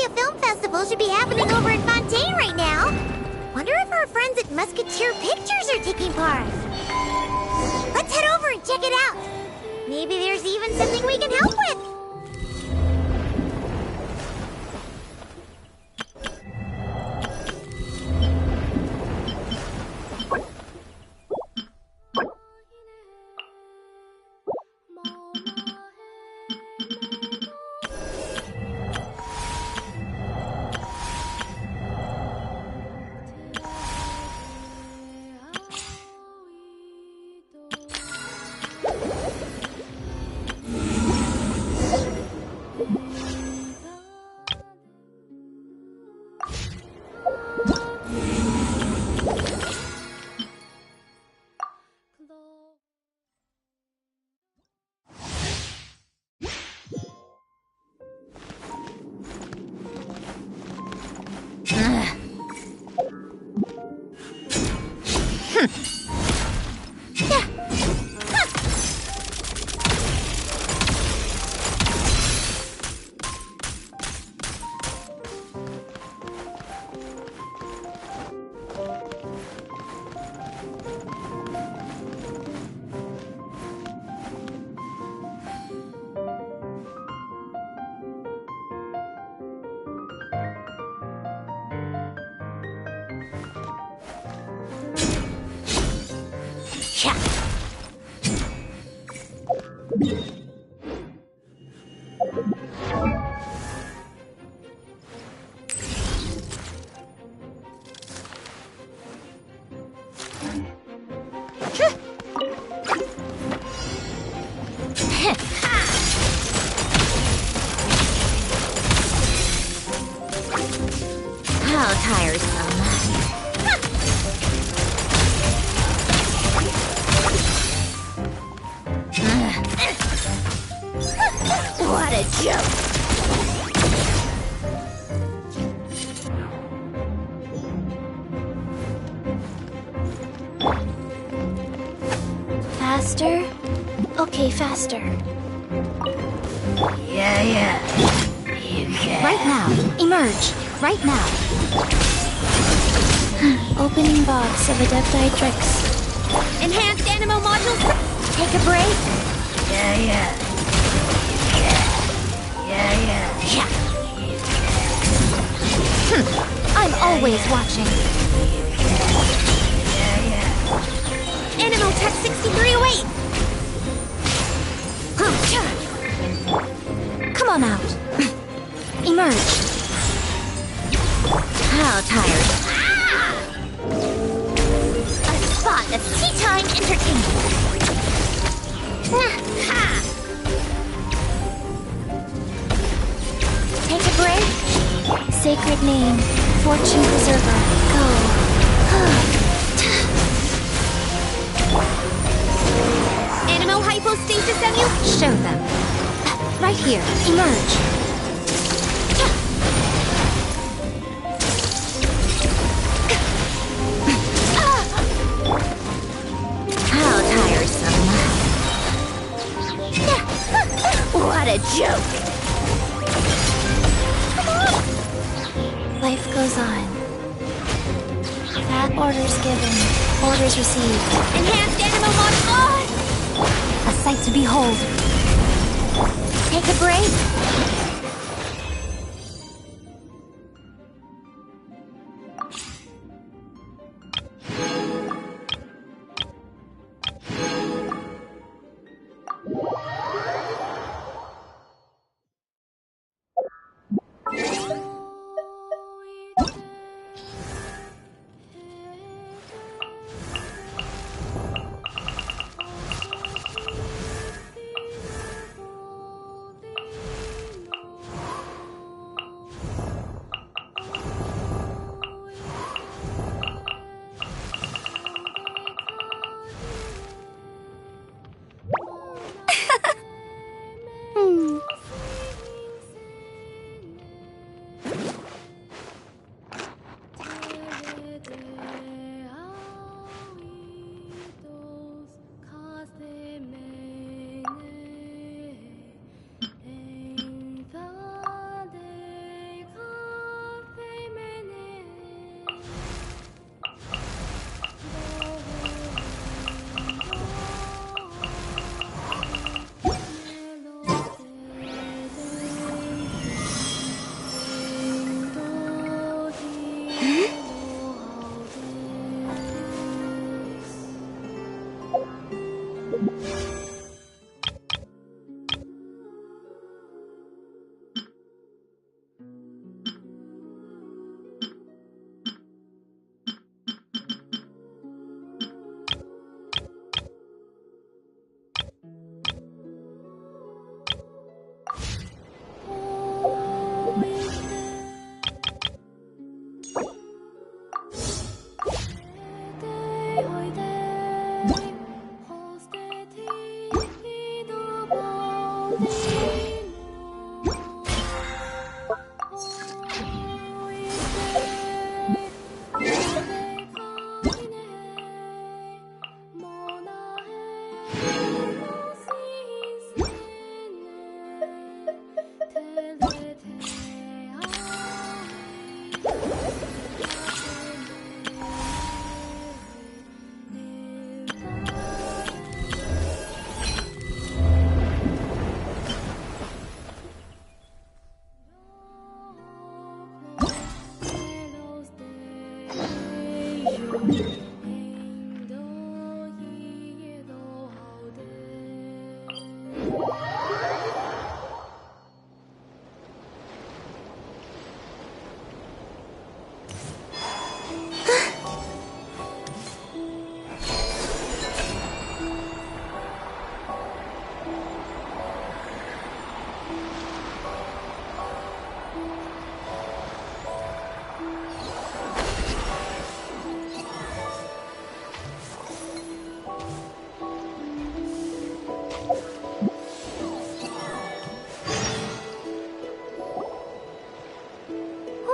Magnolia Film Festival should be happening over in Fontaine right now. Wonder if our friends at Musketeer Pictures are taking part. Let's head over and check it out. Maybe there's even something we can help with. How tiresome. What a joke! Faster? Okay, faster. Yeah. You can. Right now. Emerge. Right now. Opening box of Adepti Tricks. Enhanced Animo modules. Take a break. Yeah. Yeah. I'm always watching. Animo Tech 6308. Come on out. Emerge. How tired. A spot of tea time entertainment. Take a break. Sacred name. Fortune preserver. Go. Animo hypostasis emu. Show them. Right here. Emerge. How tiresome. What a joke. Life goes on. Orders given. Orders received. Enhanced Animo module. A sight to behold. Take a break.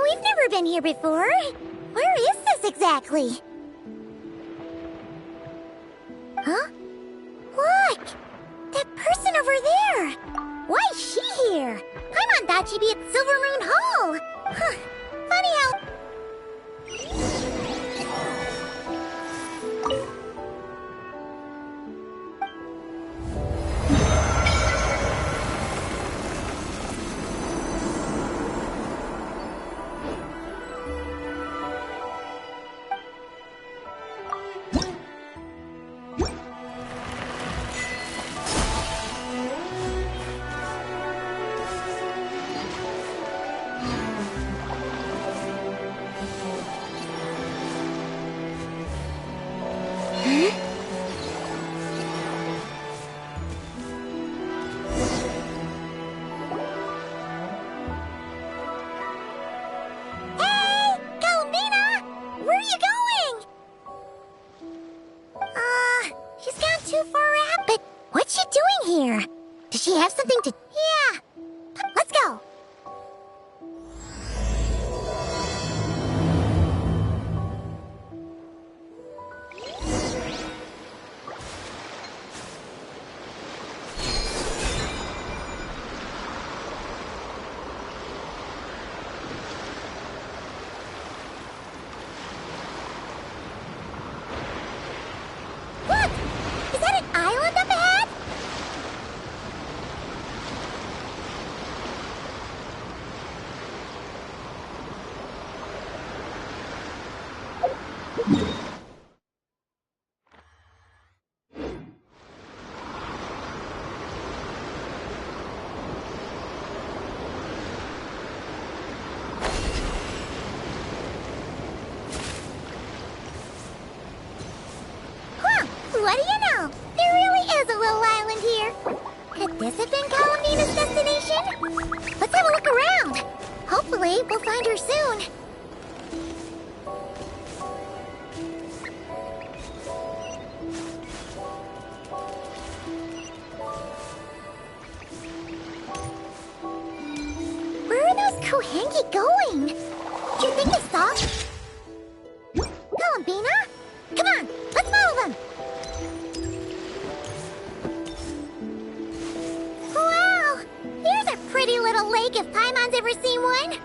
We've never been here before. Where is this exactly? Huh? Look! That person over there! Why is she here? Paimon thought she'd be at Silver Moon Hall! Huh. Funny how... She's gone too far out. But what's she doing here? Does she have something to... Yeah. Let's go. What do you know? There really is a little island here. Could this have been Columbina's destination? Let's have a look around. Hopefully, we'll find her soon. Where are those Kohengi going? Do you think they saw? Columbina? Come on, let's follow them. Wow! Here's a pretty little lake if Paimon's ever seen one.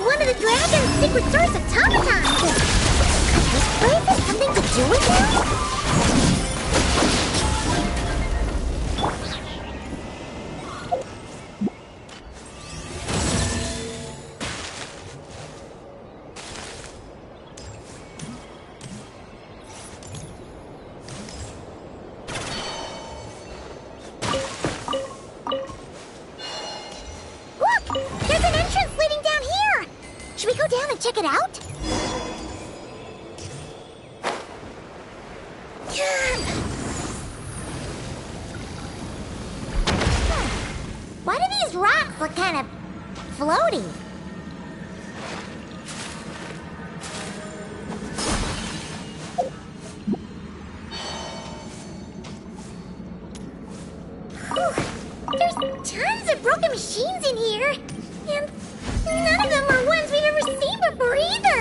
One of the dragon's secret source of automatons! Could this place have something to do with it? it out? Why do these rocks look kind of floaty? There's tons of broken machines in here, and none of them are ones we've ever seen before either.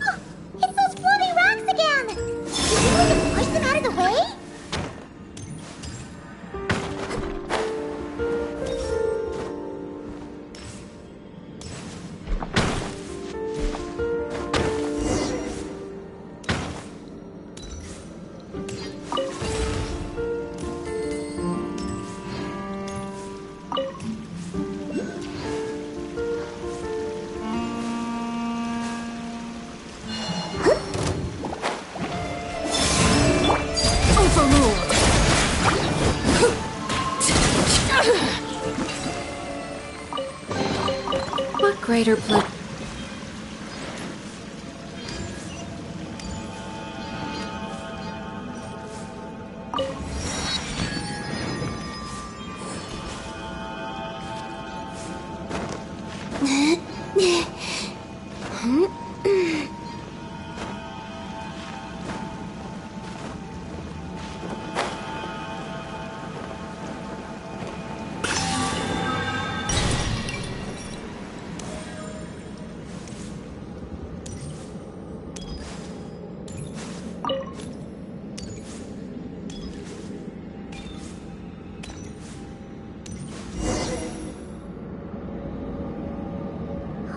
Oh, it's those floating rocks again! Do you think we can push them out of the way? What greater pleasure?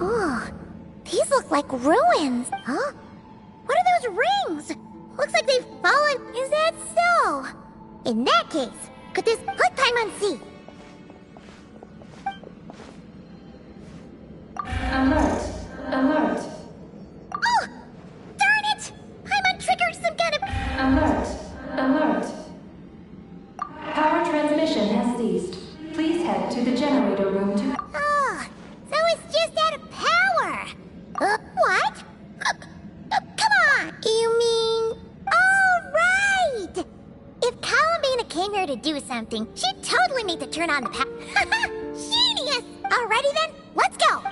Oh, these look like ruins. Huh? What are those rings? Looks like they've fallen. Is that so? In that case, could this put Paimon see? Alert! Alert! Oh! Darn it! Paimon triggered some kind of... Alert! Alert! Power transmission has ceased. Please head to the generator room to... Oh, so it's just out of power. What? Come on! You mean... Oh, right! If Columbina came here to do something, she'd totally need to turn on the power. Genius! Alrighty then, let's go!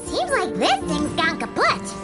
Seems like this thing's gone kaput.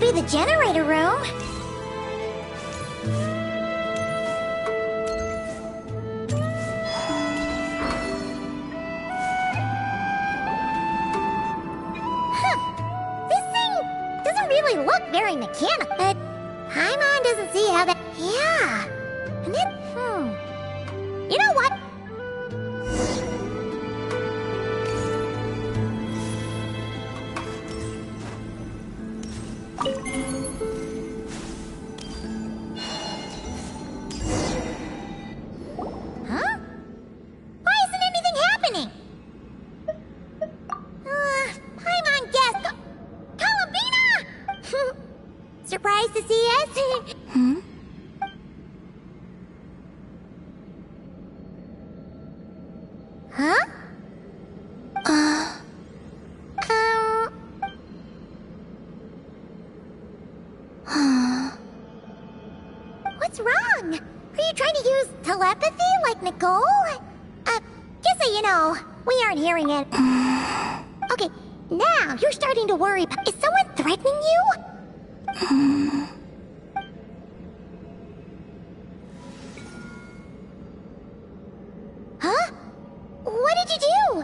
be the generator room. This thing doesn't really look very mechanical, but Paimon doesn't see how that... Yeah. And then, You know what? Huh? Why isn't anything happening? Paimon guessed. Columbina! Surprised to see us? Huh? What's wrong? Are you trying to use telepathy like Nicole? Just so you know, we aren't hearing it. Okay, now you're starting to worry. Is someone threatening you? Huh? What did you do?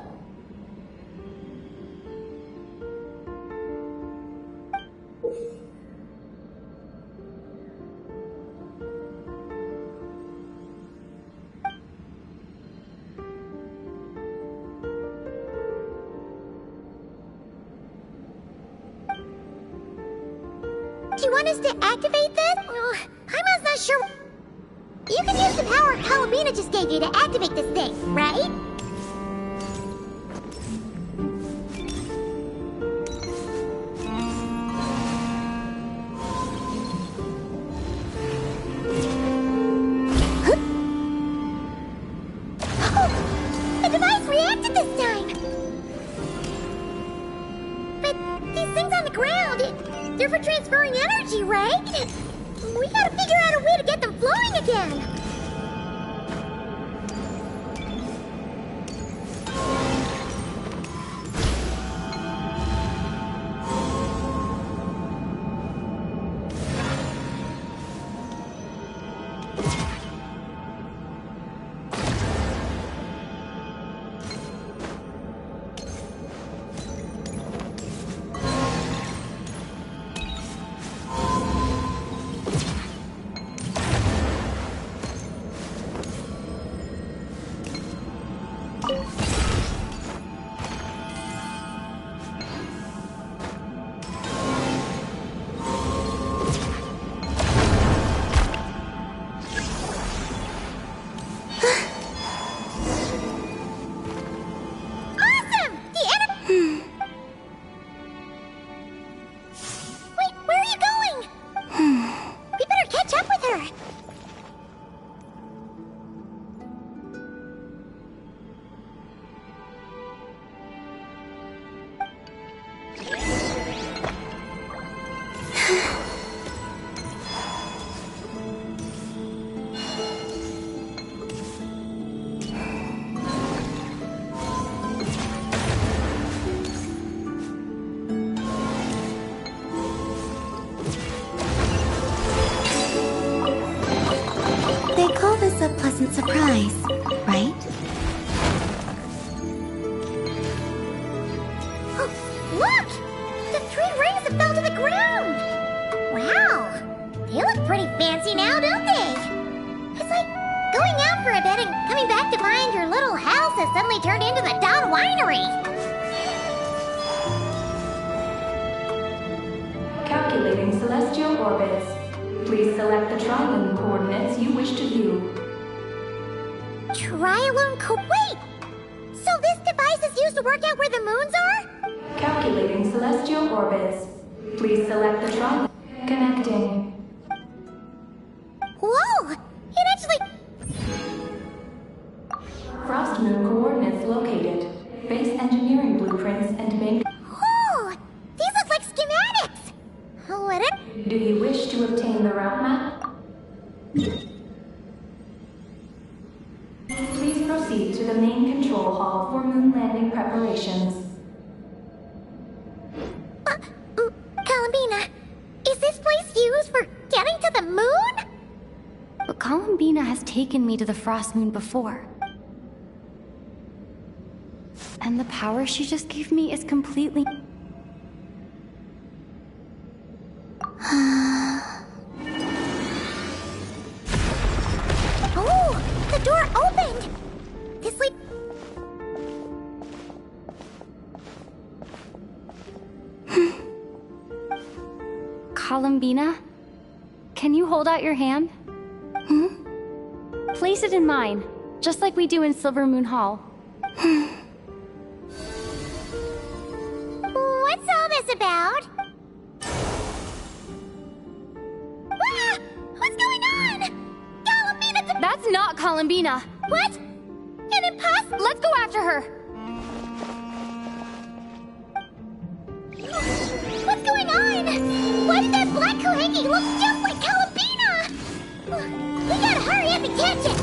Do you want us to activate this? I'm not sure. You can use the power Columbina just gave you to activate this thing, right? Oh, the device reacted this time! But these things on the ground, they're for transferring energy, right? We gotta figure out a way to get them flowing again. They call this a pleasant surprise, right? Oh, look! The 3 rings have fell to the ground! Wow! They look pretty fancy now, don't they? It's like going out for a bit and coming back to find your little house has suddenly turned into the Dawn Winery! Calculating celestial orbits. Please select the trilone coordinates you wish to view. Trilone wait! So this device is used to work out where the moons are? Calculating celestial orbits. Please select the trilone. Connecting. Whoa! It actually... Frost moon coordinates located. Base engineering blueprints and main... Oh! These look like schematics! What it... Do you wish to obtain the route map? Please proceed to the main control hall for moon landing preparations. Columbina, is Columbina has taken me to the Frost Moon before. And the power she just gave me is completely... Oh, the door opened! This lead... Columbina? Can you hold out your hand? Place it in mine, just like we do in Silver Moon Hall. What's all this about? Ah! What's going on? Columbina! That's not Columbina! What? An impossible... Let's go after her! What's going on? Why did that black Kohengi look just like Columbina? We gotta hurry up and catch it!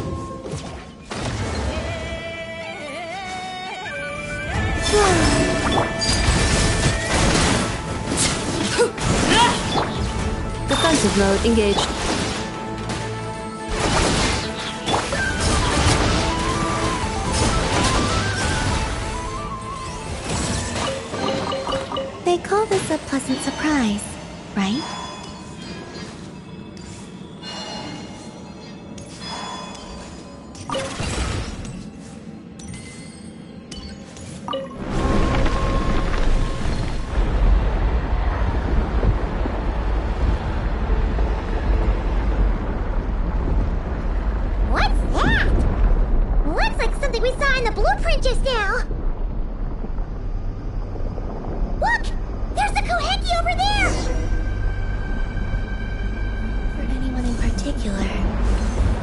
Defensive mode engaged. They call this a pleasant surprise, right? What's that? Looks like something we saw in the blueprint just now. Look! There's the Kohenki over there! For anyone in particular.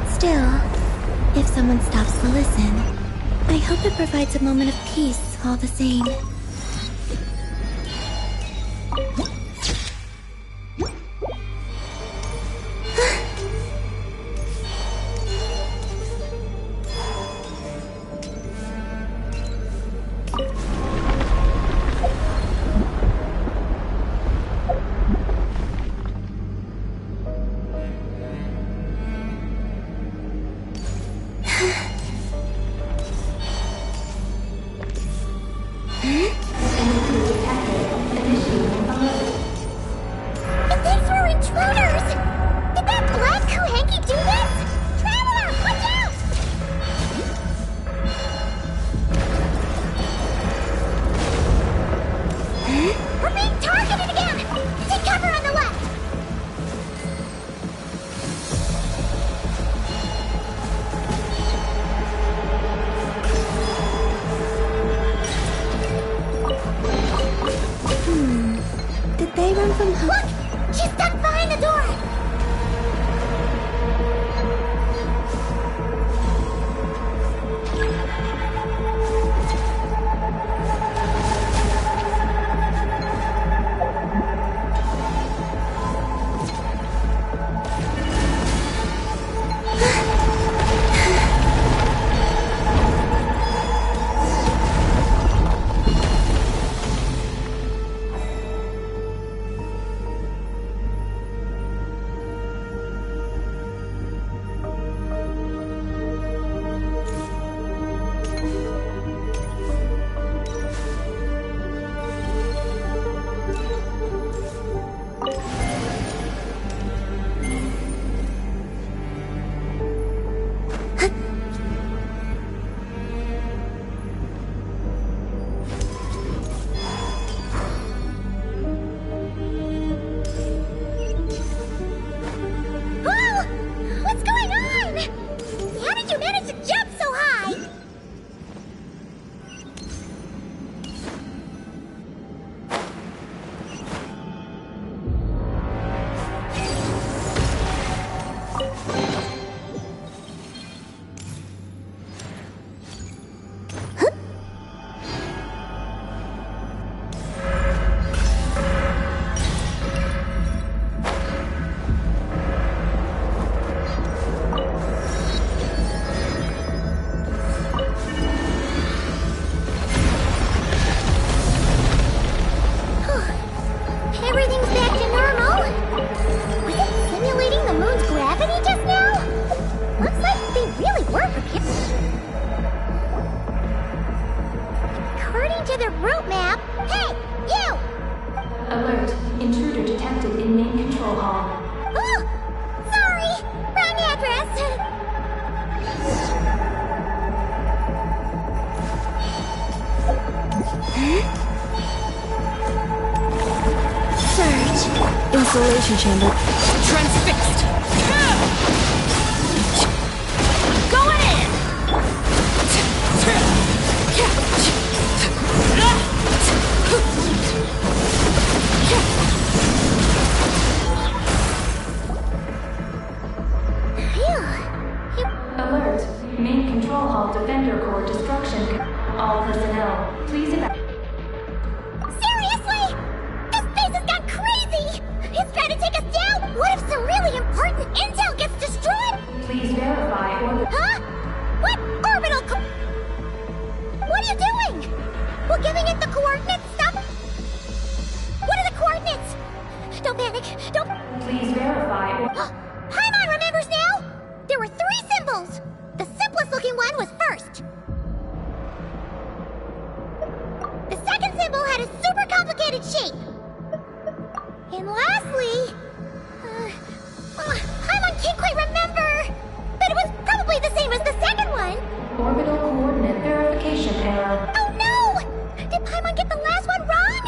Still, if someone stops to listen, I hope it provides a moment of peace all the same. And these were intruders! Did that black Kohenki do this? Traveler, watch out! We're being targeted again! Take cover on the left! Did they run from home? Look! She's stuck behind the door! Isolation chamber. Transfixed! Going in! Alert. Main control hall defender core destruction. All personnel, please evacuate. Seriously? This place has gone crazy! It's trying to take us down! What if some really important intel gets destroyed? Please verify or Huh? What orbital What are you doing? We're giving it the coordinates, stop! What are the coordinates? Don't panic, don't... please verify or Paimon remembers now! There were 3 symbols! The simplest looking one was first. The second symbol had a super complicated shape. And lastly... Paimon can't quite remember! But it was probably the same as the second one! orbital coordinate verification error. Oh no! Did Paimon get the last one wrong?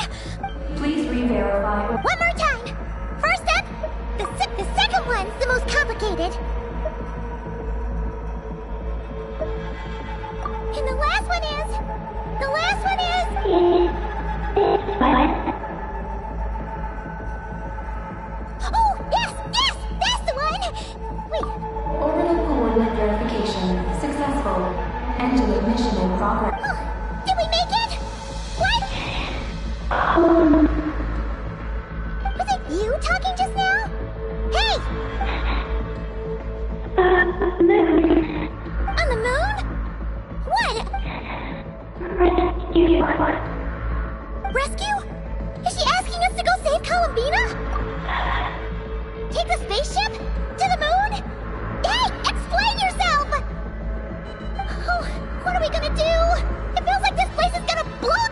Please re-verify or One more time! First up, the second one's the most complicated. And the last one is... The last one is... Oh, yes! Yes! That's the one! Wait, orbital coordinate verification successful. Engine mission in progress. oh, did we make it? What? Was it you talking just now? Hey! On the moon? What? Rescue? Is she asking us to go save Columbina? Take the spaceship? To the moon? Hey, explain yourself! Oh, what are we gonna do? It feels like this place is gonna blow...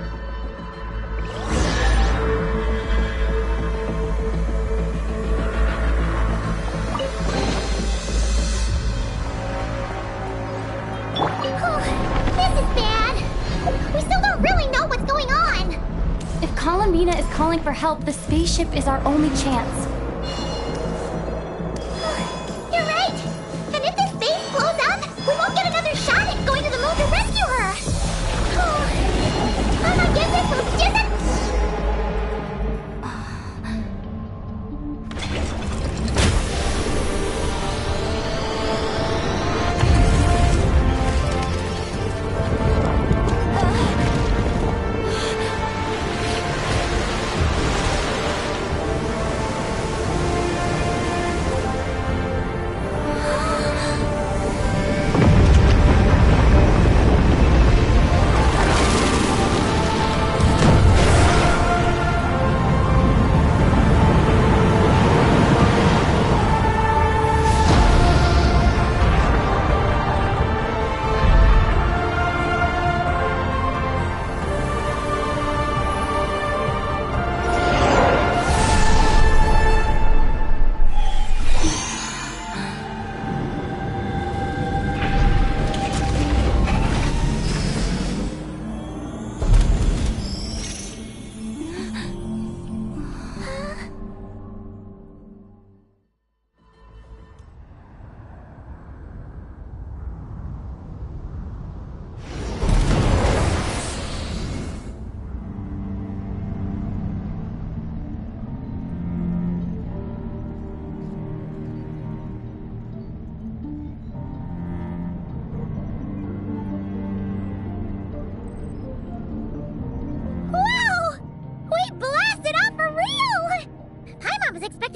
Oh, this is bad. We still don't really know what's going on. If Columbina is calling for help, the spaceship is our only chance. You're right. And if this base blows up, we won't get another shot at going to the moon to rescue her. Oh, I'm not getting this so distant.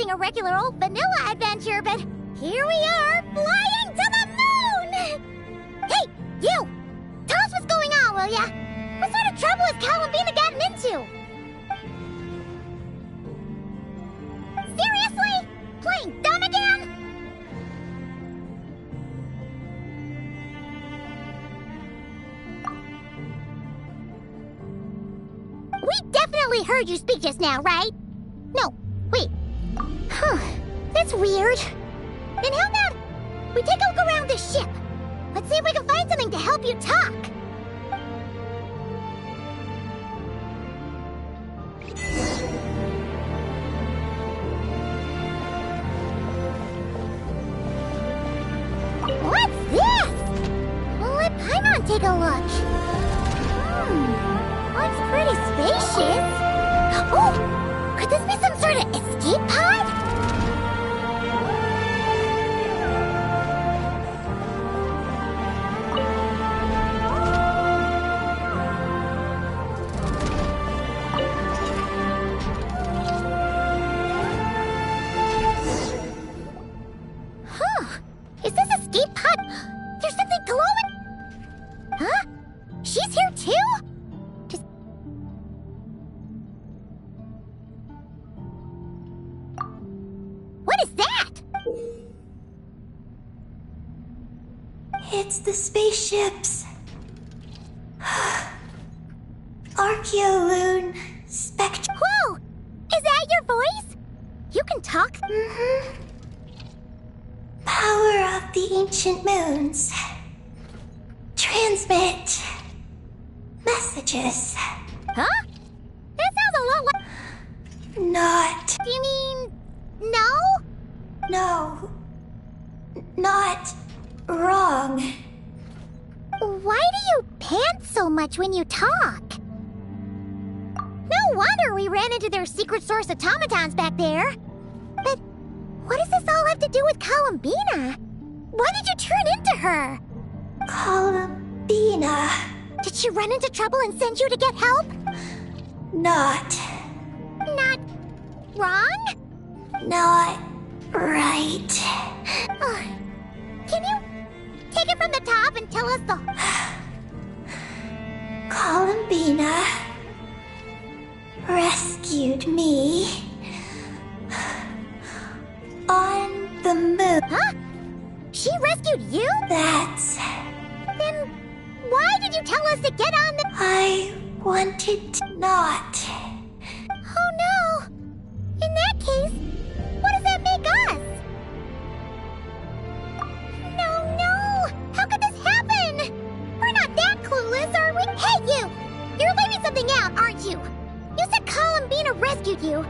A regular old vanilla adventure, but here we are, flying to the moon! Hey, you! Tell us what's going on, will ya? What sort of trouble has Columbina gotten into? Seriously? Playing dumb again? We definitely heard you speak just now, right? No, wait. Huh, that's weird. Then how about we take a look around this ship? Let's see if we can find something to help you talk. take a look. Looks pretty spacious. Oh, could this be some sort of escape pod? Is this escape pod? There's something glowing. Huh? She's here too? Just... What is that? It's the spaceships. Archeoloon Spectre. Whoa! Is that your voice? You can talk? Mm-hmm. Power of the ancient moons. Transmit messages. Huh? That sounds a lot like... Not. Do you mean... no? No. Not wrong. Why do you pant so much when you talk? No wonder we ran into their secret source automatons back there. But what does this all have to do with Columbina? Why did you turn into her? Columbina. Did she run into trouble and send you to get help? Not. Not wrong? Not right. Can you take it from the top and tell us the... Columbina rescued me on the moon. Huh? She rescued you? That's... Then why did you tell us to get on the... I wanted to not. Oh no! In that case, what does that make us? No! How could this happen? We're not that clueless, are we? Hey, you! You're leaving something out, aren't you? You said Columbina rescued you.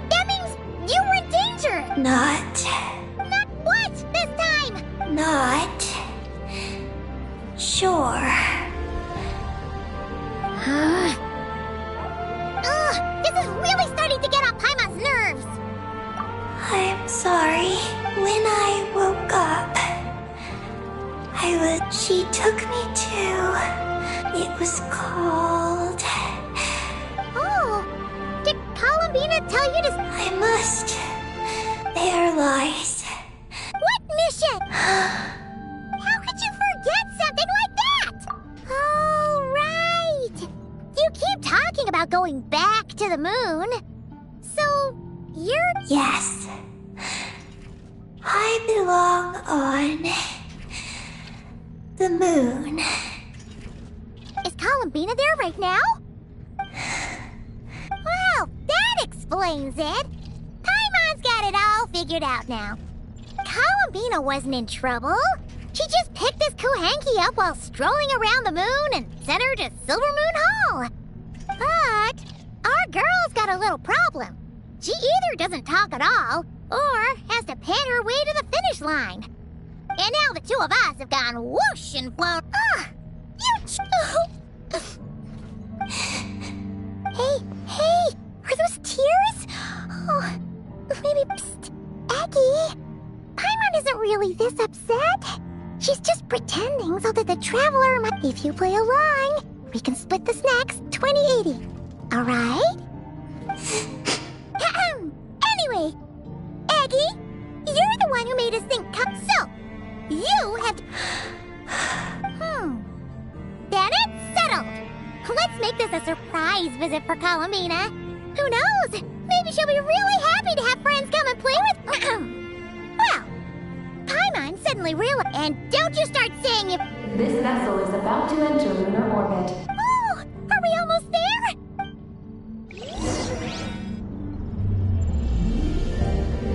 That means you were in danger! Not. Not what this time? Not. Sure. This is really starting to get on Paimon's nerves! I'm sorry. When I woke up, she took me to... It was called... Oh! Did Columbina tell you to... I must... They are lies. What mission? How could you forget something like that? Oh, right! You keep talking about going back to the moon. So, you're... Yes. I belong on... the moon. Is Columbina there right now? Well, that explains it. Paimon's got it all figured out now. Columbina wasn't in trouble. She just picked this Kuhanki up while strolling around the moon and sent her to Silver Moon Hall. But our girl's got a little problem. She either doesn't talk at all, or has to pant her way to the finish line. And now the two of us have gone whoosh and flown. Hey, are those tears? Oh, maybe, psst, Aggie. Paimon isn't really this upset. She's just pretending so that the Traveler might... If you play along, we can split the snacks 20-80. All right? Anyway, Aggie, you're the one who made us think... So, you have to... Then it's settled. Let's make this a surprise visit for Columbina. Who knows? Maybe she'll be really happy to have friends come and play with... Well, Paimon suddenly realized... And don't you start saying if... This vessel is about to enter lunar orbit. Oh, are we almost there?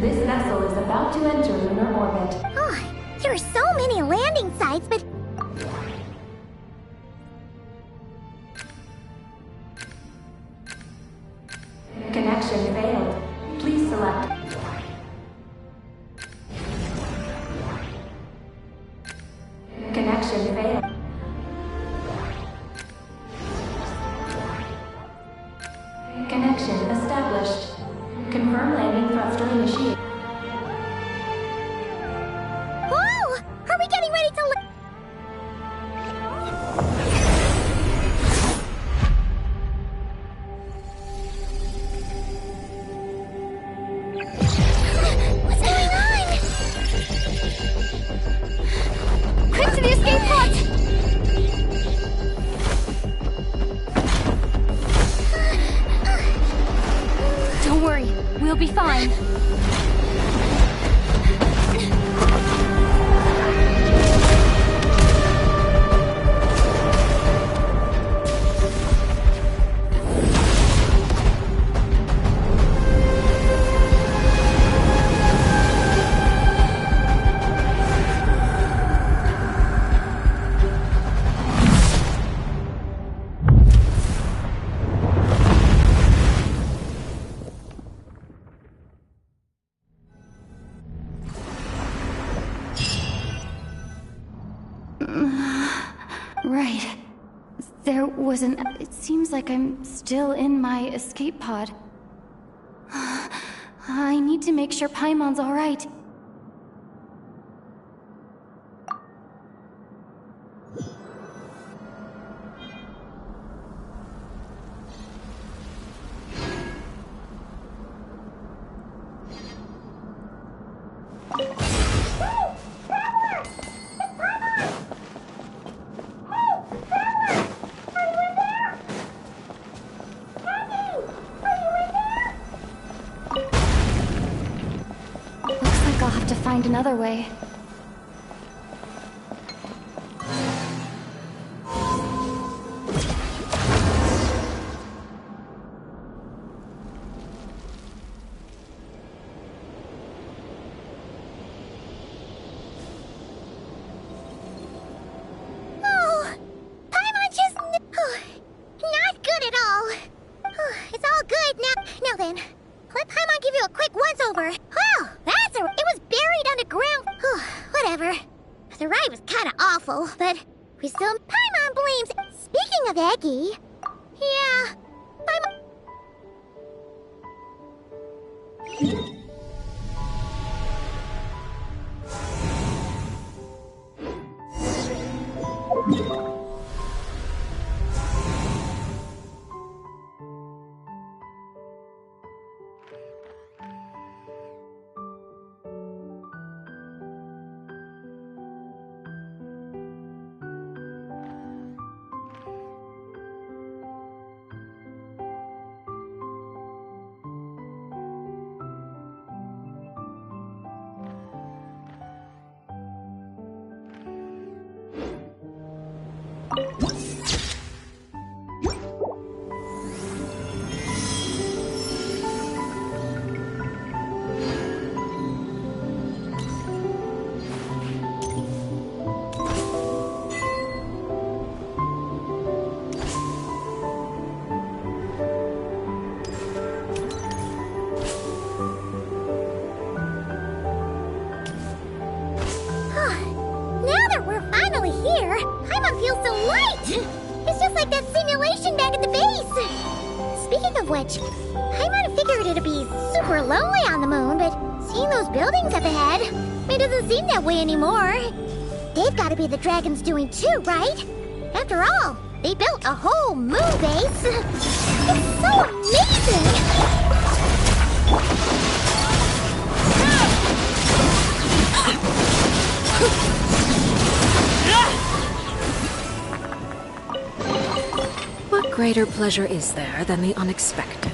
This vessel is about to enter lunar orbit. Oh, there are so many landing sites, but... Connection failed. Please select. Connection failed. Right. There was an... It seems like I'm still in my escape pod. I need to make sure Paimon's alright. I'll have to find another way. Oh, Paimon just... not good at all. It's all good now. Now then, let Paimon give you a quick once-over. Wow, that's a... It was buried underground. Whatever. The ride was kind of awful, but we still... Paimon blames... Speaking of Eggy... Yeah, Paimon... feels so light! It's just like that simulation back at the base! Speaking of which, Paimon figured it'd be super lonely on the moon, but seeing those buildings up ahead, it doesn't seem that way anymore. They've got to be the dragon's doing too, right? After all, they built a whole moon base! It's so amazing! What greater pleasure is there than the unexpected?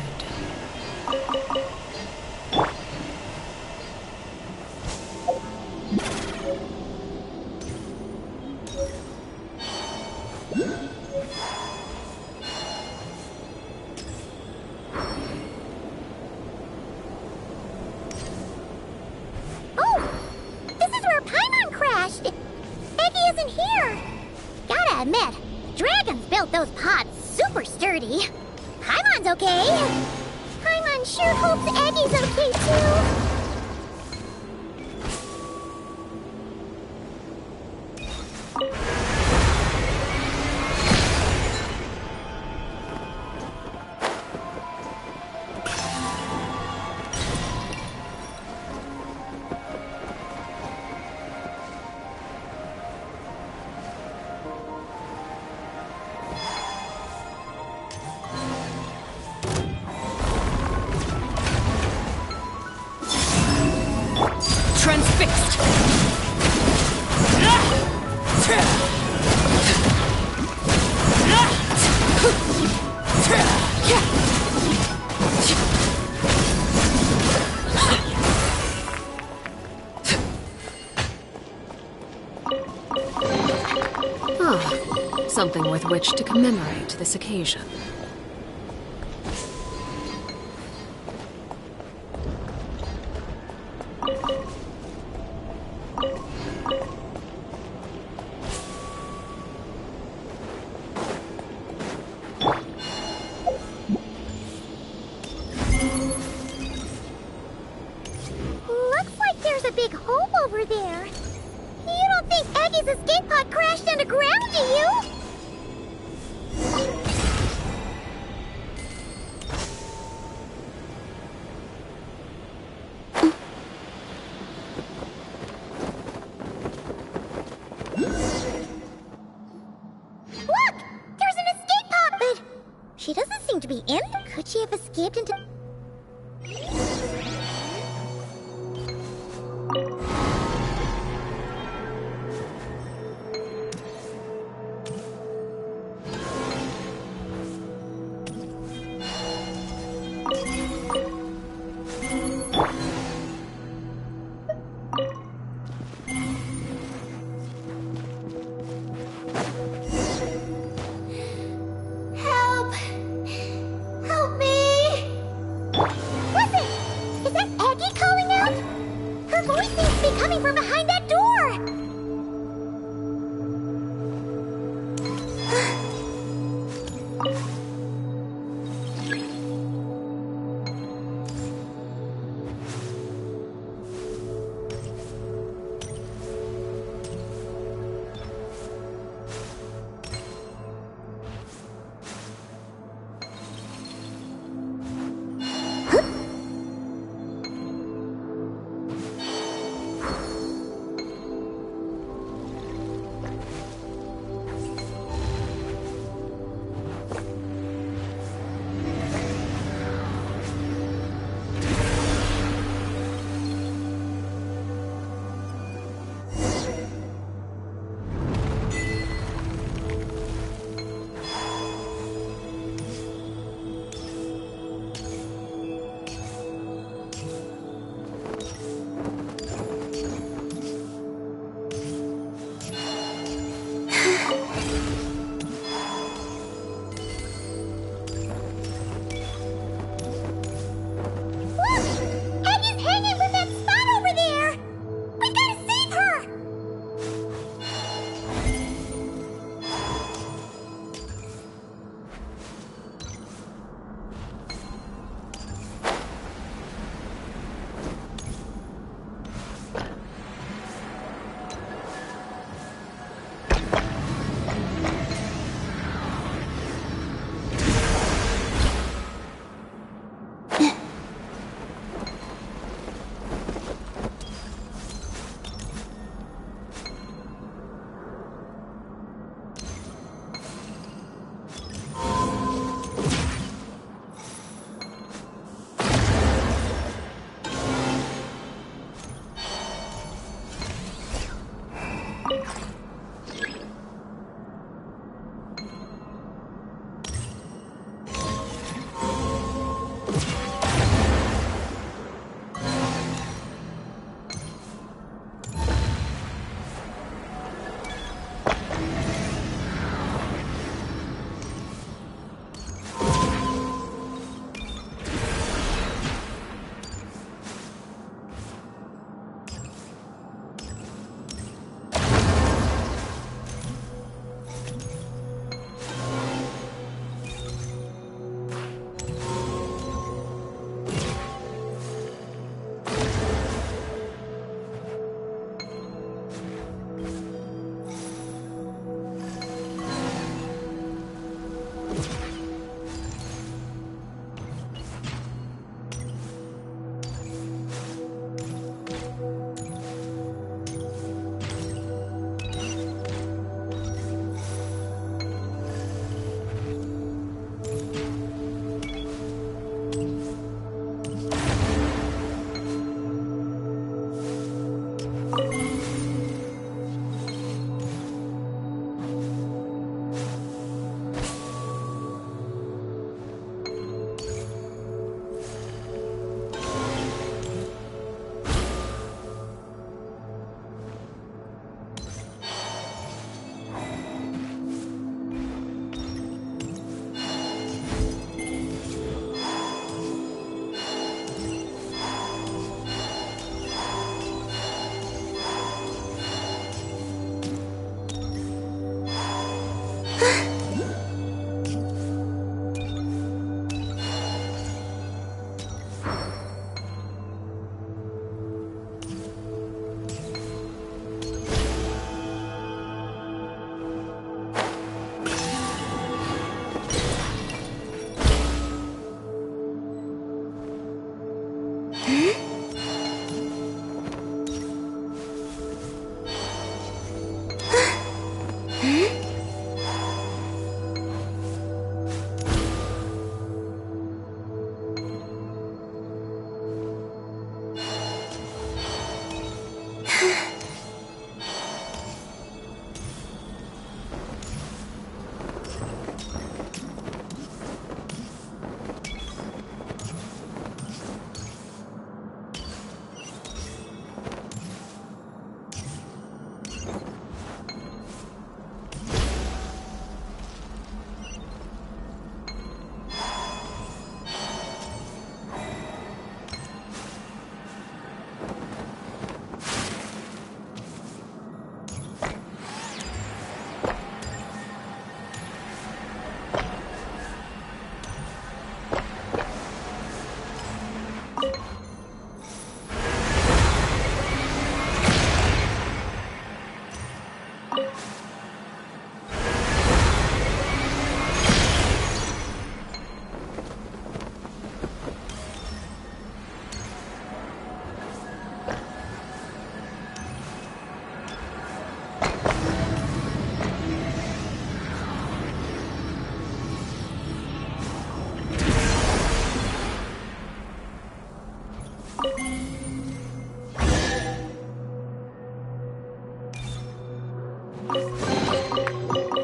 Oh! This is where Paimon crashed! Eggy isn't here! Gotta admit, dragons built those pods super sturdy. Paimon's okay. Paimon sure hopes Eggy's okay too. Transfixed! Ah, something with which to commemorate this occasion. Looks like there's a big hole over there. You don't think Eggy's escape pod crashed Look! There's an escape pod! But she doesn't seem to be in. Could she have escaped into... Help! Help me! Listen! Is that Aggie calling out? Her voice seems to be coming from behind that door! Look! Aggie's hanging from that spot over there! We gotta save her!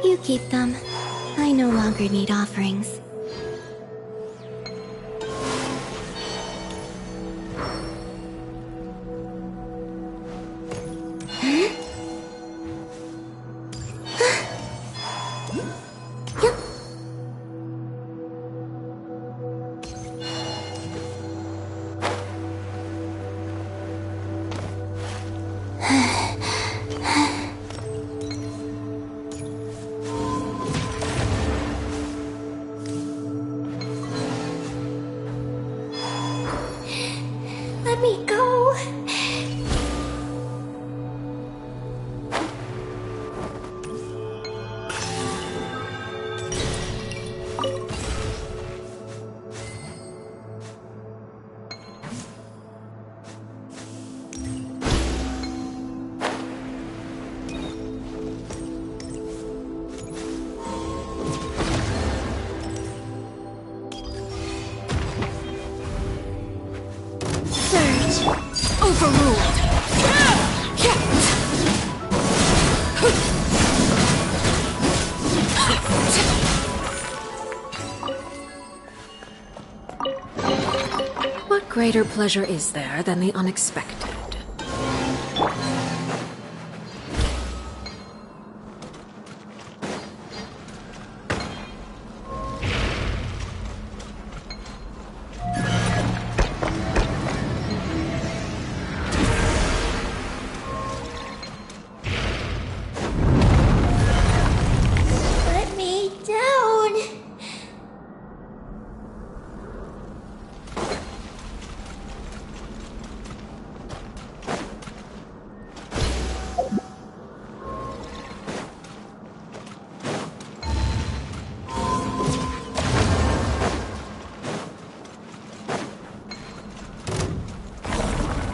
You keep them. I no longer need offerings. Let me go. Overruled. What greater pleasure is there than the unexpected? Let me down.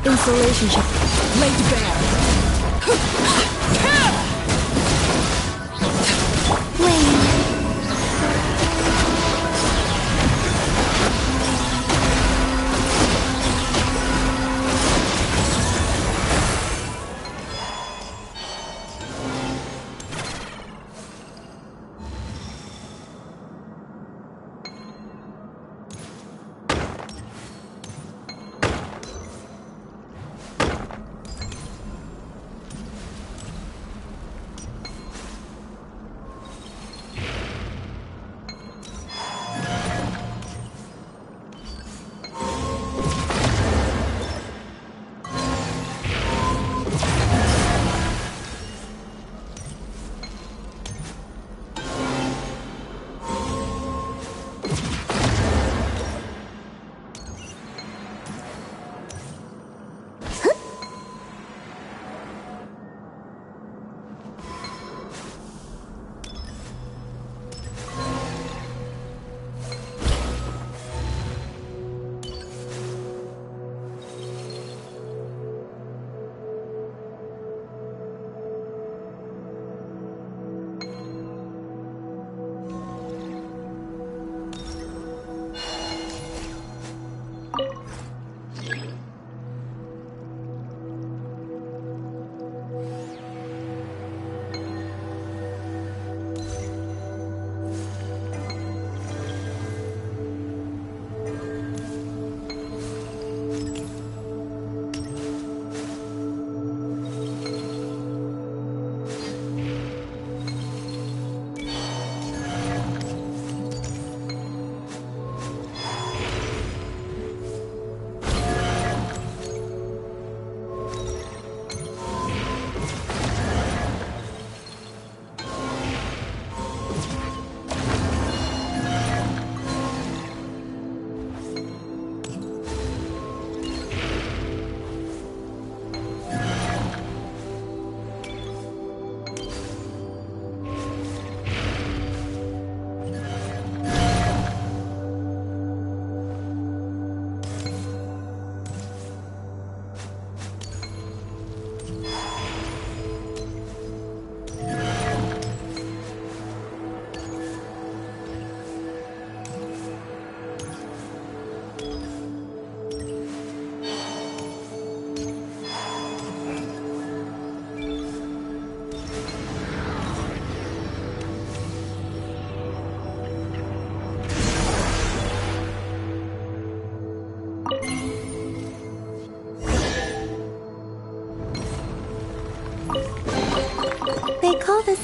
Insulation ship laid bare. Wayne.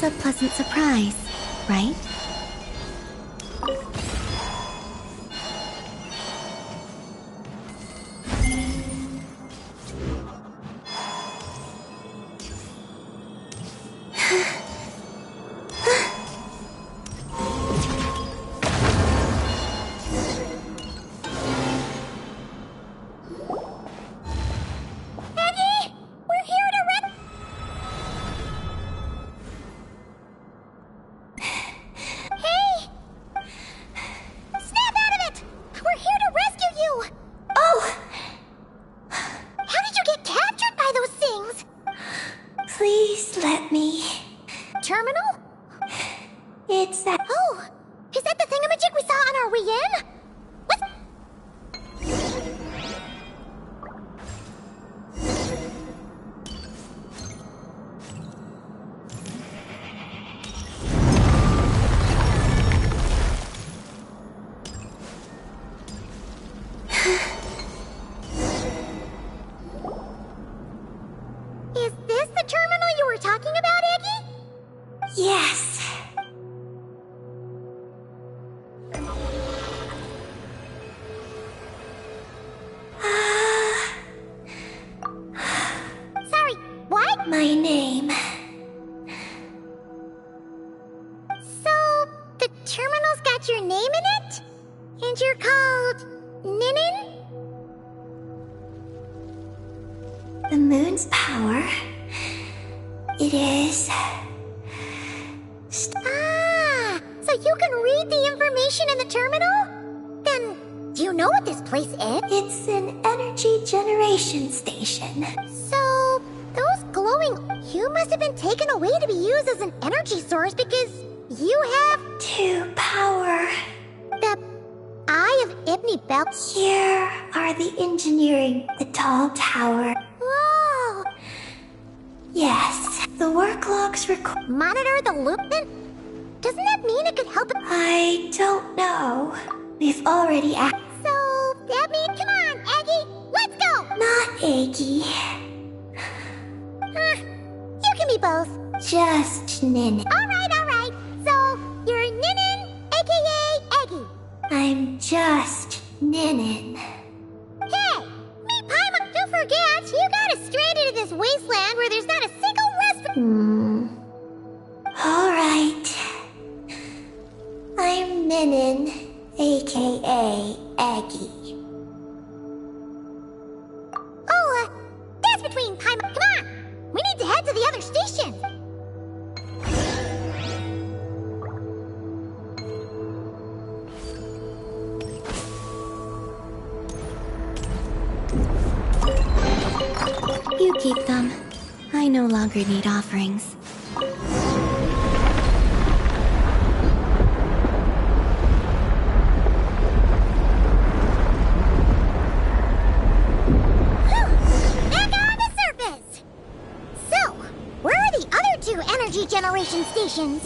That's a pleasant surprise, right? Eddie! We're here to Hey! Snap out of it! We're here to rescue you! Oh! How did you get captured by those things? Please let me. Terminal? It's that. Oh! Is that the thingamajig we saw on our way in? What? Is this the terminal you were talking about, Eggy? Yes. Sorry, what? My name. So, the terminal's got your name in it? And you're called Ninin? The moon's power. It is. Ah, so you can read the information in the terminal? Then, do you know what this place is? It's an energy generation station. So, those glowing... You must have been taken away to be used as an energy source because you have To power. the Eye of Ibni Bel... Here are the engineering, the tall tower. Whoa! Yes, the work logs record. Monitor the loop then? Doesn't that mean it could help... I don't know. We've already acted. So, that means... Come on, Aggie! Let's go! Not Aggie. You can be both. Just Nin. Alright. So, you're Ninin, aka Aggie. I'm just Ninin. Hey! Me Paimon, don't forget, you got us stranded in this wasteland where there's not a single restaurant. Alright. I'm Ninin, aka Aggie. Oh, that's between Paimon. Come on! We need to head to the other station. You keep them. I no longer need offerings. Back on the surface! So, where are the other two energy generation stations?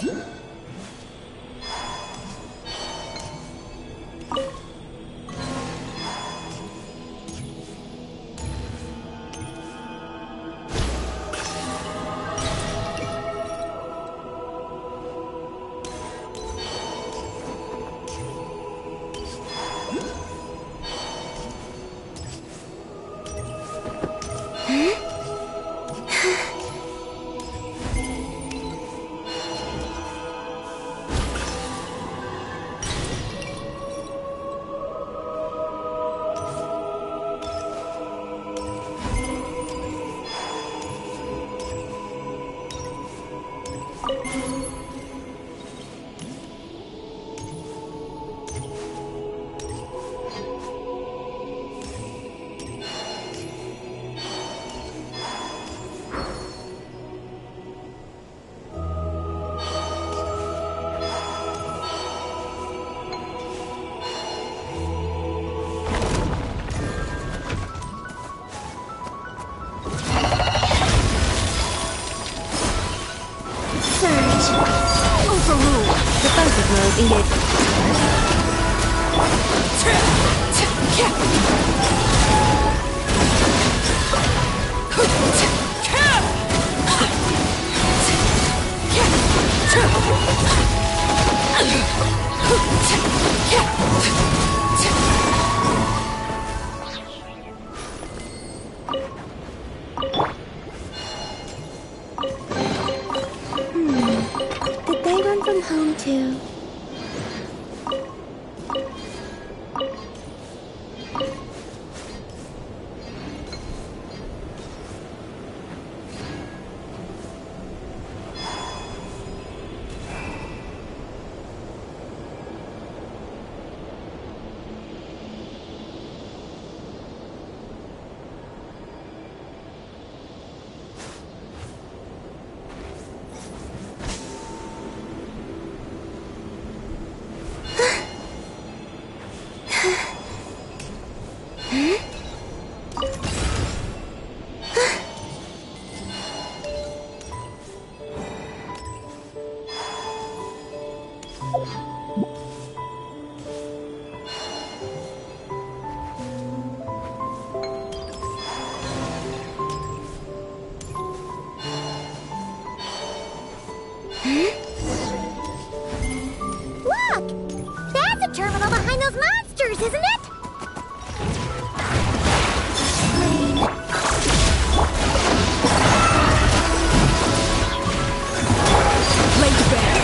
Defensive mode engaged. Did they run from home too? Look! That's a terminal behind those monsters, isn't it? Laid bare.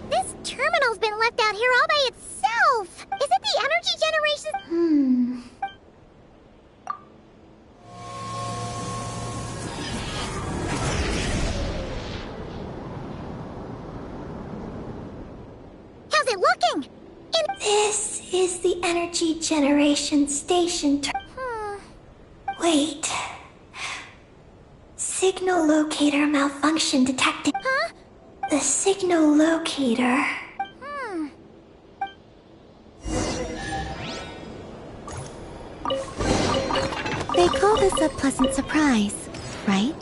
This terminal's been left out here all by itself. Is it the energy generation? How's it looking? This is the energy generation station. Wait. Signal locator malfunction detected. Huh? The signal locator. They call this a pleasant surprise, right?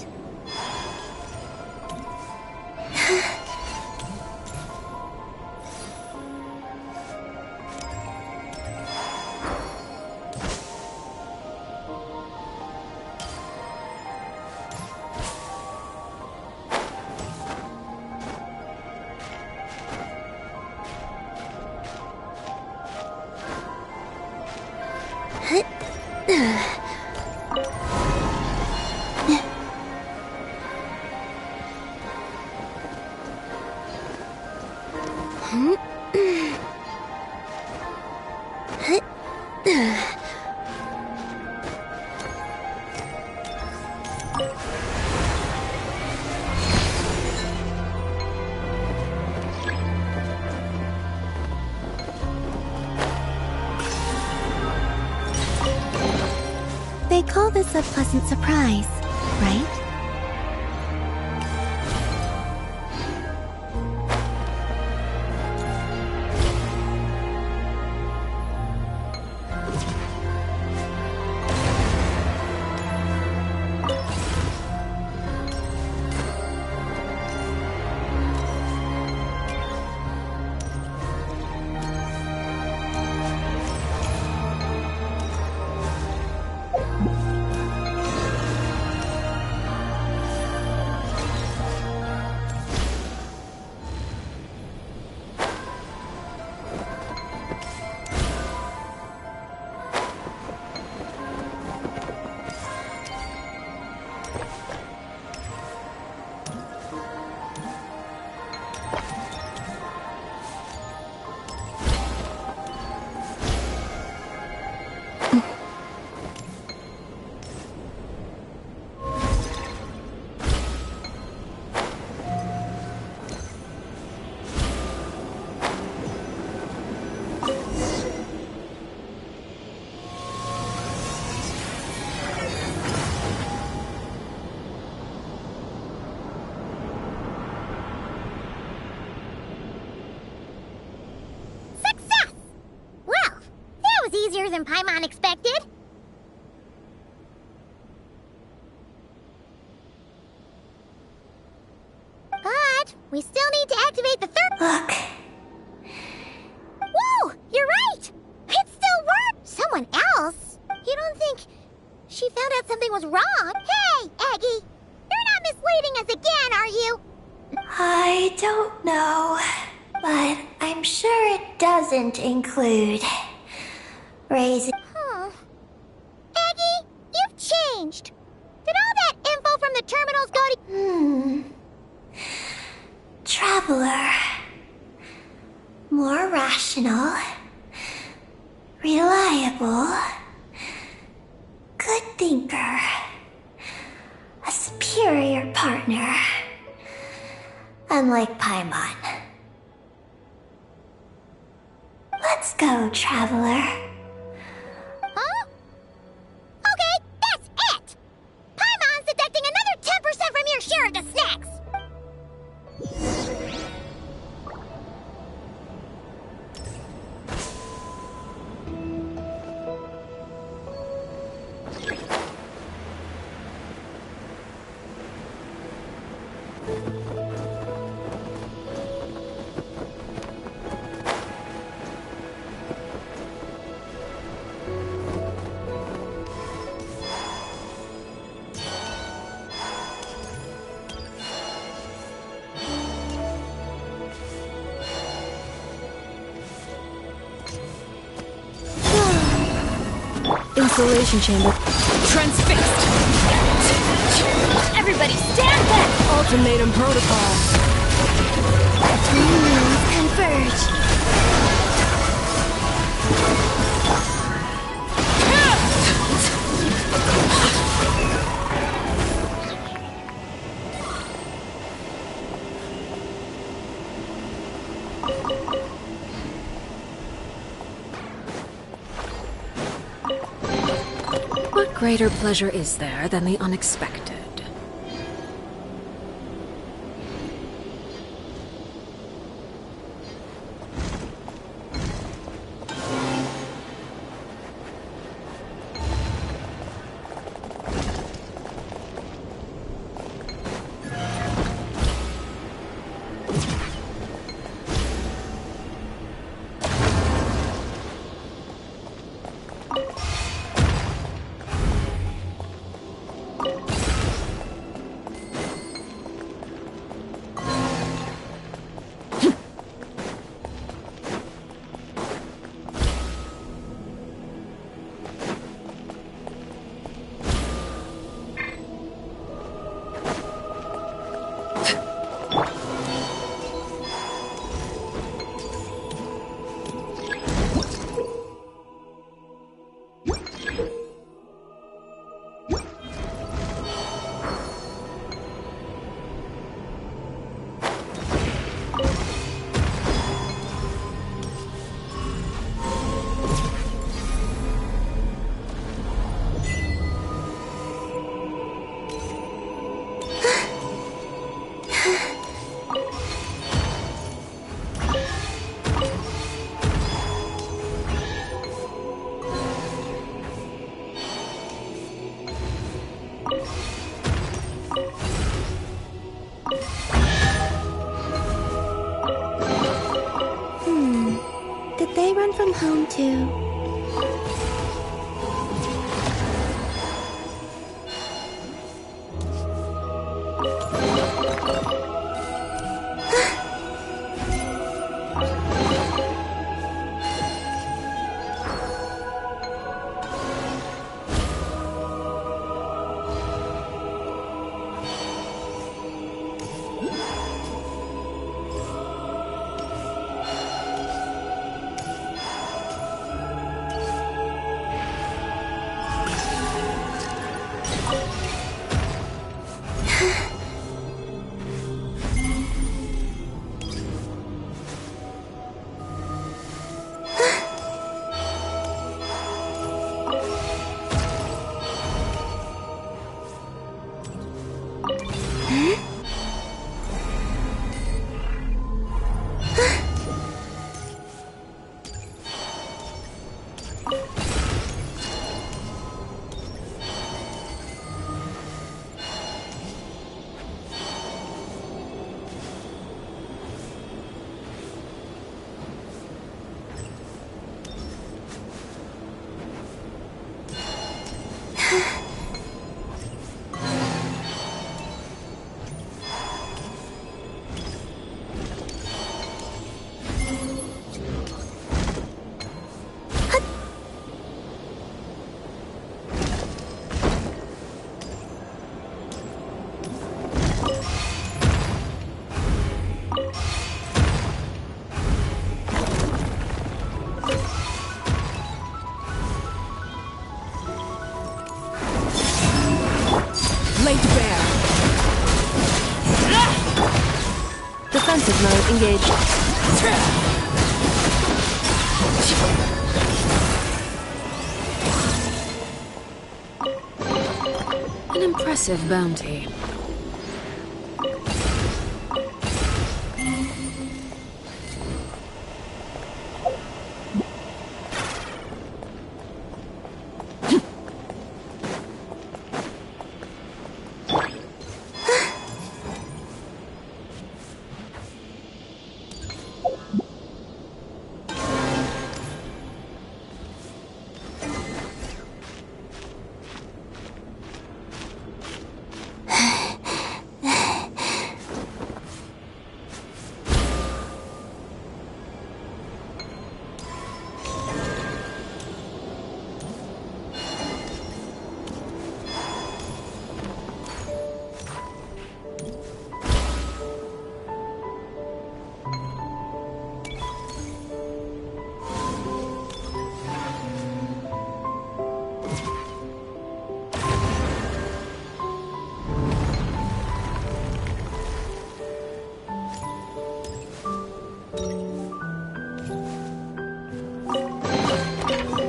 They call this a pleasant surprise, right? Success! Well, that was easier than Paimon expected. But we still need to activate the third. Look. thought something was wrong. Hey, Aggie! You're not misleading us again, are you? I don't know, but I'm sure it doesn't include raising. Huh. Aggie, you've changed. Did all that info from the terminals go to... Traveler. More rational. Reliable. Good thinker. A superior partner. Unlike Paimon. Let's go, Traveler. Huh? Okay, that's it! Paimon's deducting another 10% from your share of the snacks! Installation chamber. Transfixed! Everybody stand back! Ultimatum protocol. Converge. What greater pleasure is there than the unexpected? Did they run from home too? engaged. An impressive bounty.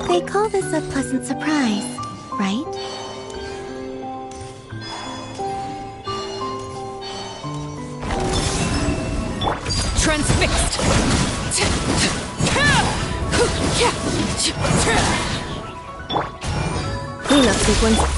They call this a pleasant surprise, right? Transfixed! Cleanup sequence.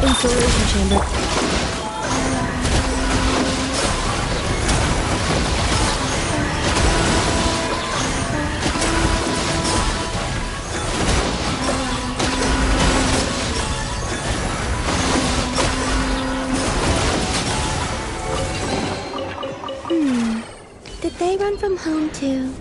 Installation chamber. Did they run from home too?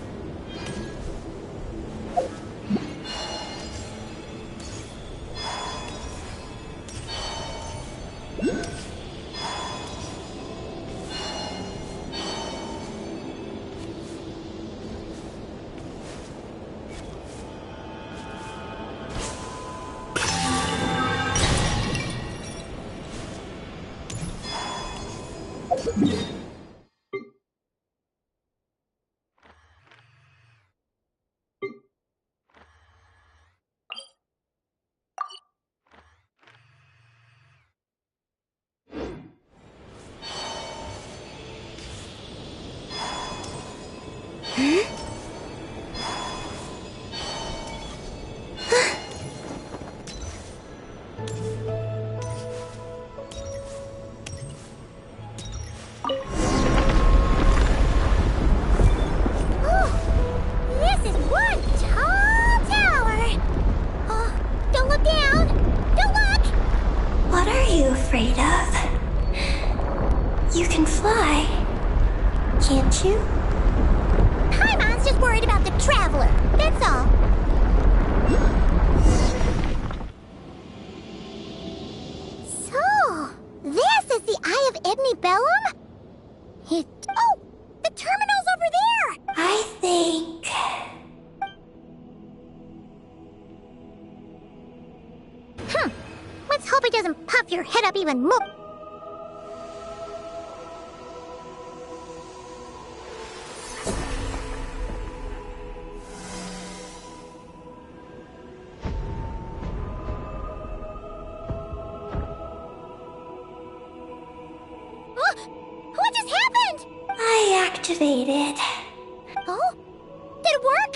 Can't you? Paimon's just worried about the Traveler, that's all. of Ebony Bellum? Oh! The terminal's over there! I think... Let's hope it doesn't puff your head up even more. What just happened? I activated. Oh? Did it work?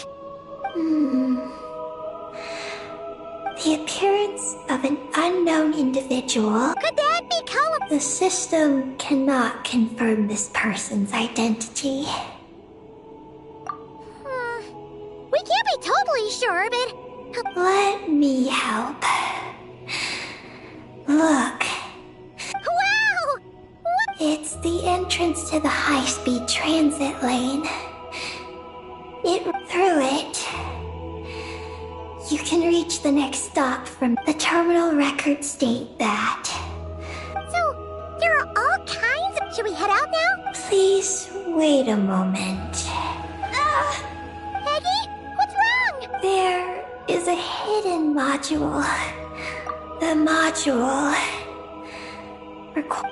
The appearance of an unknown individual. Could that be Colum? The system cannot confirm this person's identity. We can't be totally sure, but... Let me help. Look, Wow! What? it's the entrance to the high-speed transit lane. Through it, you can reach the next stop from the terminal records state that. So, there are all kinds of... Should we head out now? Please wait a moment. Eggy? What's wrong? There is a hidden module. The module.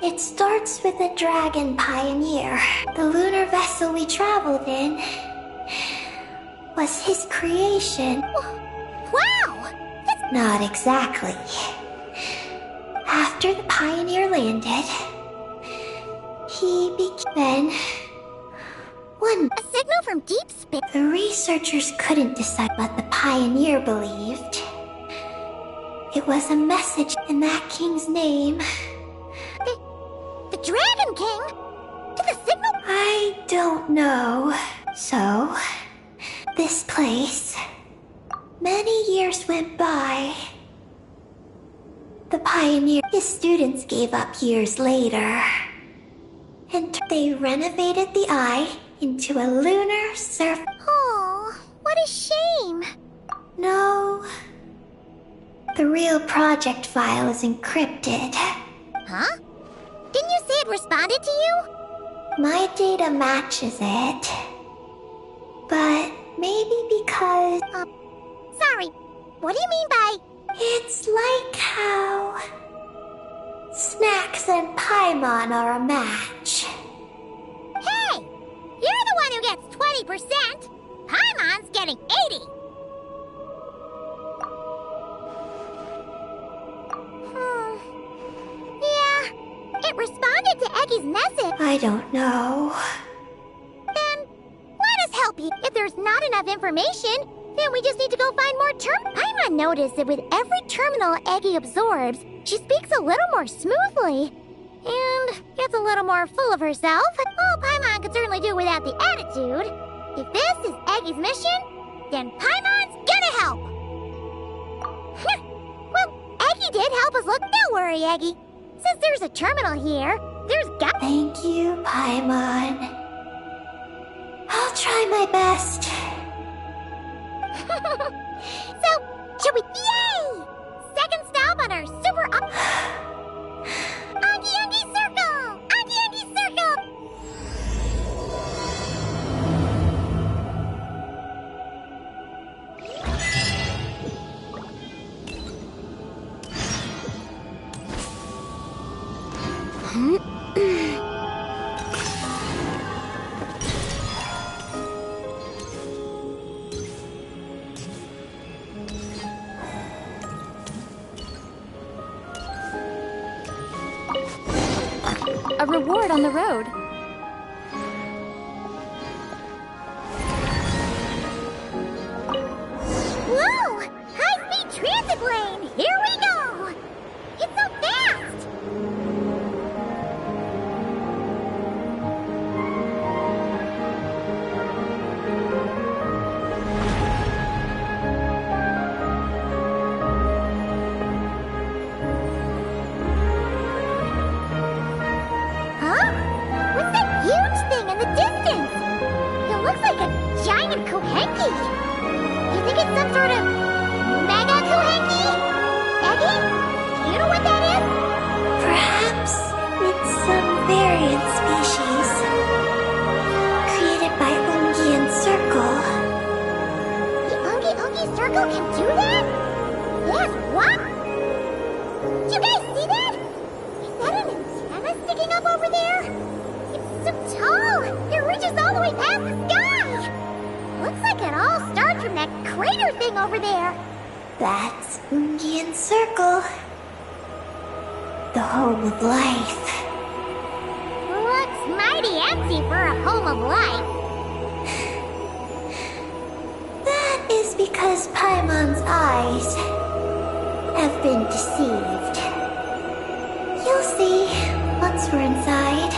It starts with a Dragon Pioneer. The lunar vessel we traveled in was his creation. Wow! That's... Not exactly. After the Pioneer landed, he became... A signal from deep space. The researchers couldn't decide what the Pioneer believed. It was a message in that king's name. The Dragon King? Did the signal... I don't know. So, this place... Many years went by. The Pioneer, his students gave up years later. And they renovated the eye into a lunar surf... Oh, what a shame. No. The real project file is encrypted. Huh? Didn't you say it responded to you? My data matches it. But maybe because... Sorry. What do you mean by... It's like how... Snacks and Paimon are a match. Hey! You're the one who gets 20%! Paimon's getting 80! Yeah, it responded to Eggy's message. I don't know. Then, let us help you. If there's not enough information, then we just need to go find more Paimon noticed that with every terminal Eggy absorbs, she speaks a little more smoothly. And gets a little more full of herself. Well, Paimon could certainly do without the attitude. If this is Eggy's mission, then Paimon's gonna help. Well, Eggy did help us look. Don't worry, Eggy. Since there's a terminal here, there's got... Thank you, Paimon. I'll try my best. So, should we... Yay! Second stop on our super... Angi Circle! Angi Circle! A reward on the road. Whoa! High-speed transit lane! Here we go! It's so fast! Huh? What's that huge thing in the distance? It looks like a giant Kohenki. You think it's some sort of mega Kohenki? Eggy? Do you know what that is? Perhaps it's some circle can do that? Yes, what? Did you guys see that? Is that an antenna sticking up over there? It's so tall! It reaches all the way past the sky! Looks like it all starts from that crater thing over there. That's Ungian Circle. The home of life. Looks mighty empty for a home of life. That is because Paimon's eyes have been deceived. You'll see once we're inside.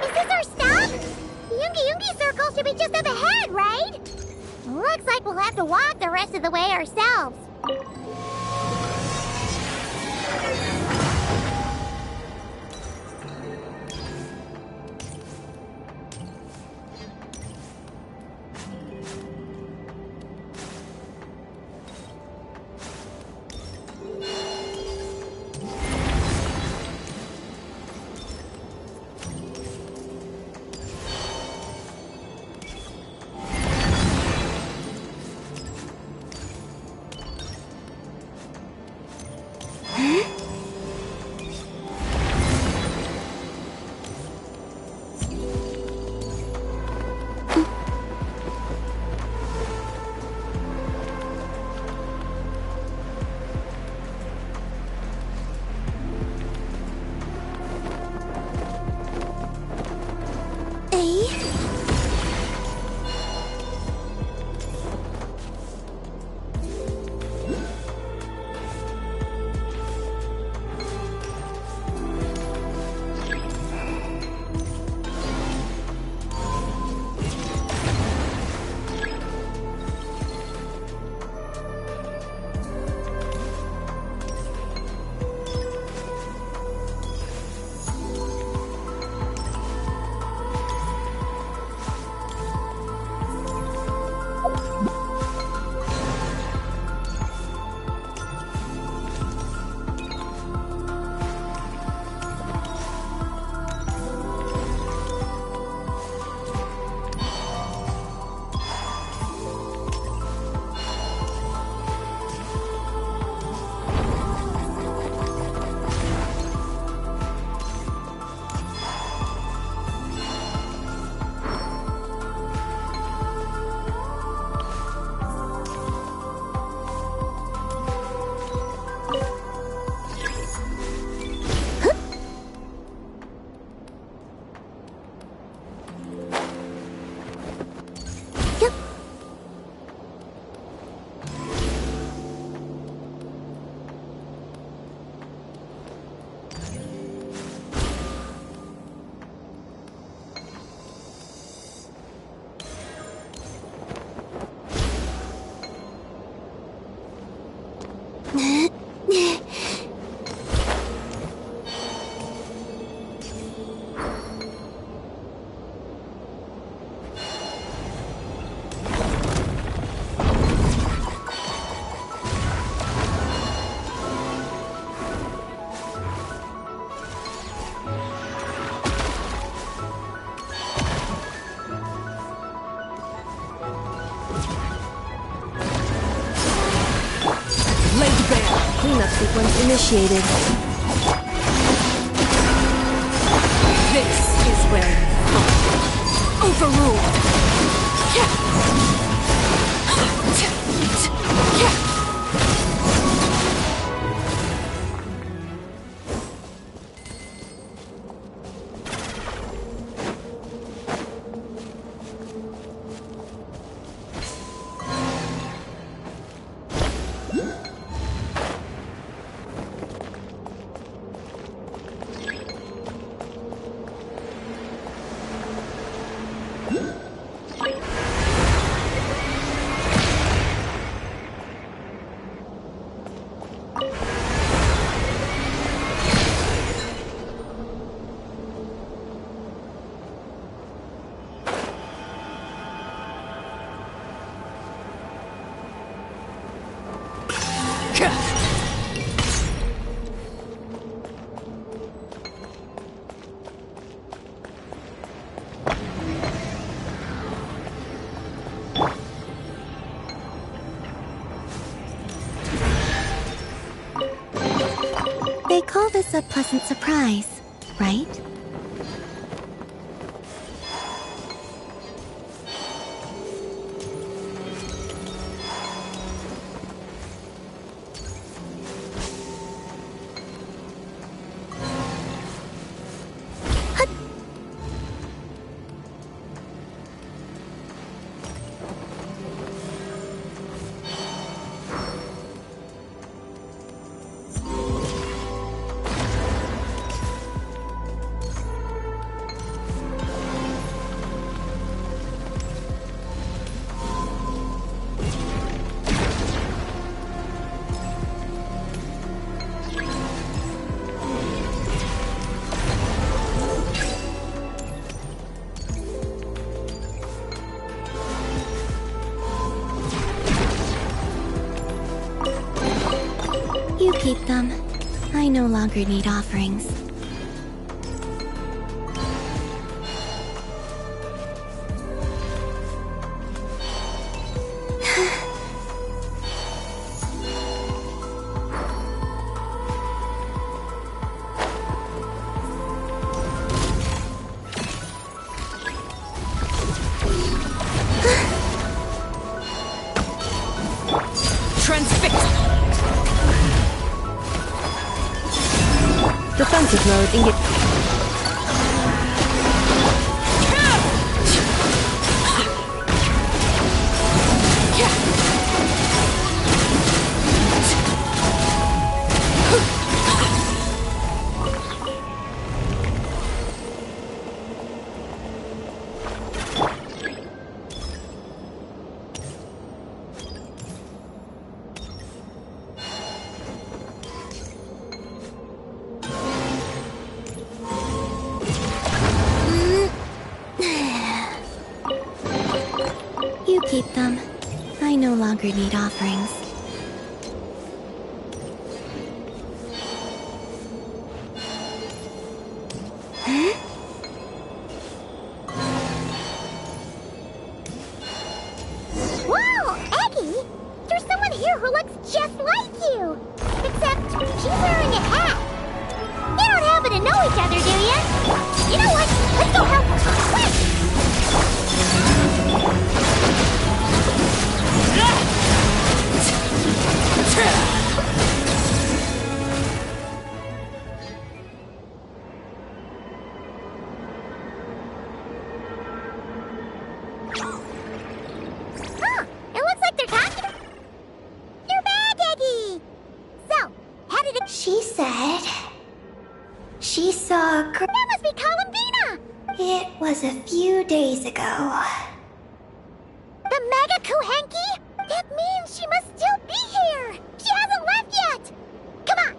Is this our stop? The Yoongi Circle should be just up ahead, right? Looks like we'll have to walk the rest of the way ourselves. Cleanup sequence initiated. This is where you fall. Overruled. Call this a pleasant surprise, right? You keep them. I no longer need offerings. Defensive mode engaged. You keep them. I no longer need offerings. Whoa, Eggy! There's someone here who looks just like you! Except she's wearing a hat. You don't happen to know each other, do you? You know what? Let's go help her. Quick! Huh, it looks like they're talking. You're back, Eggy! So, how did it... She said... she saw a girl. That must be Columbina! It was a few days ago. The Mega Kuhenki? That means she must still be here! She hasn't left yet! Come on!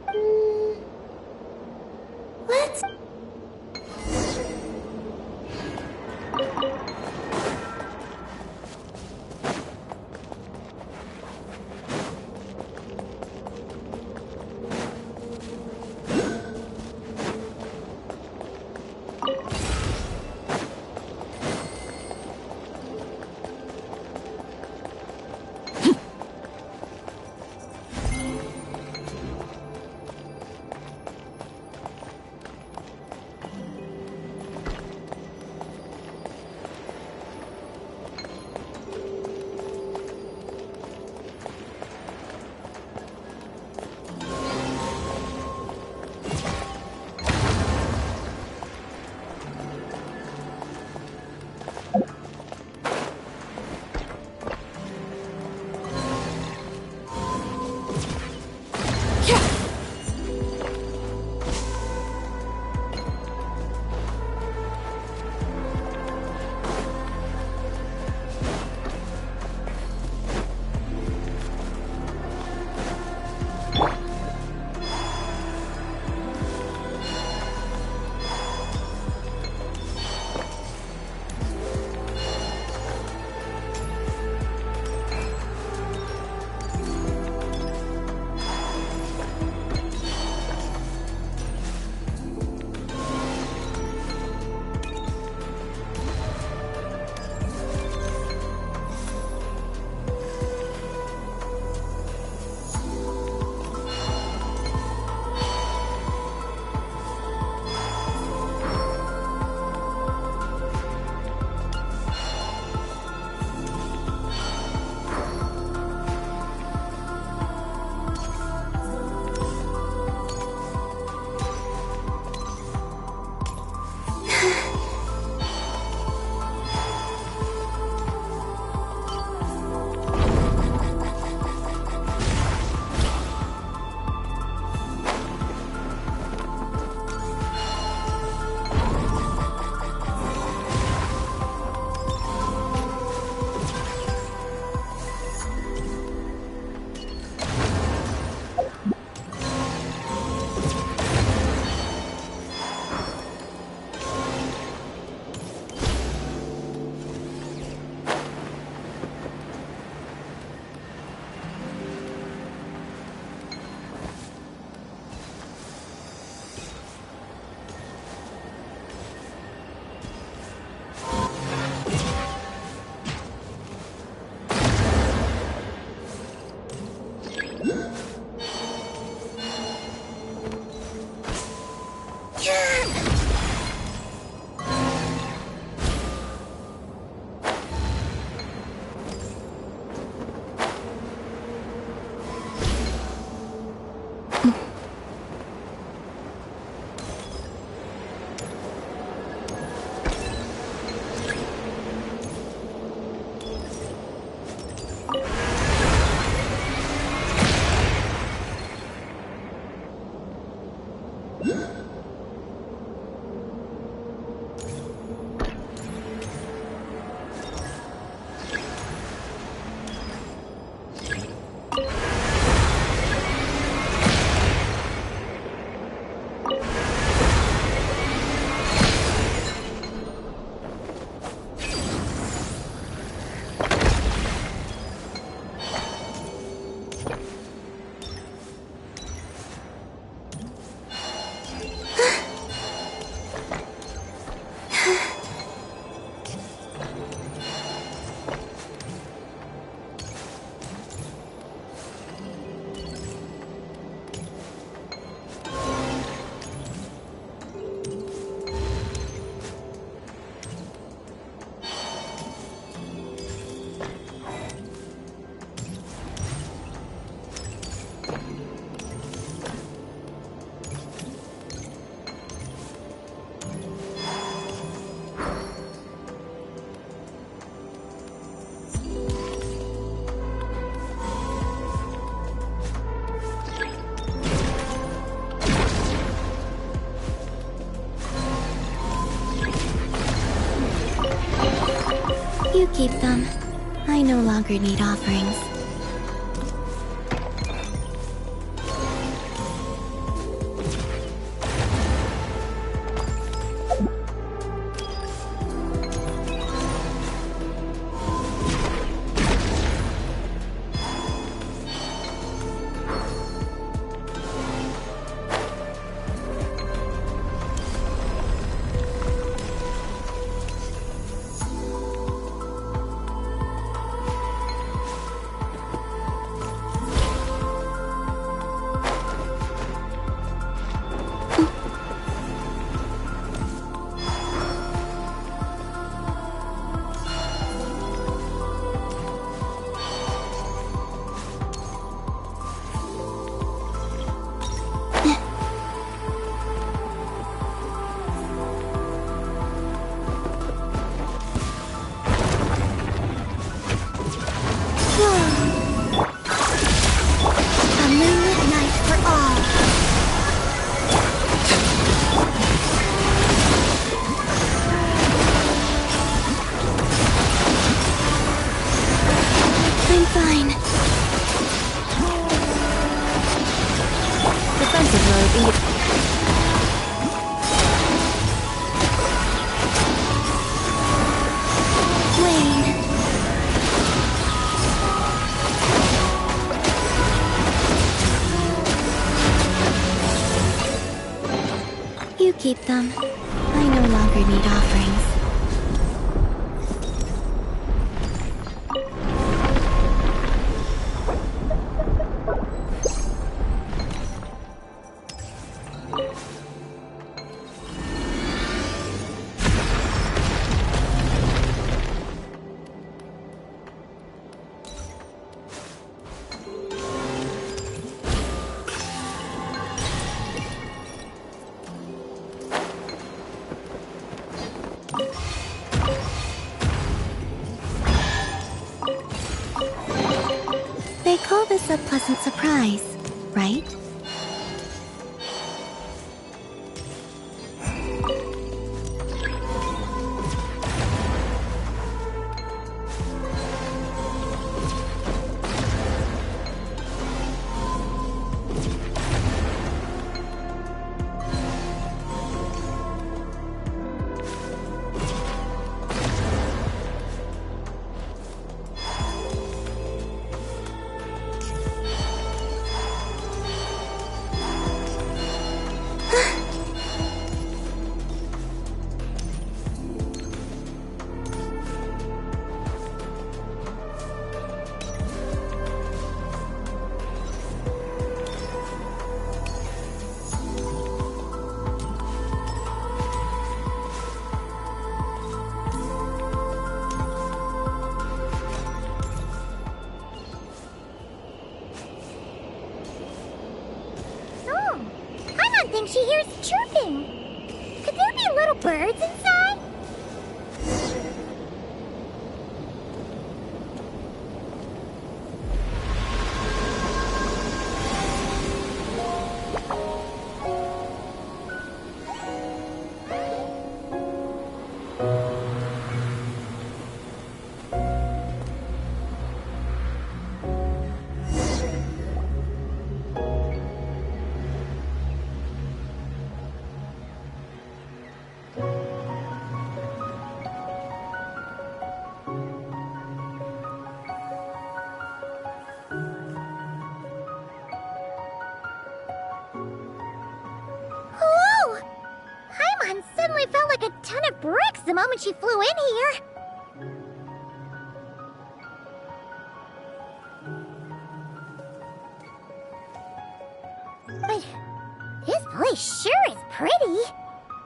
Let's... Keep them. I no longer need offerings. A moonlit night for all. I'm fine. Defensive mode. Wayne. You keep them. I no longer need offerings. They call this a pleasant surprise, right? Oh, Paimon thinks she hears chirping. Could there be little birds inside? Hello! Paimon suddenly felt like a ton of bricks the moment she flew in here. But this place sure is pretty.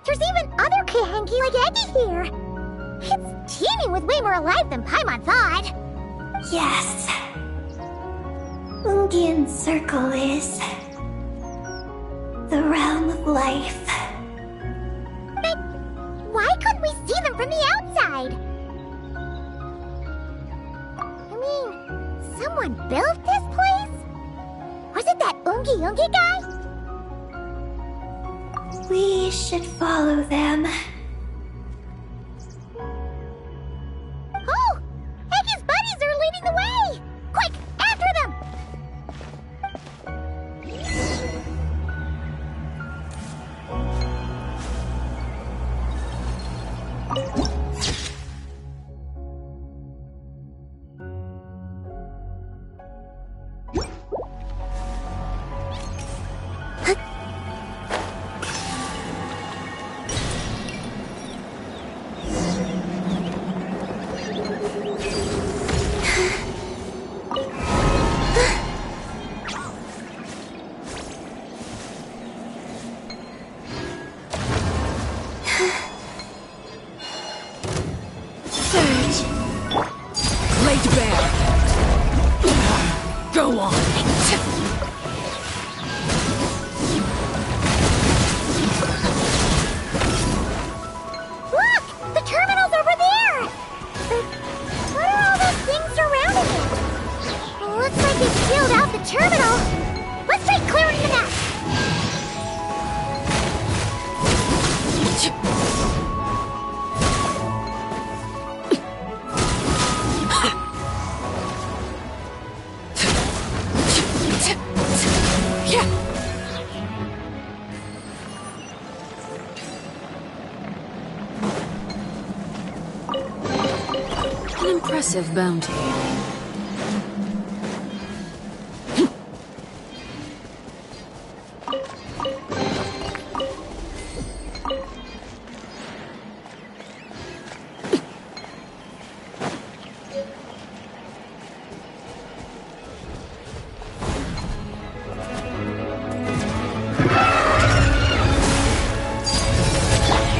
There's even other Kahenki like Eki here. It's teeming with way more alive than Paimon thought. Yes. Ungian Circle is the realm of life. But why couldn't we see them from the outside? I mean, someone built this place? Was it that Ungi guy? We should follow them. Oh, bear! Go on! Look! The terminal's over there! But what are all those things surrounding it? Looks like they sealed out the terminal. Let's try clearing the mess. An impressive bounty.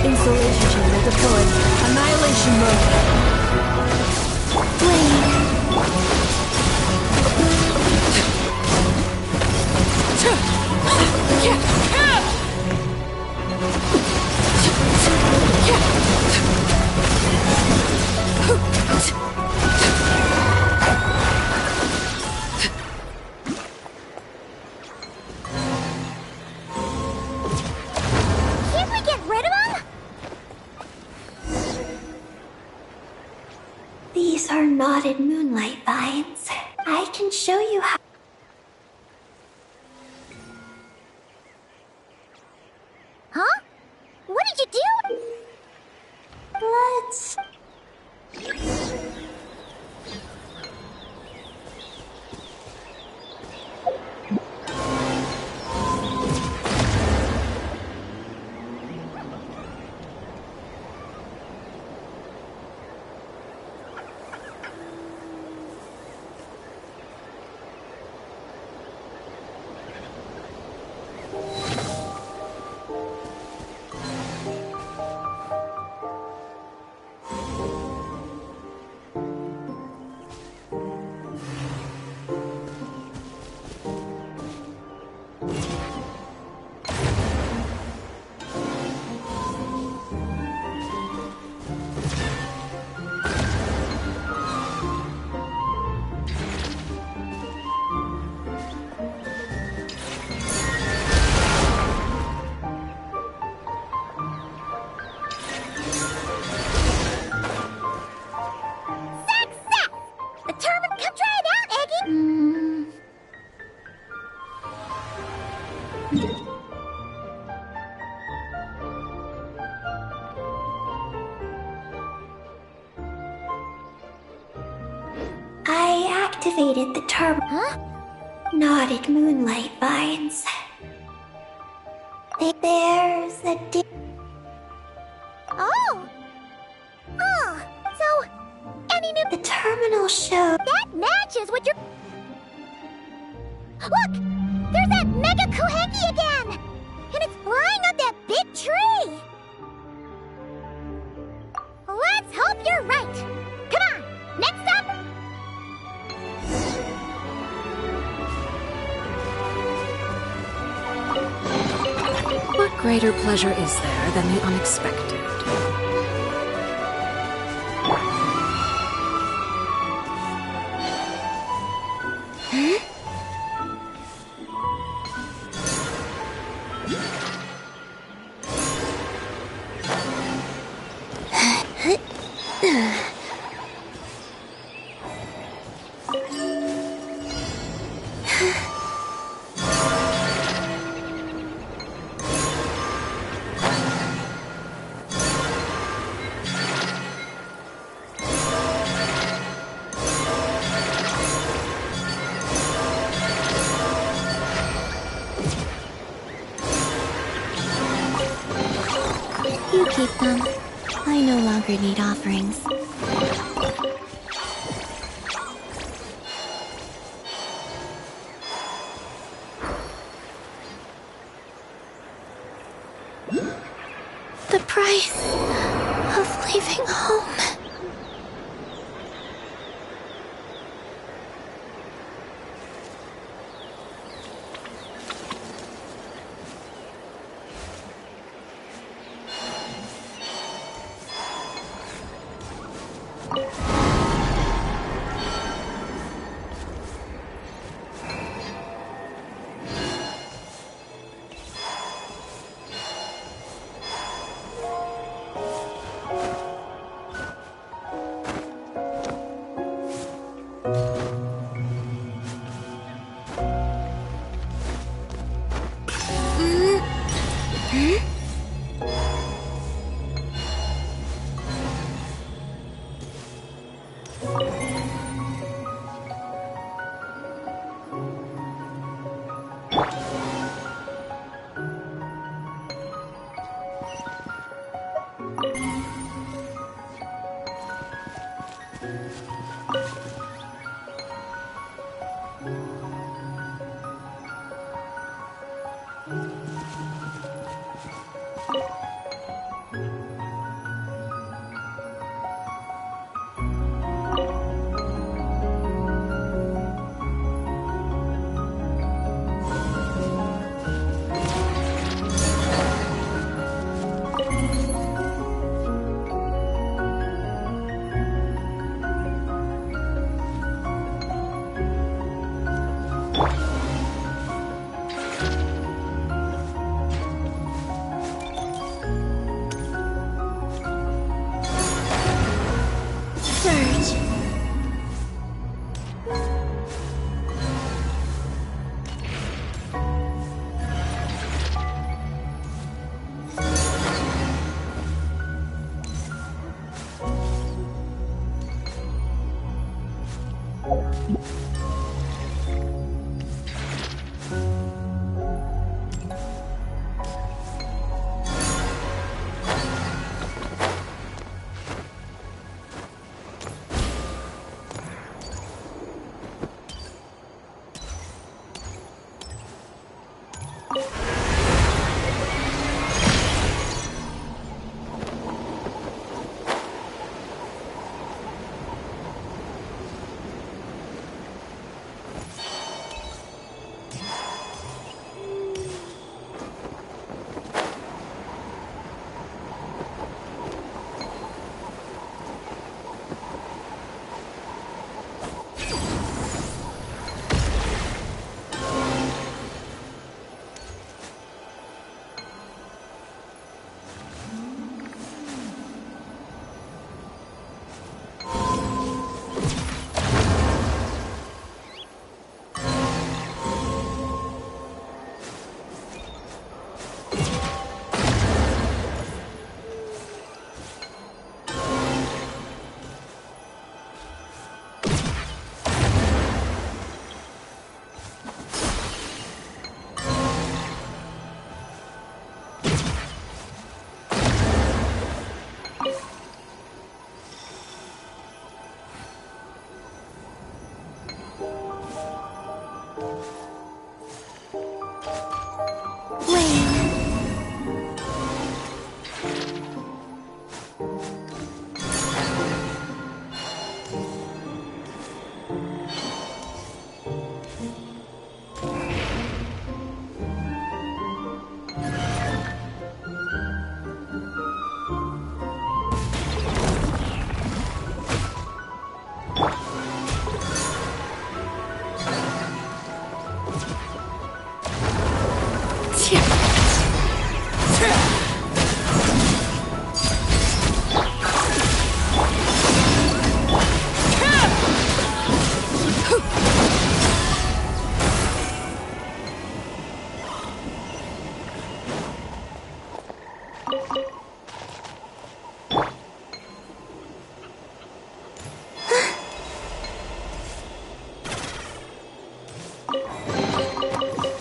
Insulation chamber deployed. Annihilation mode. Can't we get rid of them? These are knotted moonlight vines. I can show you how. Huh? What did you do? Let's. Success! The terminal, come try it out, Eggy! I activated the Huh? knotted moonlight vines. There's a Oh! Oh, so any new The terminal show. that matches what you're. Look! There's that Mega Kuhenki again! And it's flying on that big tree! Let's hope you're right! Come on! Next up! What greater pleasure is there than the unexpected? You keep them. I no longer need offerings. The price of leaving home.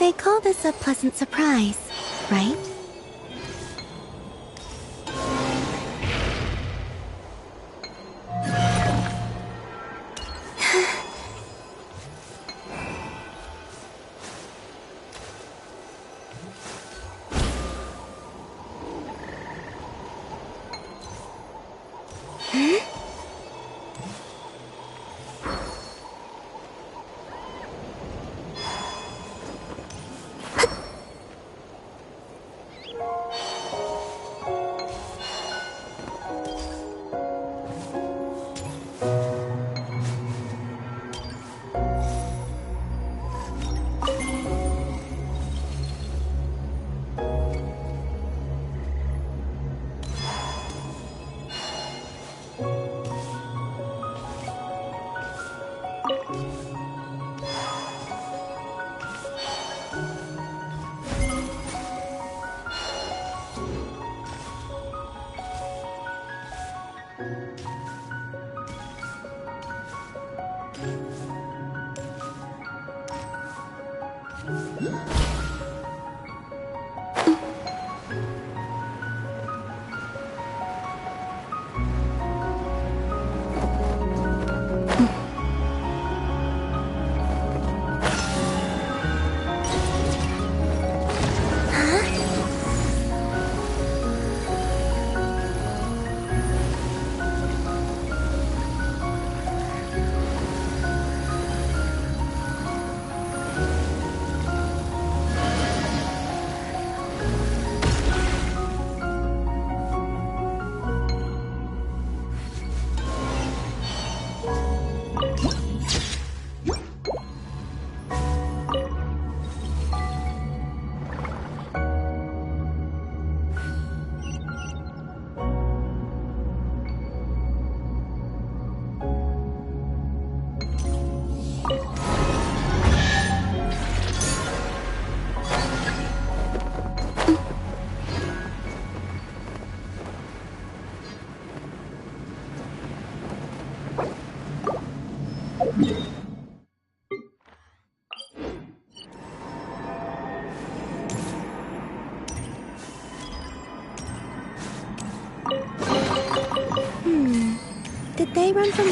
They call this a pleasant surprise, right? Did they run from...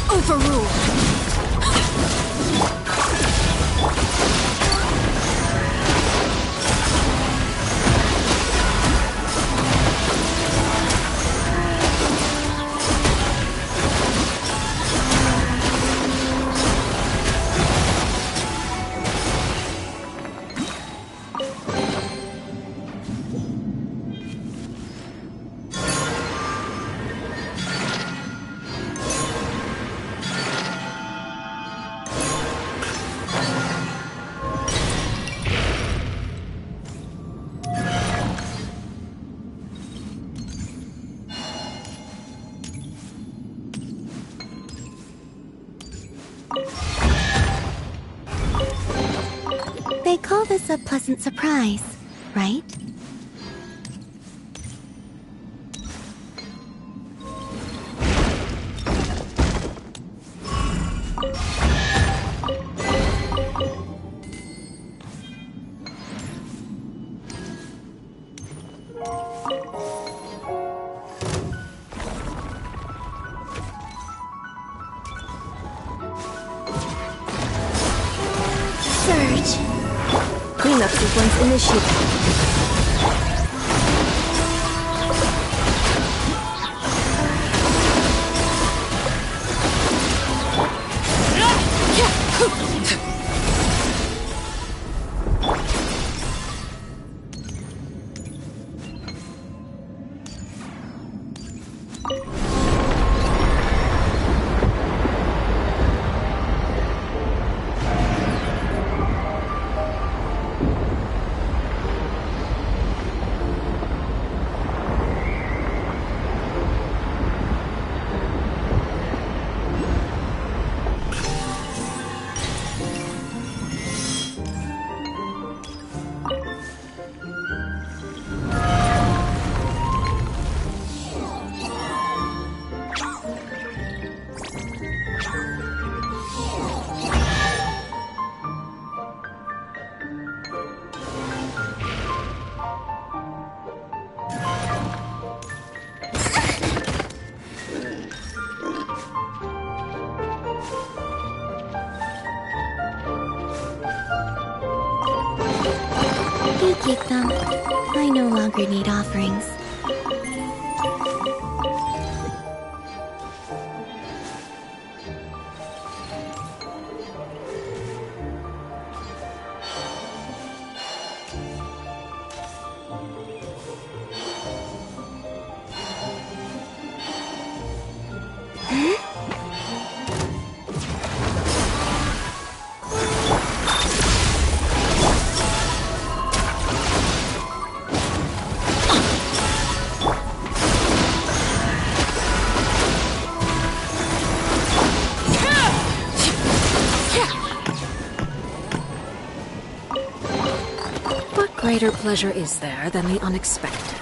Overruled! They call this a pleasant surprise, right? Surge! Cleanup sequence initiated. keep them. I no longer need offerings. What greater pleasure is there than the unexpected?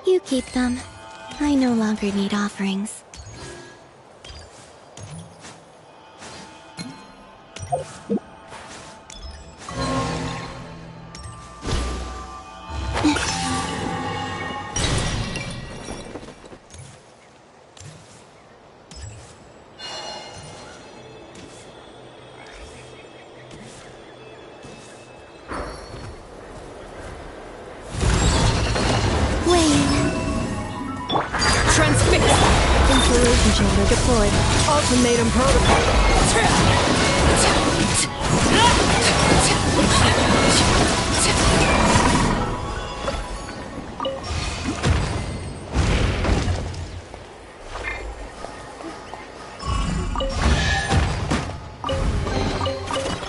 You keep them. I no longer need offerings. Installation chamber deployed. Ultimatum protocol.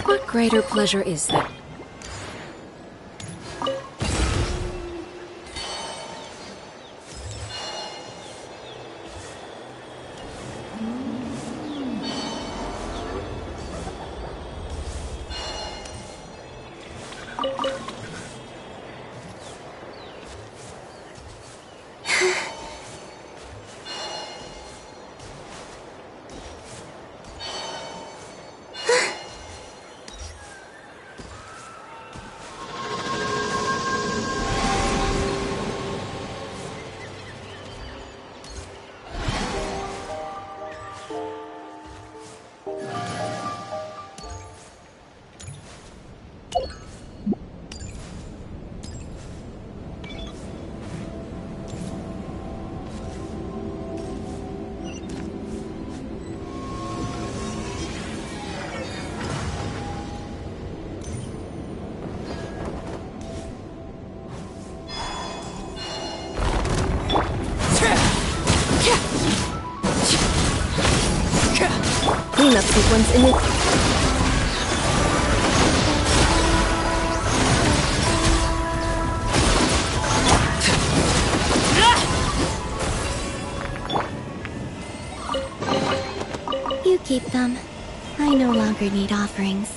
What greater pleasure is there? Cleanup sequence in it. You keep them. I no longer need offerings.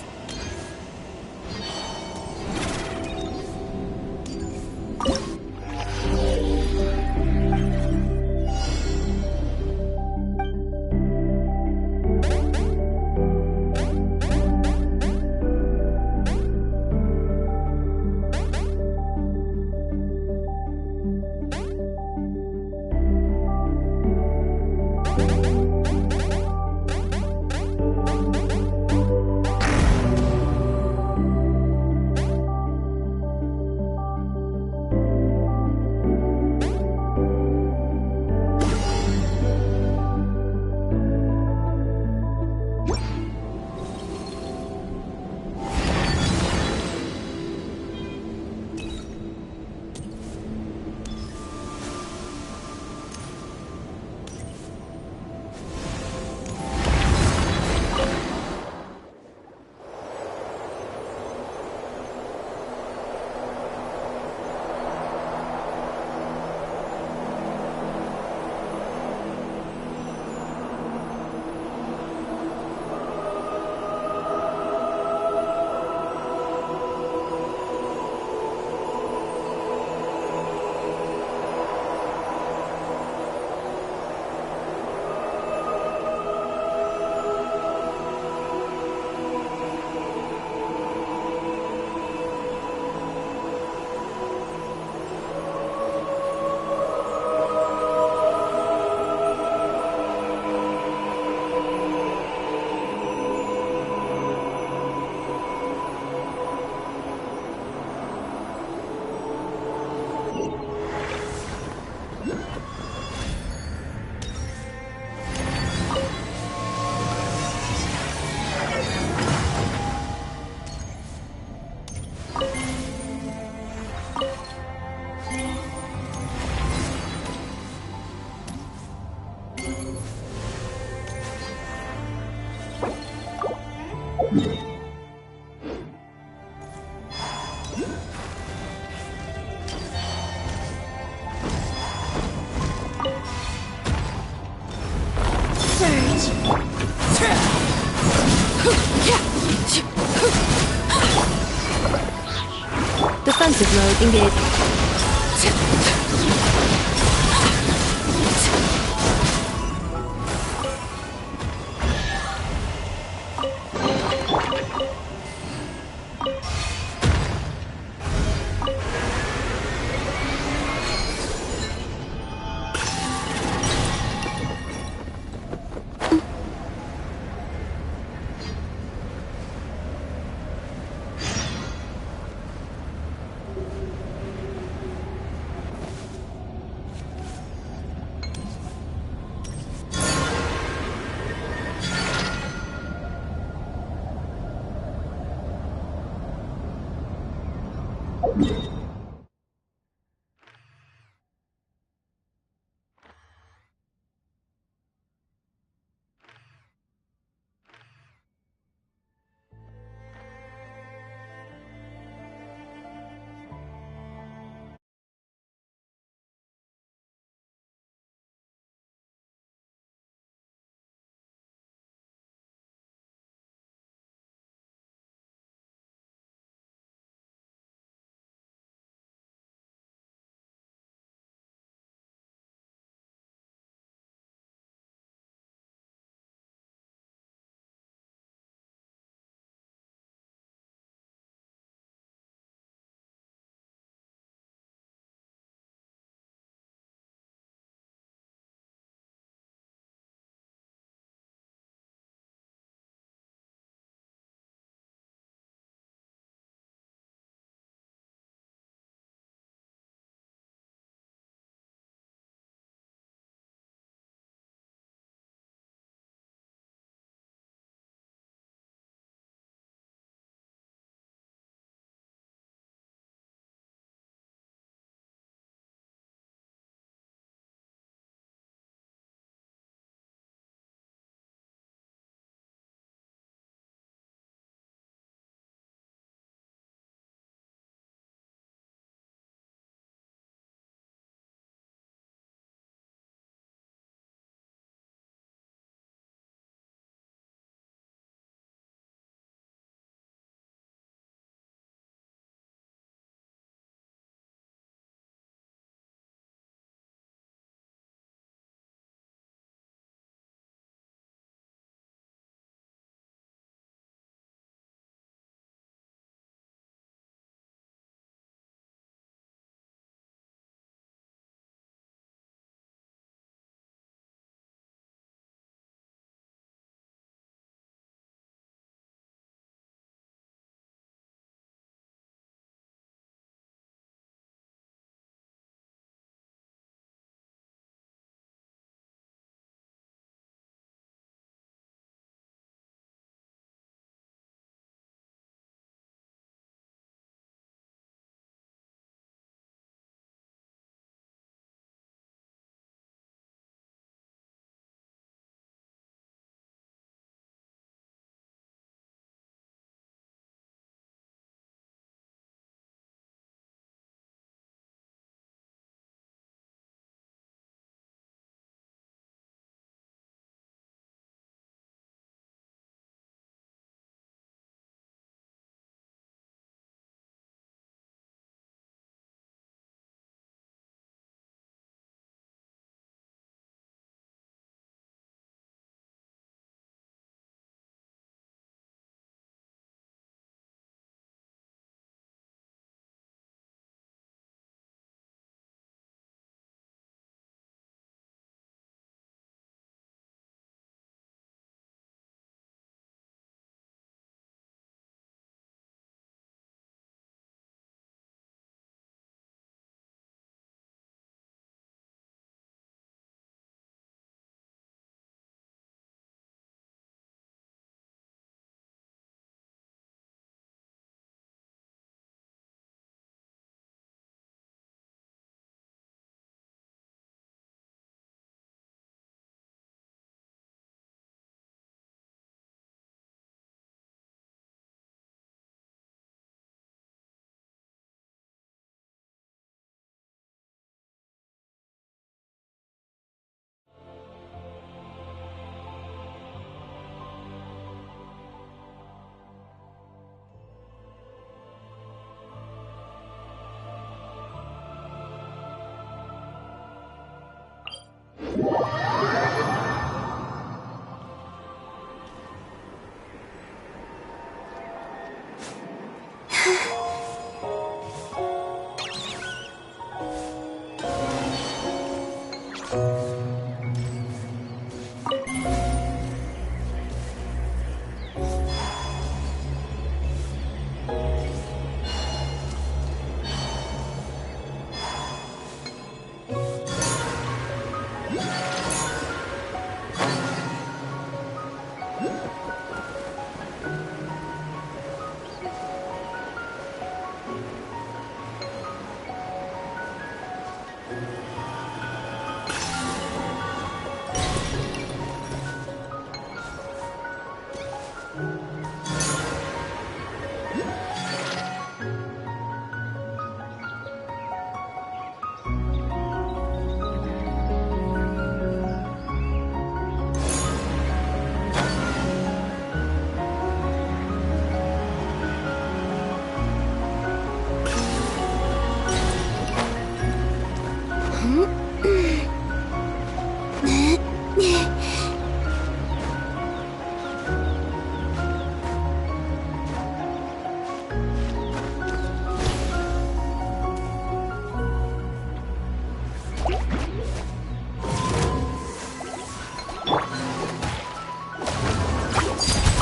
Defensive mode engaged.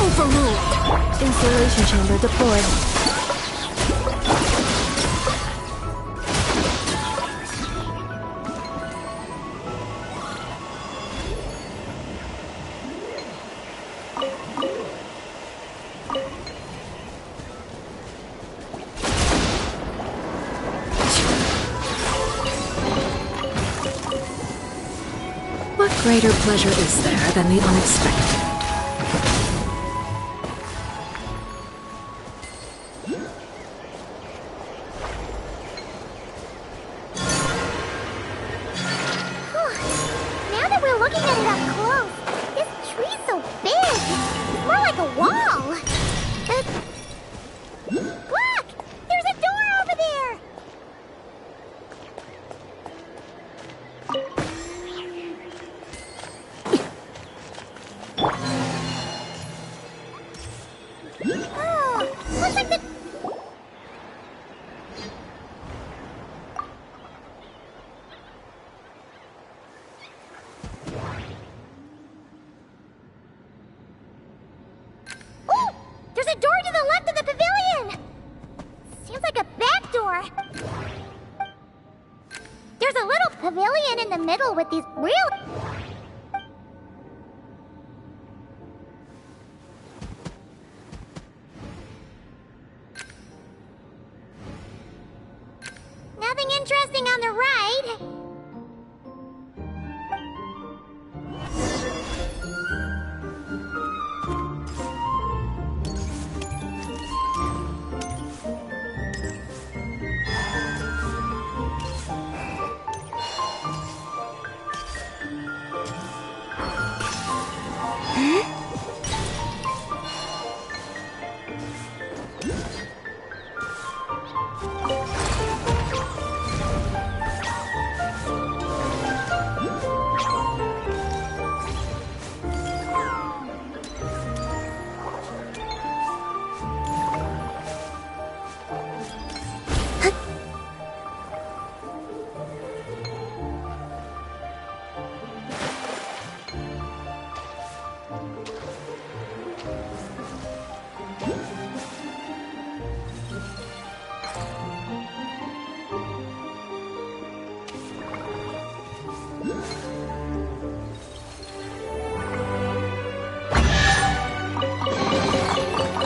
Overruled. Installation chamber deployed. What greater pleasure is there than the unexpected? Now that we're looking at it up close, this tree's so big. It's more like a wall. Look! There's a door over there! Oh, looks like the... Oh! There's a door to the left of the pavilion! Seems like a back door. There's a little pavilion in the middle with these real... Nothing interesting on the right.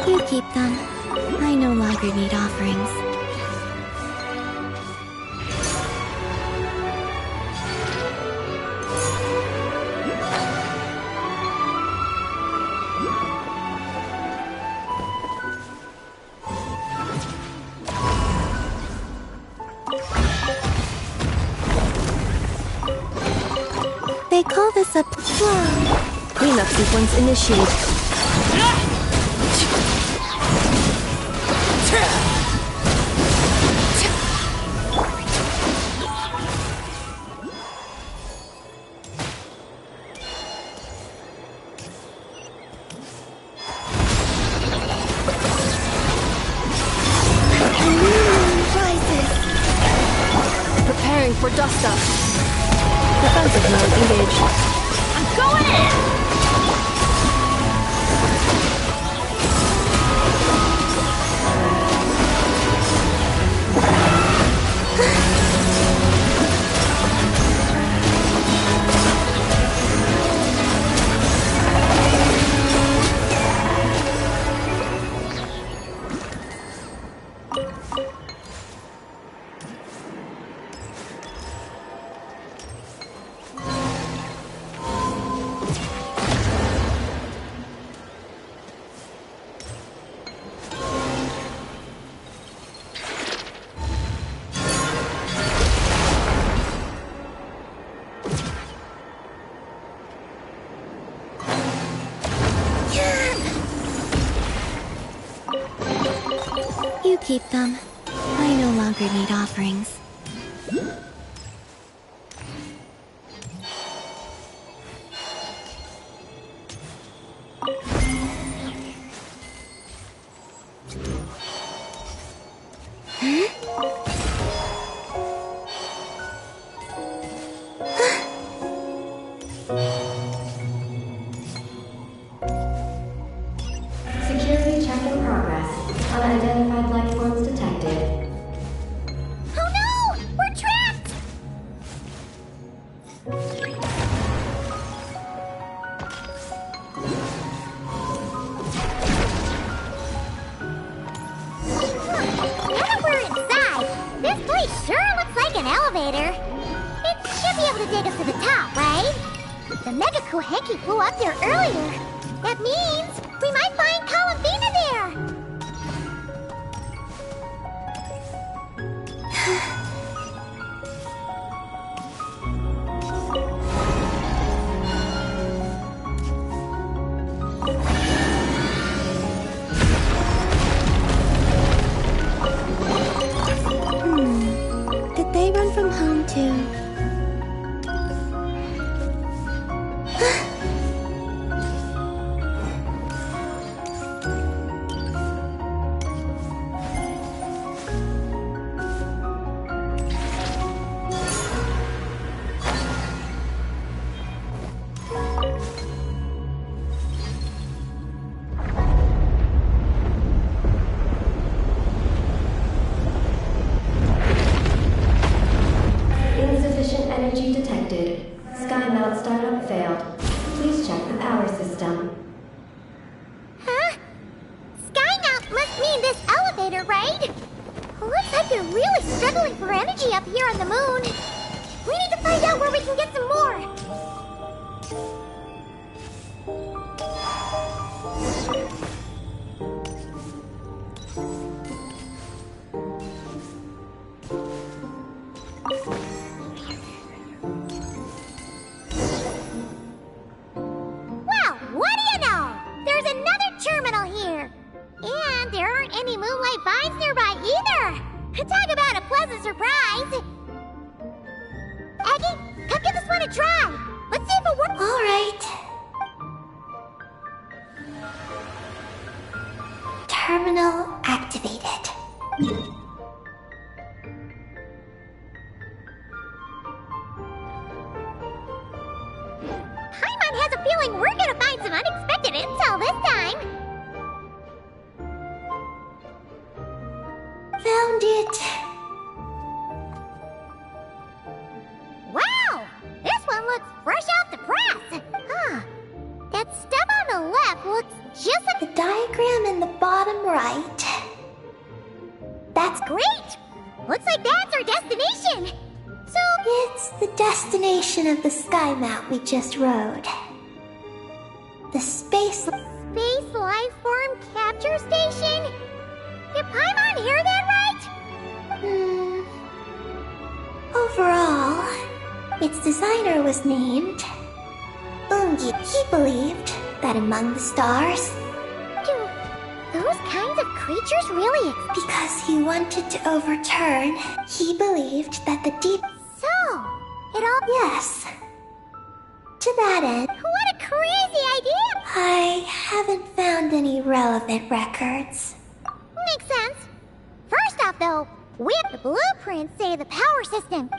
You keep them. I no longer need offerings. They call this a Cleanup sequence initiated. for dust up. Defensive mode engaged. I'm going in! You keep them. I no longer need offerings. Security check in progress. Unidentified life forms detected. Oh no! We're trapped! Now that we're inside, this place sure looks like an elevator. It should be able to take us to the top, right? The Mega Kohenki flew up there earlier. That means we might find Columbina there. Did they run from home too? Insufficient energy detected. Sky mount startup failed. Please check the power system. Huh? Skymount must mean this elevator, right? Looks like they're really struggling for energy up here on the moon. We need to find out where we can get some more. Well, what do you know? There's another terminal here. And there aren't any moonlight vines nearby either. Talk about a pleasant surprise. Aggie, come give this one a try. Let's see if it works. All right. Terminal activated. Paimon has a feeling we're gonna find some unexpected intel this time. Found it. Wow! This one looks fresh off the press. Huh. That stuff on the left looks just like... The diagram in the bottom right. That's Great! Looks like that's our destination. So, It's the destination of the sky mount we just rode. The space... Space Life Form Capture Station? Did Paimon hear that right? Overall, its designer was named Ungi. He believed that among the stars, Do those kinds of creatures really exist? because he wanted to overturn, he believed that the deep... So, it all... Yes. To that end, What a crazy idea! I haven't found any relevant records. Makes sense. First off, though, we have the blueprints say the power system.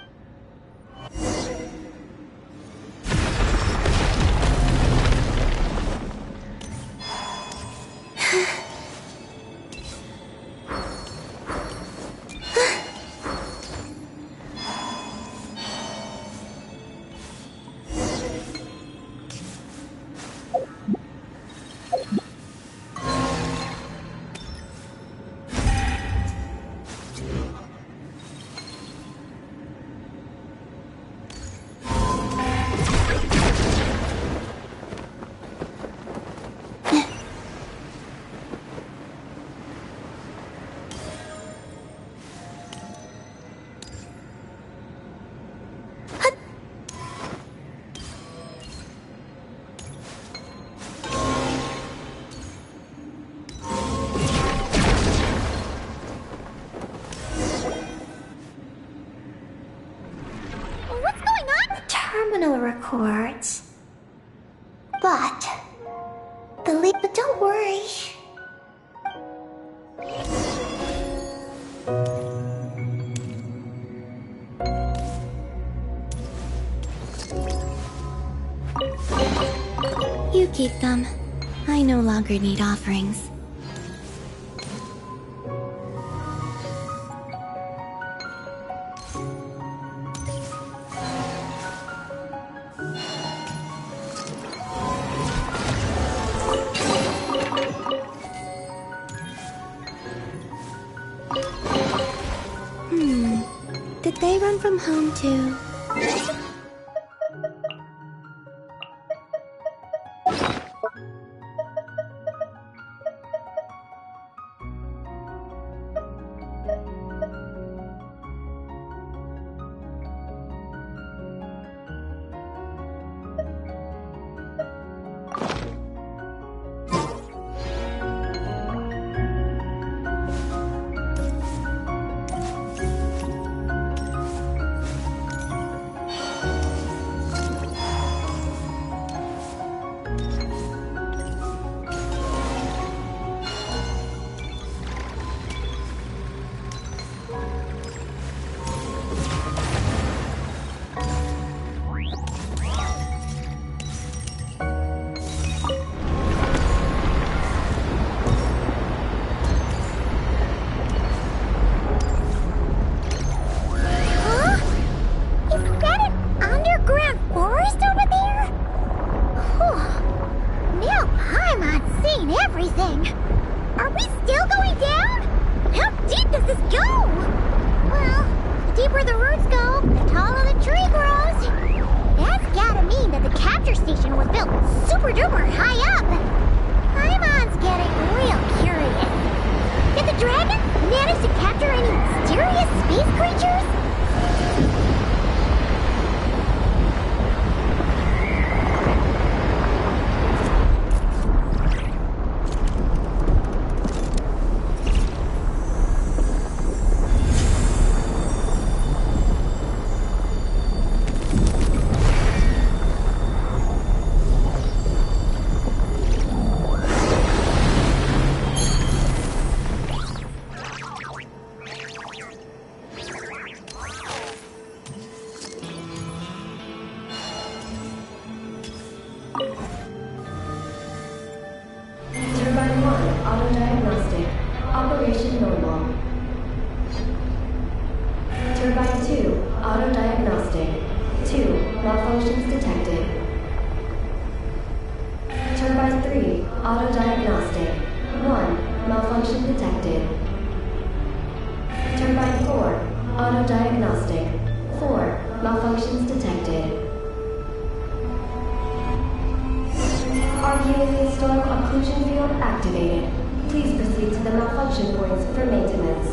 records. But but don't worry. You keep them. I no longer need offerings. Did they run from home too? Everything. Are we still going down? How deep does this go? Well, the deeper the roots go, the taller the tree grows. That's gotta mean that the capture station was built super duper high up. Paimon's getting real curious. Did the dragon manage to capture any mysterious space creatures? Turbine 1, auto-diagnostic. Operation normal. Turbine 2, auto-diagnostic. 2, malfunctions detected. Turbine 3, auto-diagnostic. 1, malfunction detected. Turbine 4, auto-diagnostic. 4, malfunctions detected. Archaean storm occlusion field activated. Please proceed to the malfunction points for maintenance.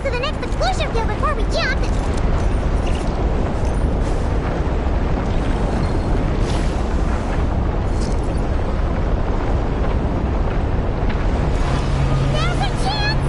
close to the next exclusion field before we jump. There's a chance!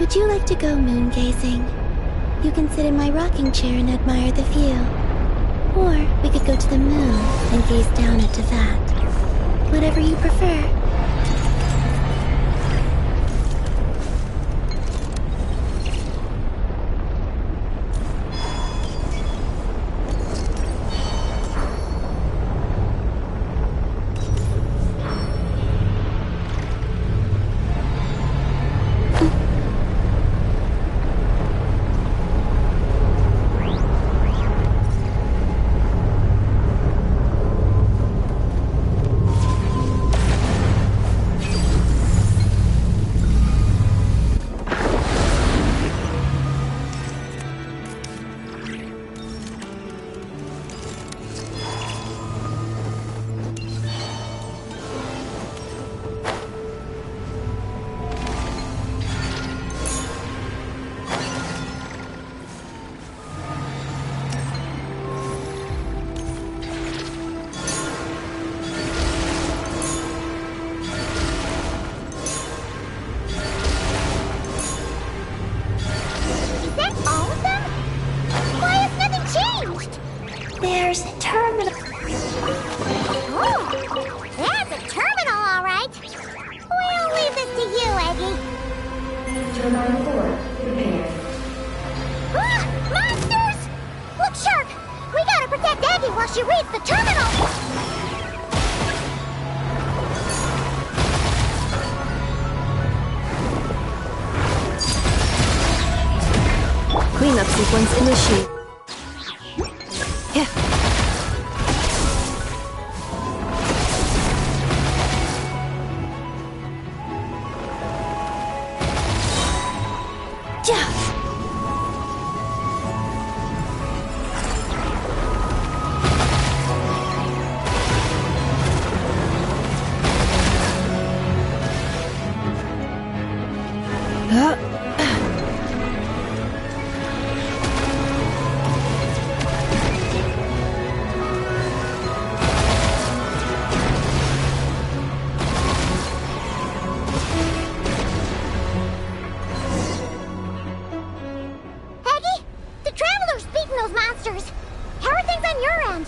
Would you like to go moon gazing? You can sit in my rocking chair and admire the view. Or we could go to the moon and gaze down into that. Whatever you prefer. There's a terminal. Oh, that's a terminal, all right. We'll leave this to you, Eggy. Turbine 4, prepared. Ah, monsters! Look sharp! We gotta protect Eggy while she reads the terminal! Cleanup sequence initiate. Yeah. Eggy, the Traveler's beating those monsters. How are things on your end?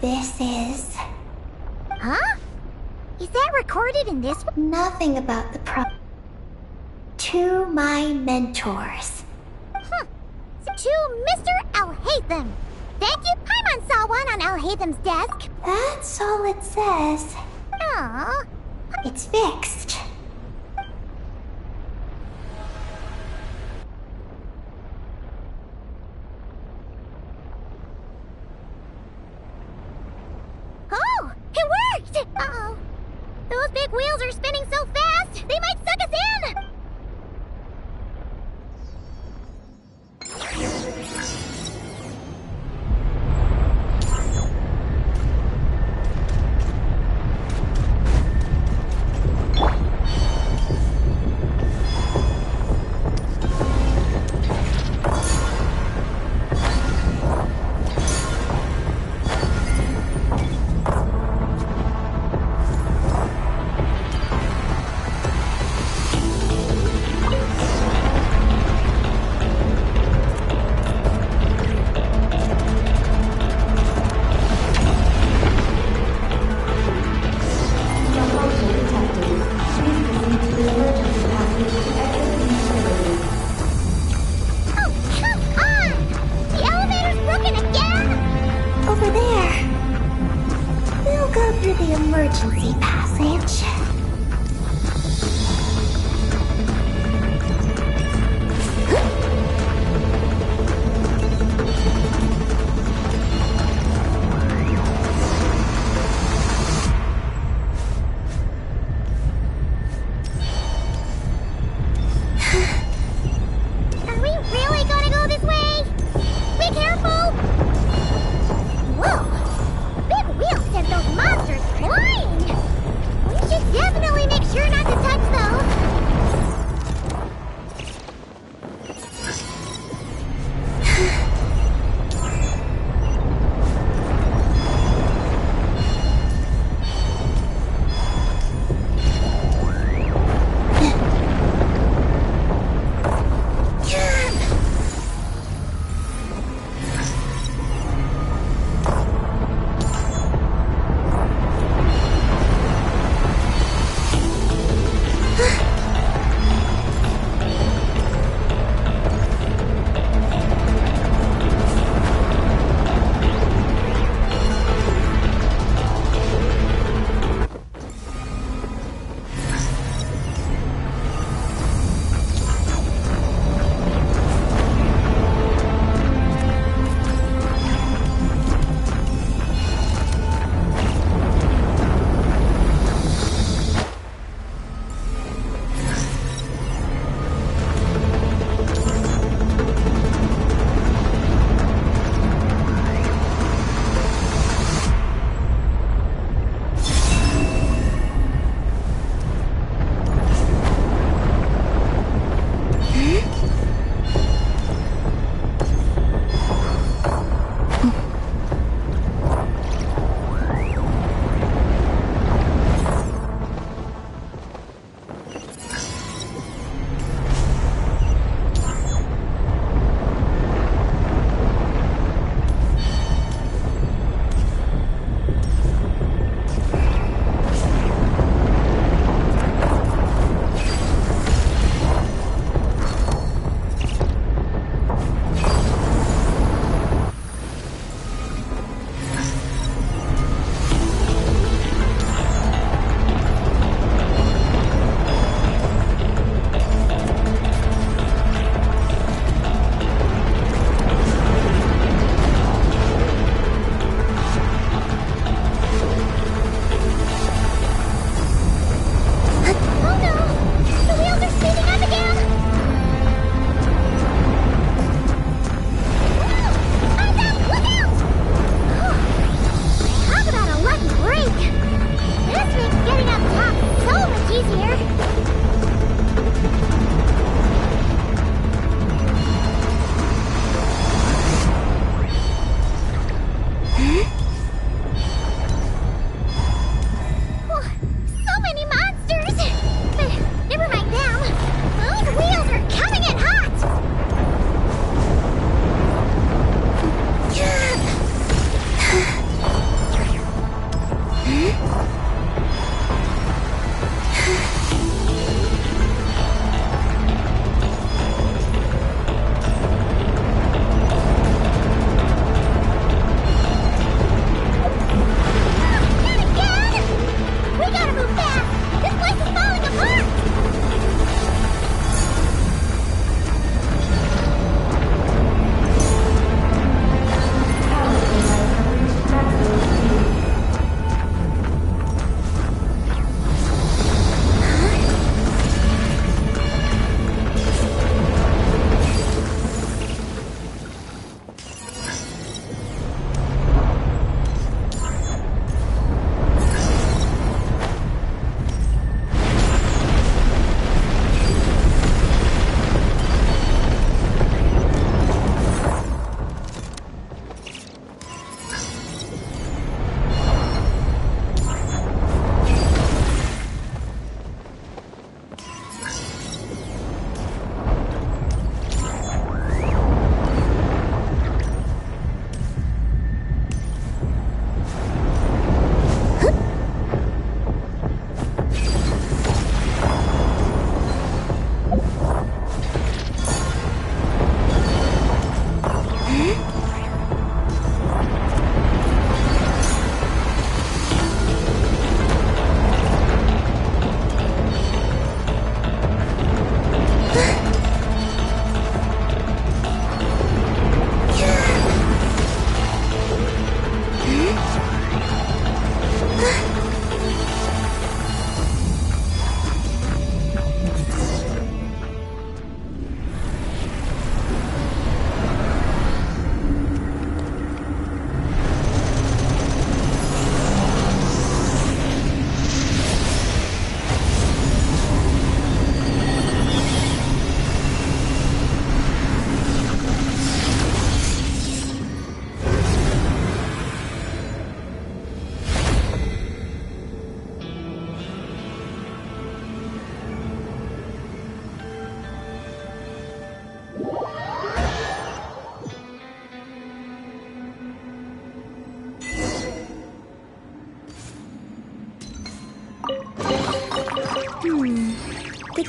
This is Huh? Is that recorded in this one? nothing about the to my mentors. To Mr. Alhaitham. Thank you. Paimon saw one on Alhaitham's desk. That's all it says. Aww. It's fixed. fast! Uh-oh. Those big wheels are spinning so fast, they might suck us in! Emergency passage. Are we really gonna go this way? Be careful! Whoa! Big wheels sent those monsters flying!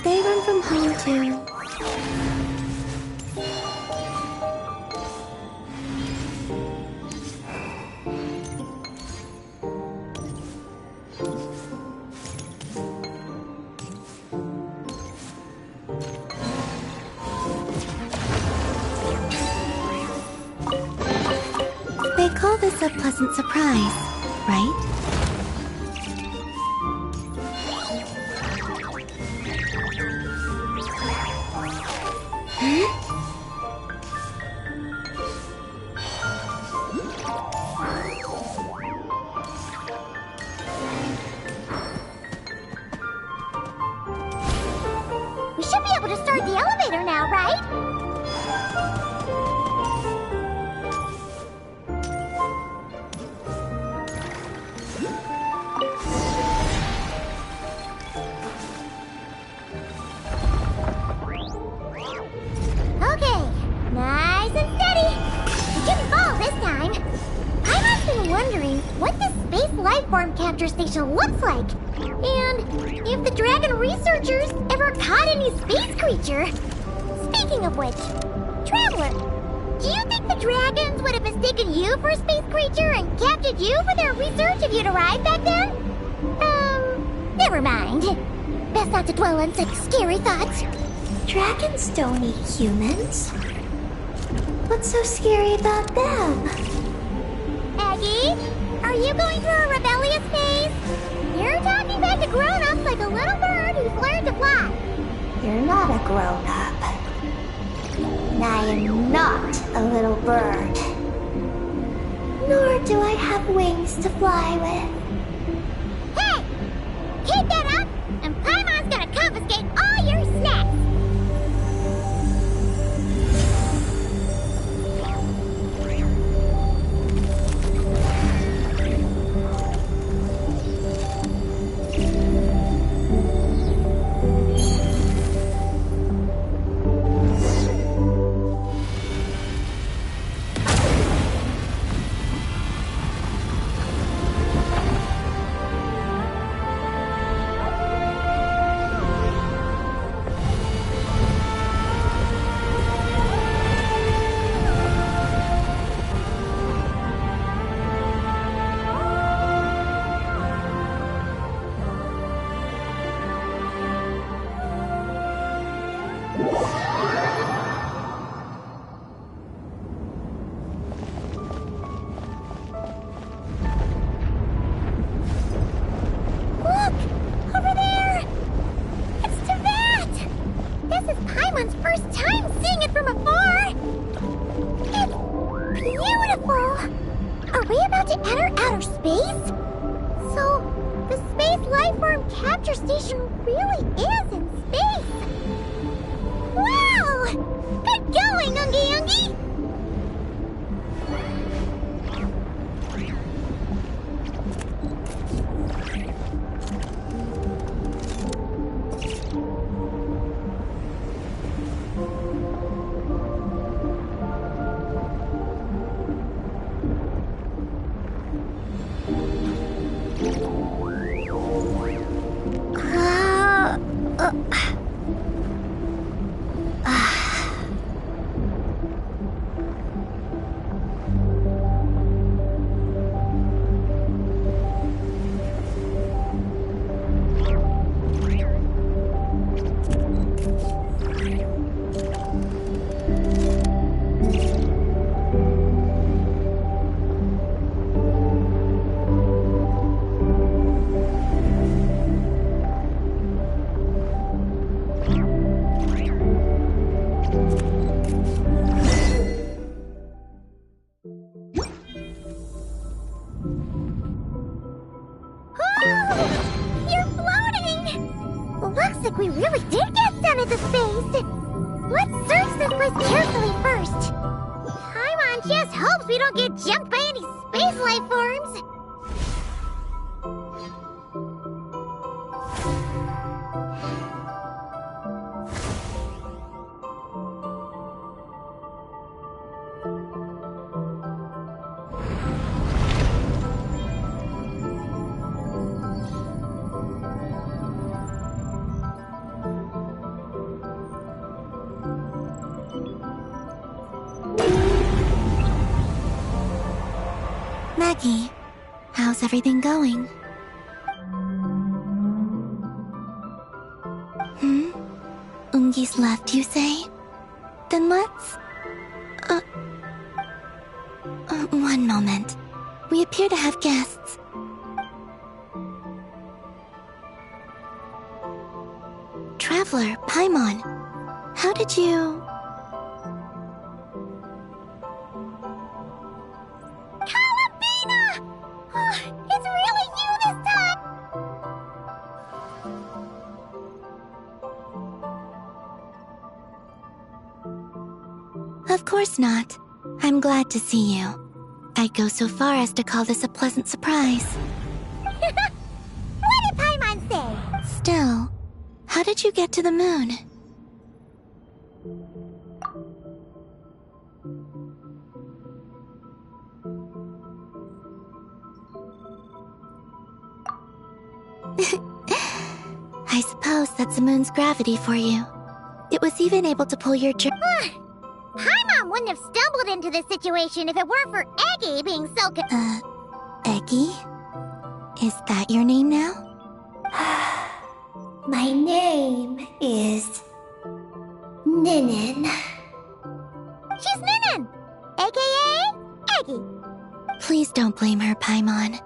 They run from home too. They call this a pleasant surprise, right? We should be able to start the elevator now, right? Okay, nice and steady. We didn't fall this time. I've been wondering what this space lifeform capture station looks like. And if the dragon researchers ever caught any space creature. Speaking of which, Traveler, do you think the dragons would have mistaken you for a space creature and captured you for their research if you'd arrived back then? Never mind. Best not to dwell on such scary thoughts. Dragons don't eat humans. What's so scary about them? Aggie, are you going through a rebellious phase? You're talking back to grown-ups like a little bird who's learned to fly. You're not a grown-up. And I am not a little bird. Nor do I have wings to fly with. Hey! Keep that up, and Paimon's gonna confiscate all your snacks! Look! Over there! It's Teyvat! This is Paimon's first time seeing it from afar! It's beautiful! Are we about to enter outer space? So, the space lifeform capture station really is in space! Wow! Good going, Ungi Ungi! Looks like we really did get sent into space! Let's search this place carefully first. Paimon just hopes we don't get jumped by any space life forms. Maggie, how's everything going? Ungi's left, you say? Then let's... one moment. We appear to have guests. Traveler, Paimon, how did you... Calabina! Oh, it's really you this time! Of course not. I'm glad to see you. I'd go so far as to call this a pleasant surprise. What did Paimon say? Still, how did you get to the moon? I suppose that's the moon's gravity for you. It was even able to pull your Paimon wouldn't have stumbled into this situation if it weren't for Eggy being so Eggy? Is that your name now? My name is... Ninin. She's Ninin! AKA Eggy. Please don't blame her, Paimon.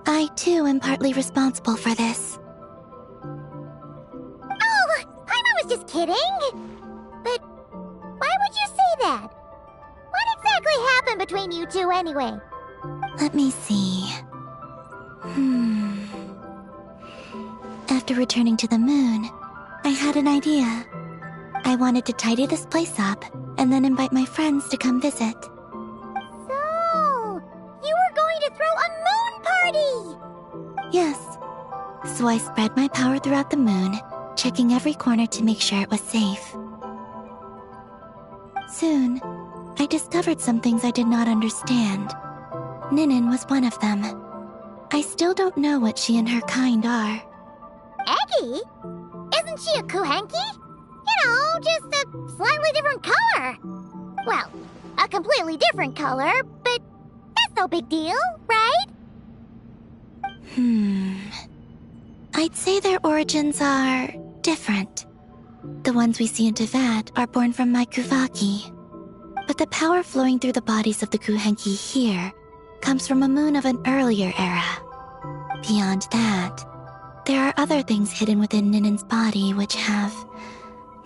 I, too, am partly responsible for this. Oh, Paimon was just kidding. But why would you say that? What exactly happened between you two anyway? Let me see. After returning to the moon, I had an idea. I wanted to tidy this place up and then invite my friends to come visit. So, you were going to throw a moon party! Yes. So I spread my power throughout the moon, checking every corner to make sure it was safe. Soon, I discovered some things I did not understand. Ninin was one of them. I still don't know what she and her kind are. Eggy? Isn't she a Kuhenki? You know, just a slightly different color. Well, a completely different color, but that's no big deal, right? I'd say their origins are different. The ones we see in Tevat are born from my Kuvaki. But the power flowing through the bodies of the Kuhenki here comes from a moon of an earlier era. Beyond that, there are other things hidden within Ninin's body which have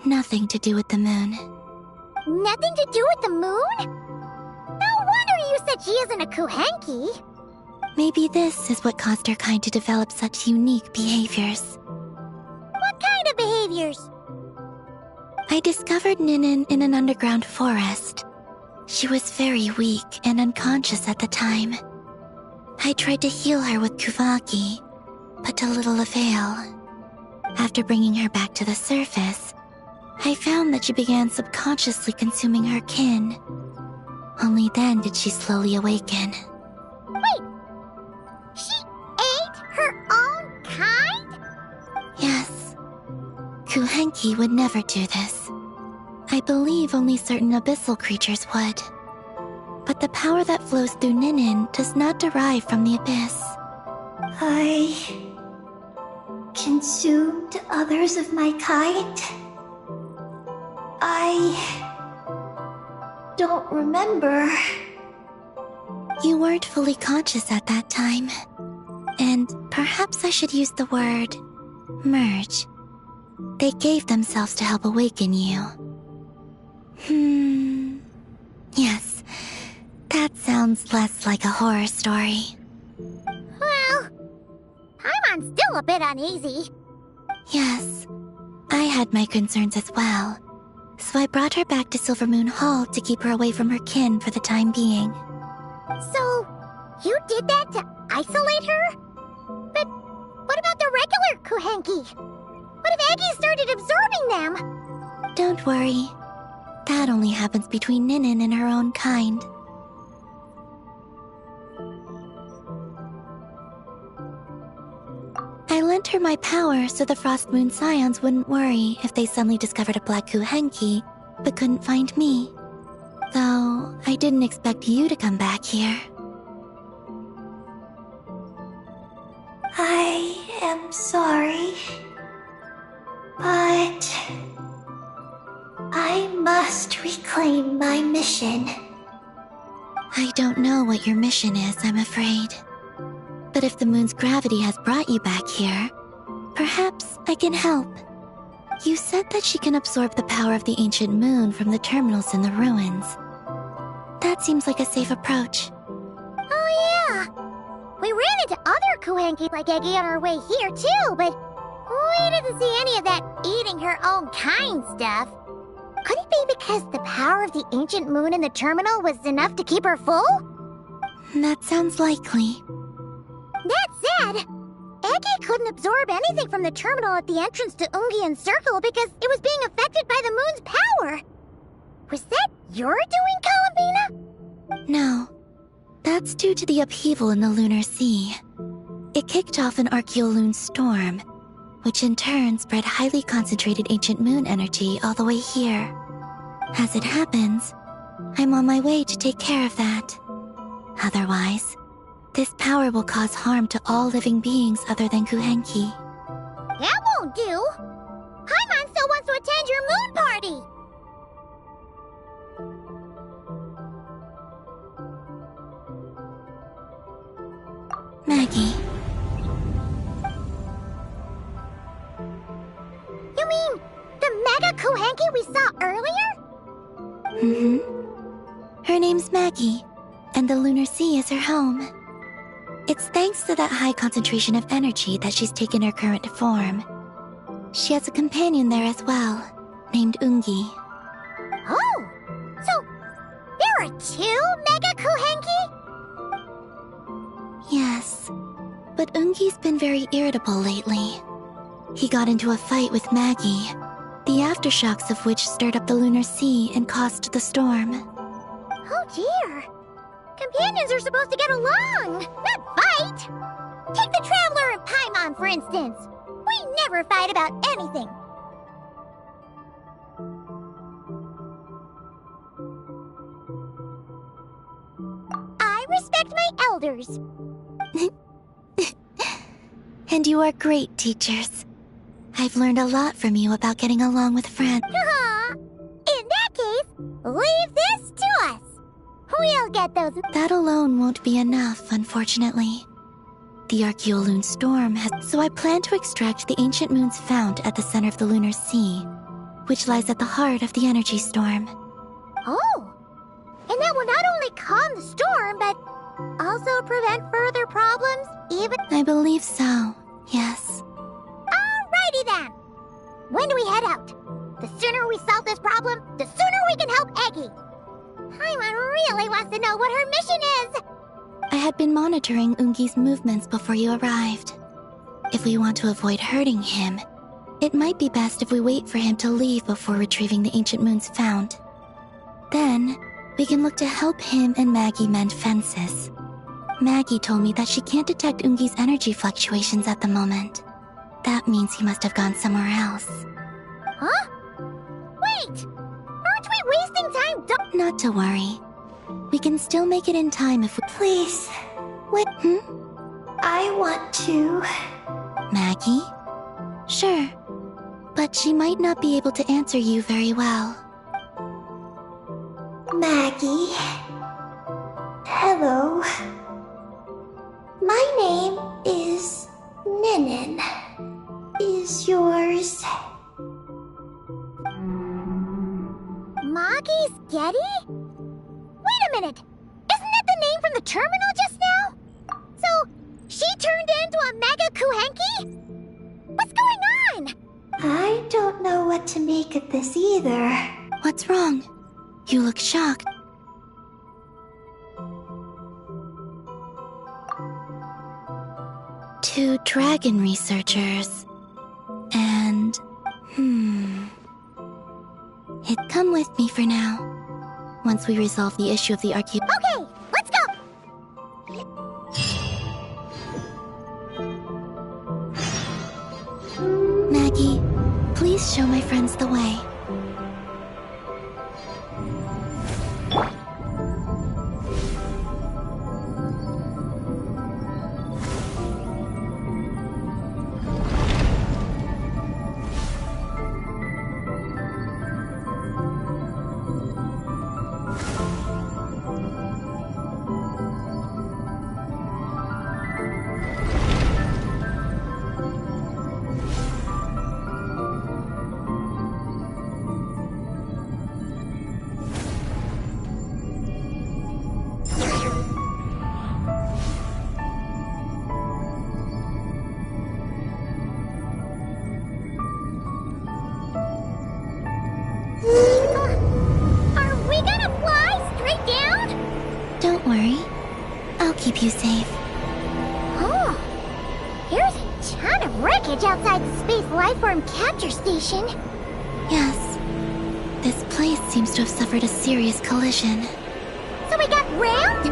nothing to do with the moon. Nothing to do with the moon? No wonder you said she isn't a Kuhenki. Maybe this is what caused her kind to develop such unique behaviors. What kind of behaviors? I discovered Ninin in an underground forest. She was very weak and unconscious at the time. I tried to heal her with Kuvaki, but to little avail. After bringing her back to the surface, I found that she began subconsciously consuming her kin. Only then did she slowly awaken. Wait! She ate her own kind? Yes. Kuhenki would never do this. I believe only certain abyssal creatures would. But the power that flows through Ninin does not derive from the abyss. I consumed others of my kind? I don't remember. You weren't fully conscious at that time. And perhaps I should use the word merge. They gave themselves to help awaken you. Yes. That sounds less like a horror story. Well, Paimon's still a bit uneasy. Yes. I had my concerns as well. So I brought her back to Silvermoon Hall to keep her away from her kin for the time being. So, you did that to isolate her? But what about the regular Kuhenki? What if Eggy started absorbing them? Don't worry. That only happens between Ninin and her own kind. I lent her my power so the Frost Moon Scions wouldn't worry if they suddenly discovered a Black Kuhenki, but couldn't find me. Though, I didn't expect you to come back here. sorry, but I must reclaim my mission. I don't know what your mission is, I'm afraid. But if the moon's gravity has brought you back here, perhaps I can help. You said that she can absorb the power of the ancient moon from the terminals in the ruins. That seems like a safe approach. Oh yeah! We ran into other Kuhenki like Eggy on our way here too, but we didn't see any of that eating her own kind stuff. Could it be because the power of the ancient moon in the terminal was enough to keep her full? That sounds likely. That said, Eggy couldn't absorb anything from the terminal at the entrance to Ungian Circle because it was being affected by the moon's power. Was that your doing, Columbina? No. That's due to the upheaval in the Lunar Sea. It kicked off an Archeoloon storm, which in turn spread highly concentrated ancient moon energy all the way here. As it happens, I'm on my way to take care of that. Otherwise, this power will cause harm to all living beings other than Kuhenki. That won't do! Paimon still wants to attend your moon party! Maggie. You mean the Mega Kuhenki we saw earlier? Mm-hmm. Her name's Maggie, and the Lunar Sea is her home. It's thanks to that high concentration of energy that she's taken her current form. She has a companion there as well, named Ungi. Oh! So, there are two Mega Kuhenki? Yes, but Ungi's been very irritable lately. He got into a fight with Maggie, the aftershocks of which stirred up the Lunar Sea and caused the storm. Oh dear! Companions are supposed to get along, not fight! Take the Traveler and Paimon, for instance. We never fight about anything. I respect my elders. And you are great teachers. I've learned a lot from you about getting along with friends. In that case, leave this to us. We'll get those. That alone won't be enough, unfortunately. The Archeoloon storm has... So I plan to extract the ancient moon's fount at the center of the Lunar Sea, which lies at the heart of the energy storm. Oh! And that will not only calm the storm, but also prevent further problems, even... I believe so, yes. Alrighty then! When do we head out? The sooner we solve this problem, the sooner we can help Eggy. Paimon really wants to know what her mission is! I had been monitoring Ungi's movements before you arrived. If we want to avoid hurting him, it might be best if we wait for him to leave before retrieving the ancient moon's fount. Then, we can look to help him and Maggie mend fences. Maggie told me that she can't detect Ungi's energy fluctuations at the moment. That means he must have gone somewhere else. Huh? Wait! Aren't we wasting time Not to worry. We can still make it in time if we... Please, What? I want to... Maggie? Sure. But she might not be able to answer you very well. Maggie. Hello. My name is Ninin. Is yours... Maggie's Getty? Wait a minute! Isn't that the name from the terminal just now? So, she turned into a Mega Kuhenki? What's going on? I don't know what to make of this either. What's wrong? You look shocked. Two dragon researchers. And... Come with me for now. Once we resolve the issue of the Okay, let's go! Maggie, please show my friends the way. I'll keep you safe. Oh, here's a ton of wreckage outside the Space Lifeform Capture Station. Yes. This place seems to have suffered a serious collision. So we got rammed?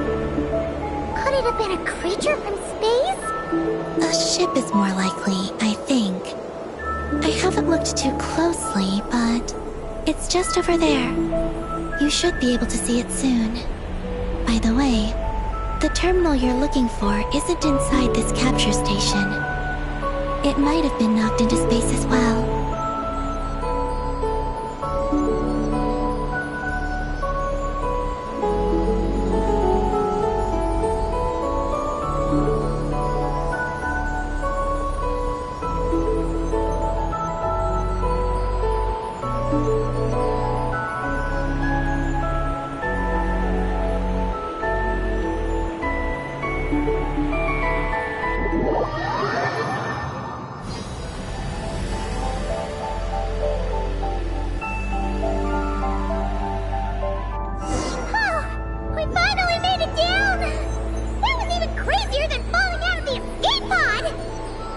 Could it have been a creature from space? A ship is more likely, I think. I haven't looked too closely, but it's just over there. You should be able to see it soon. By the way, the terminal you're looking for isn't inside this capture station. It might have been knocked into space as well.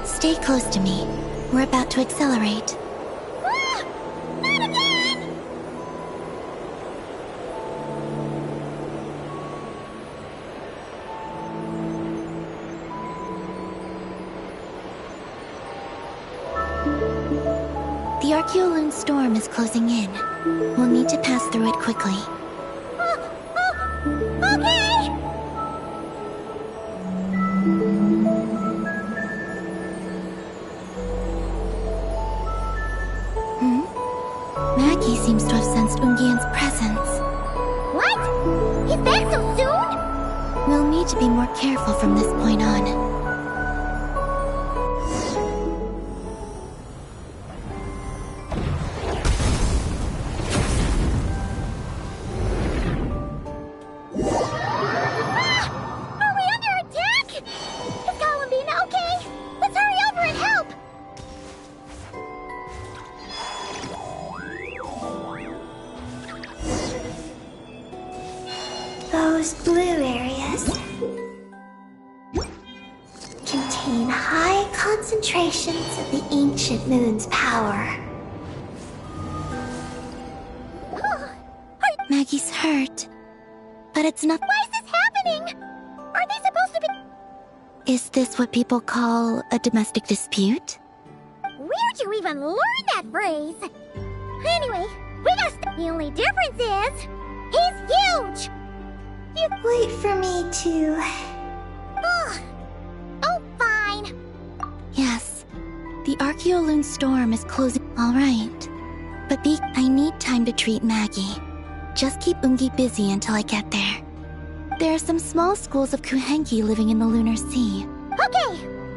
Stay close to me. We're about to accelerate. Ah! Not again! The Archeoloon storm is closing in. We'll need to pass through it quickly. Okay! Maggie seems to have sensed Ungian's presence. What? He's back so soon? We'll need to be more careful from this point on. Are we under attack? Is Columbina okay? Let's hurry over and help! Those blue areas contain high concentrations of the ancient moon's power. Maggie's hurt. But it's not. Why is this happening? Are they supposed to be... Is this what people call a domestic dispute? Where'd you even learn that phrase? Anyway, we gotta the only difference is... he's huge! Wait for me to... Oh, fine. Yes. The Archeoloon storm is closing. Alright. But I need time to treat Maggie. Just keep Ungi busy until I get there. There are some small schools of Kuhenki living in the Lunar Sea. Okay,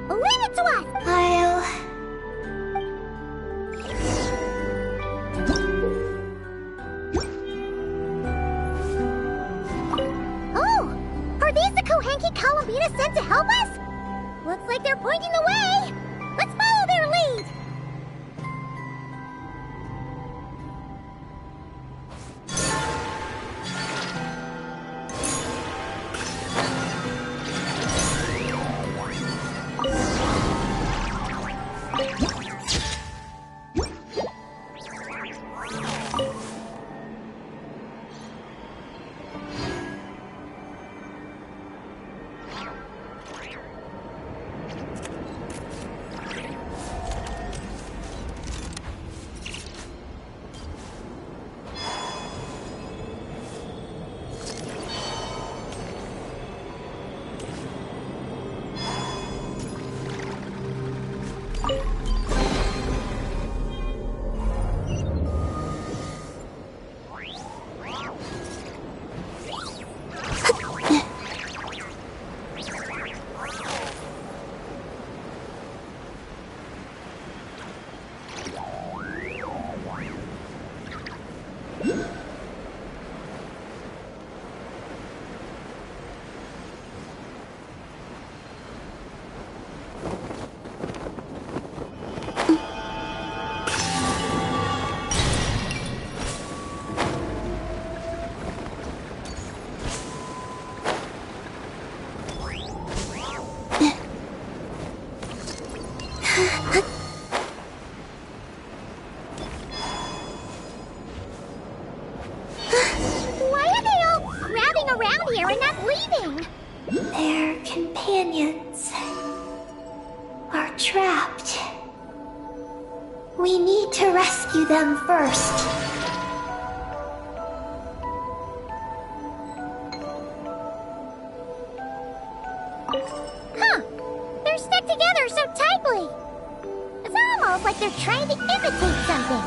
leave it to us. Oh, are these the Kuhenki Columbina sent to help us? Looks like they're pointing the way. Let's follow their lead. Their companions are trapped. We need to rescue them first. Huh! They're stuck together so tightly! It's almost like they're trying to imitate something.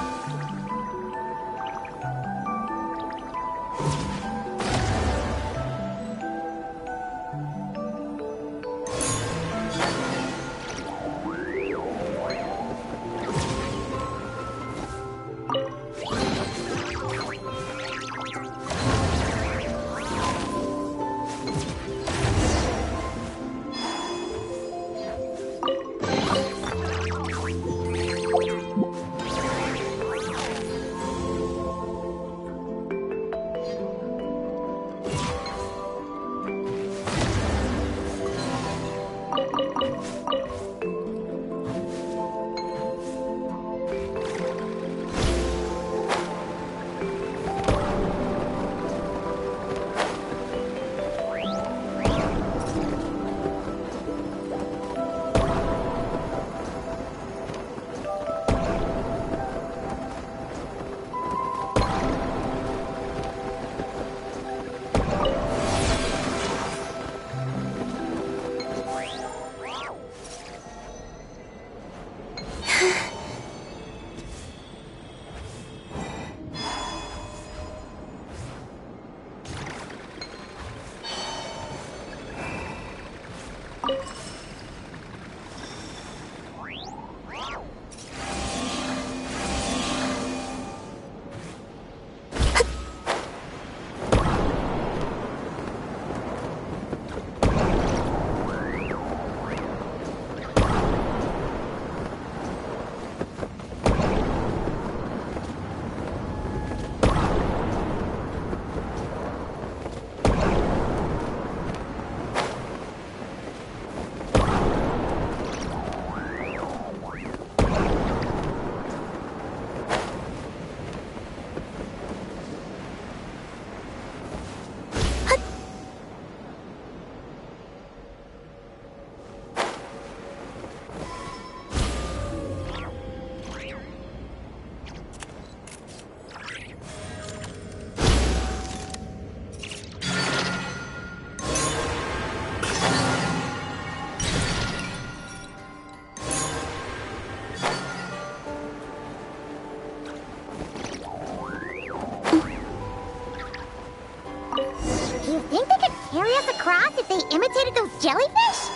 Imitated those jellyfish?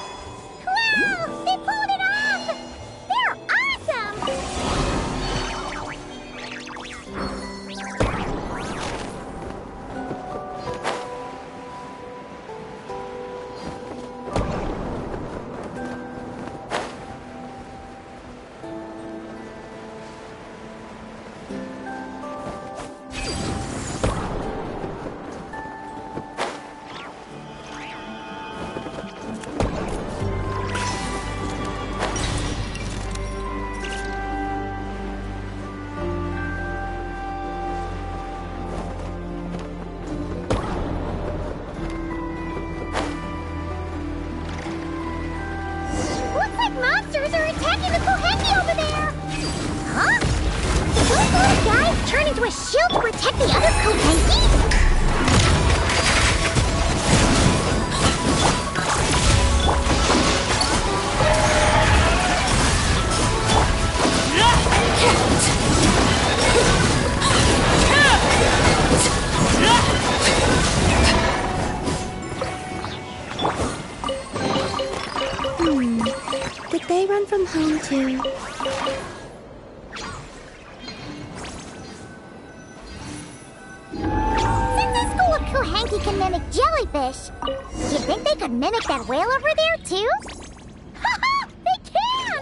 Wow! They pulled it off! They're awesome! Looks like monsters are attacking the Kohenki over there! Huh? Did those little guys turn into a shield to protect the other Kohenki? Did they run from home too? Since the school of Kohenki can mimic jellyfish, do you think they could mimic that whale over there too? Haha! They can!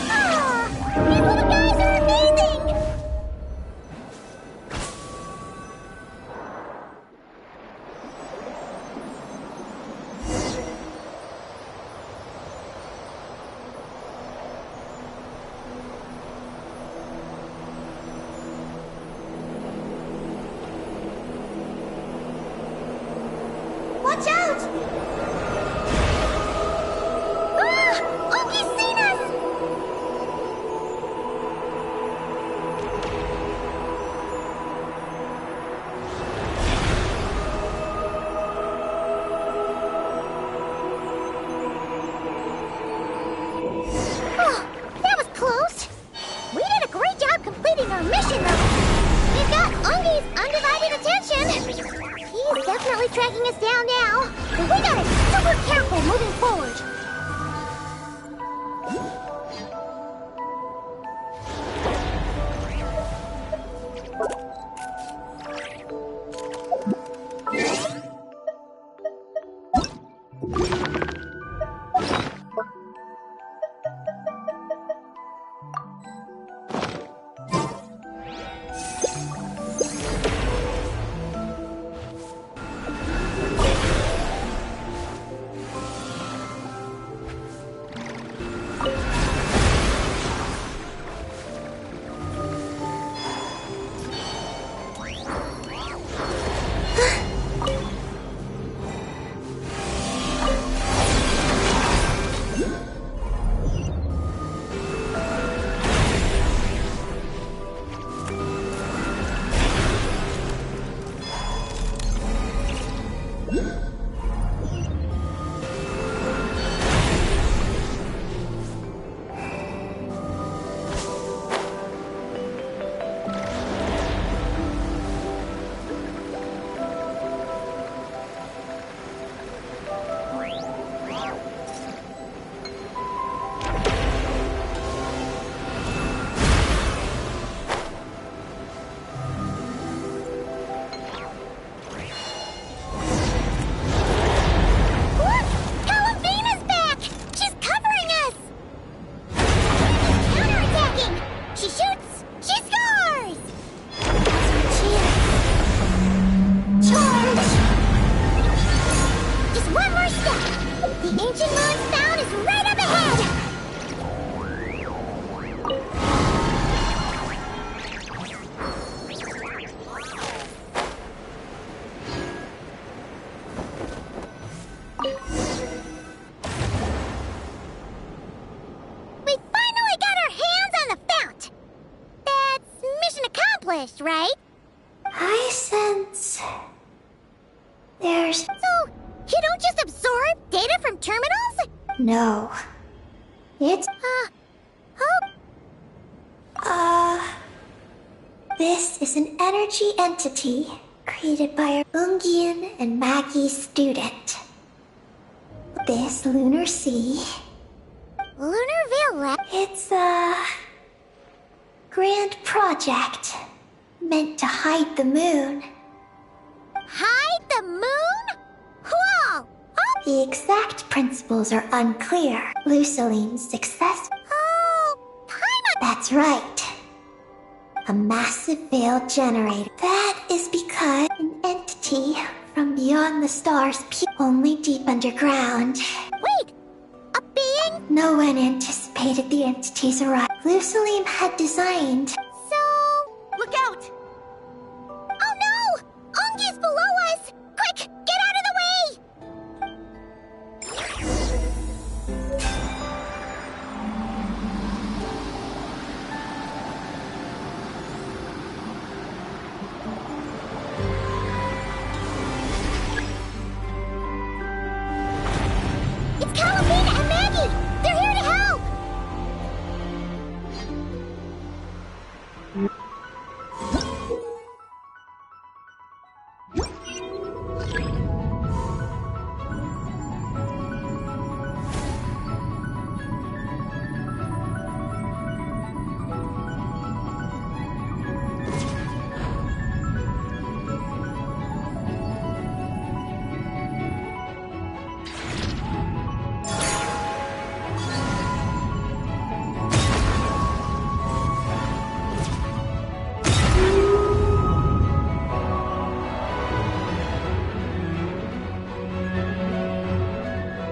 Ah, these little guys are amazing! Watch out! before moving forward. Right? I sense there's So, you don't just absorb data from terminals? no. It's this is an energy entity created by Ungian and Maggie's student. This lunar sea, Lunar Veil. it's a grand project meant to hide the moon. Hide the moon? Whoa! Oh, The exact principles are unclear. Luciline's success. oh, Paimon! That's right. A massive veil generator. That is because an entity from beyond the stars only deep underground. Wait! A being? No one anticipated the entity's arrival. Luciline had designed. So... Look out! Oh no! Ungi's below us! Quick! Get out of the way! It's Calabina and Maggie! They're here to help!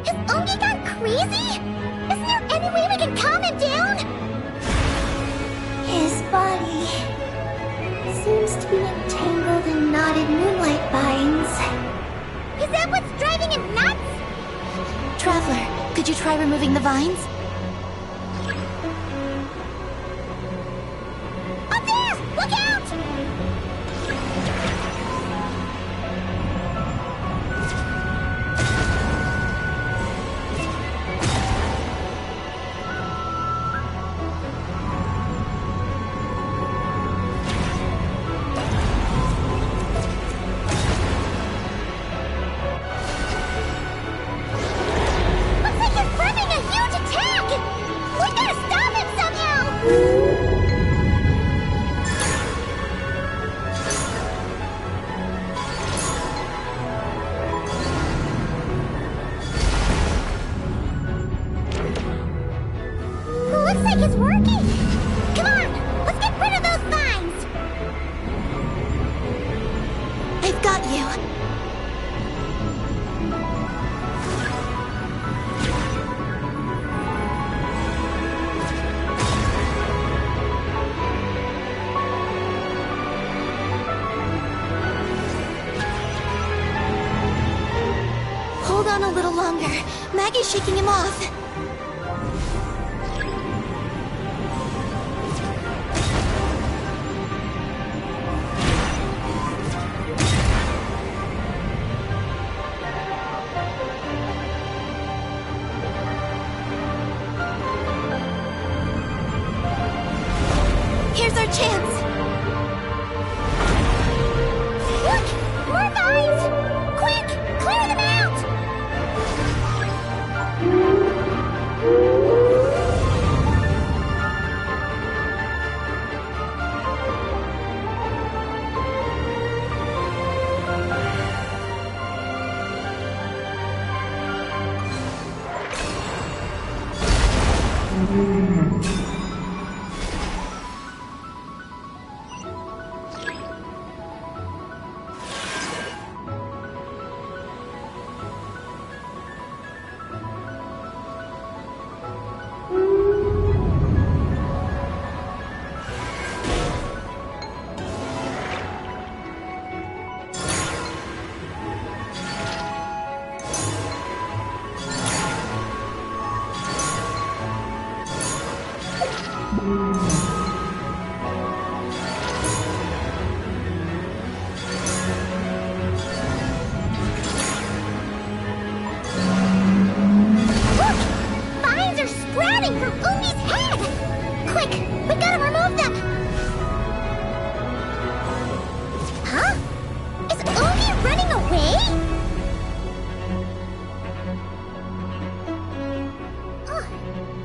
Has Ungi gone crazy? Isn't there any way we can calm him down? His body seems to be entangled in knotted moonlight vines. Is that what's driving him nuts? Traveler, could you try removing the vines? Up there! Look out! Looks like it's working! Come on! Let's get rid of those vines! I've got you. Hold on a little longer. Maggie's shaking him off. Here's our chance. Look! More vines! Quick! Clear them out! Vines are sprouting from Ungi's head! Quick! We gotta remove them! Huh? Is Ungi running away?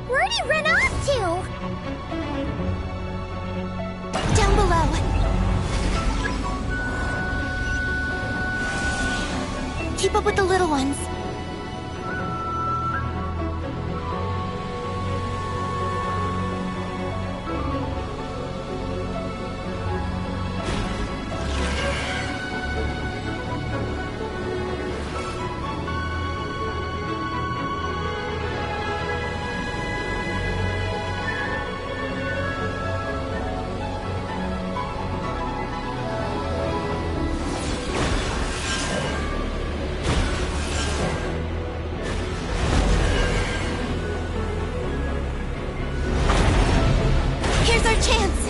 Where'd he run off to? Down below. Keep up with the little ones. Here's our chance.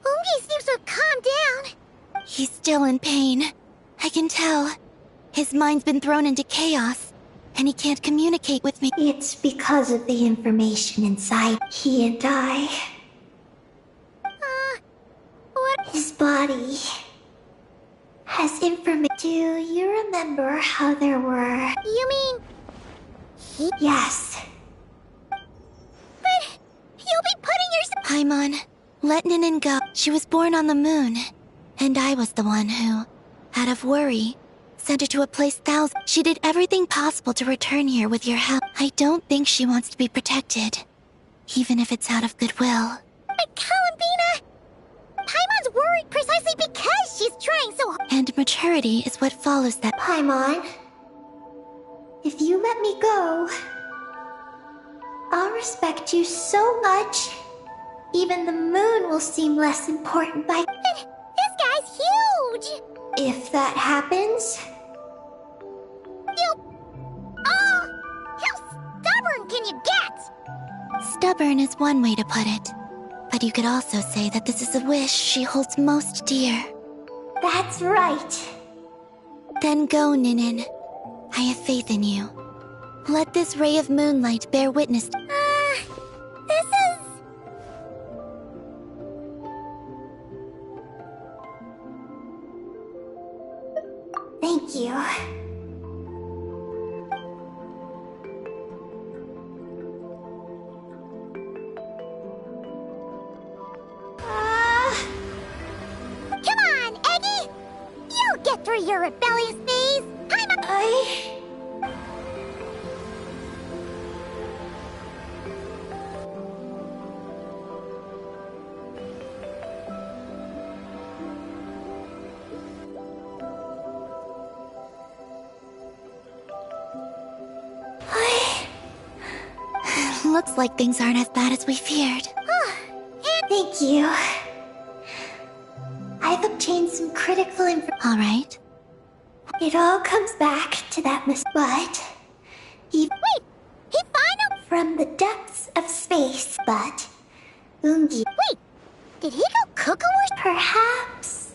Ungi seems to have calmed down. He's still in pain. I can tell. His mind's been thrown into chaos, and he can't communicate with me. It's because of the information inside he and I. What? His body has information. Do you remember how there were... You mean... Yes. But... You'll be putting yourself... Paimon, let Ninin go. She was born on the moon, and I was the one who, out of worry, sent her to a place thousands. She did everything possible to return here with your help. I don't think she wants to be protected, even if it's out of goodwill. But Columbina... Paimon's worried precisely because she's trying so hard. And maturity is what follows that. Paimon, if you let me go, I'll respect you so much. Even the moon will seem less important by... This guy's huge! If that happens... How stubborn can you get? Stubborn is one way to put it. But you could also say that this is a wish she holds most dear. That's right. Then go, Ninin. I have faith in you. Let this ray of moonlight bear witness. This is... Thank you. Come on, Eggy! You'll get through your rebellious phase! Looks like things aren't as bad as we feared. Thank you. I've obtained some critical information. All right. It all comes back to that but Wait! He finally... from the depths of space, but Ungi, Wait! Did he go cuckoo or... perhaps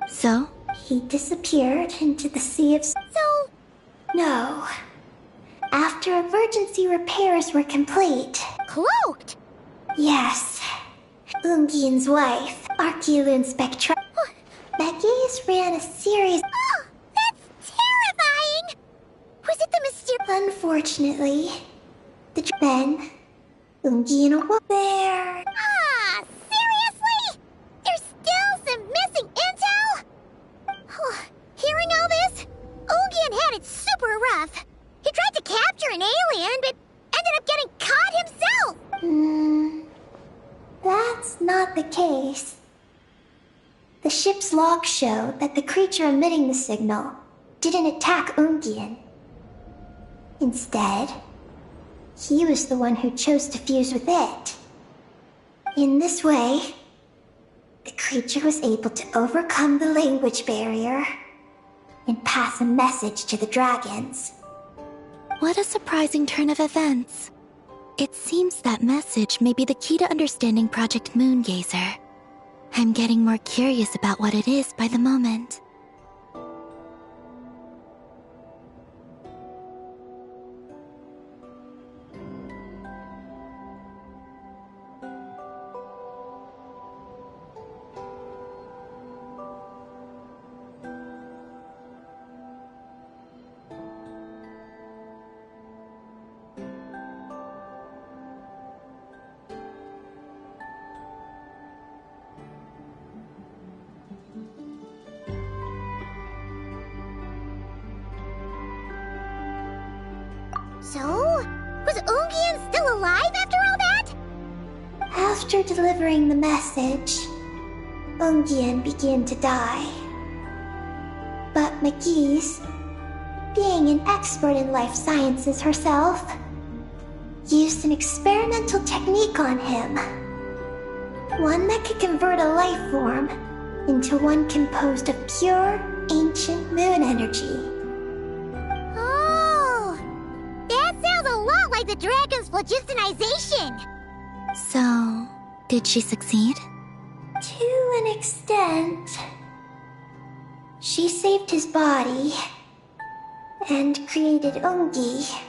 So? he disappeared into the sea of... So... No. After emergency repairs were complete. cloaked? Yes. Ungian's wife, Archeolune Spectra. Magus ran a series. Oh, that's terrifying! Was it the mysterious... Unfortunately, then Ungian awoke there. Ah, seriously? There's still some missing intel? Hearing all this, Ungian had it super rough. He tried to capture an alien, but ended up getting caught himself! That's not the case. The ship's logs show that the creature emitting the signal didn't attack Ungian. Instead, he was the one who chose to fuse with it. In this way, the creature was able to overcome the language barrier and pass a message to the dragons. What a surprising turn of events. It seems that message may be the key to understanding Project Moongazer. I'm getting more curious about what it is by the moment. So, was Ungian still alive after all that? After delivering the message, Ungian began to die. But McGee's, being an expert in life sciences herself, used an experimental technique on him. One that could convert a life form into one composed of pure, ancient moon energy. Oh, that sounds a lot like the dragon's phlogistonization. So, did she succeed? To an extent. She saved his body and created Ungi,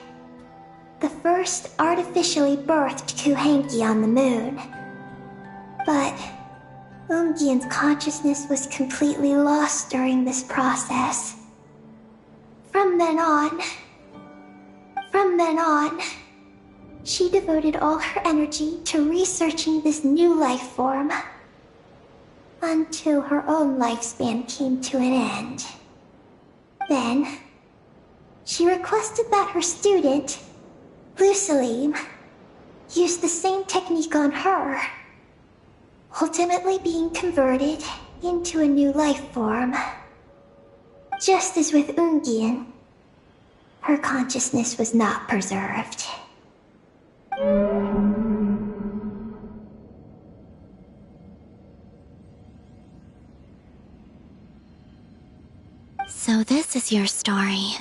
the first artificially birthed Kuhanki on the moon. But Ungian's consciousness was completely lost during this process. From then on, she devoted all her energy to researching this new life form until her own lifespan came to an end. Then, she requested that her student, Lusalim, use the same technique on her, ultimately being converted into a new life form. Just as with Ungian, her consciousness was not preserved. So this is your story.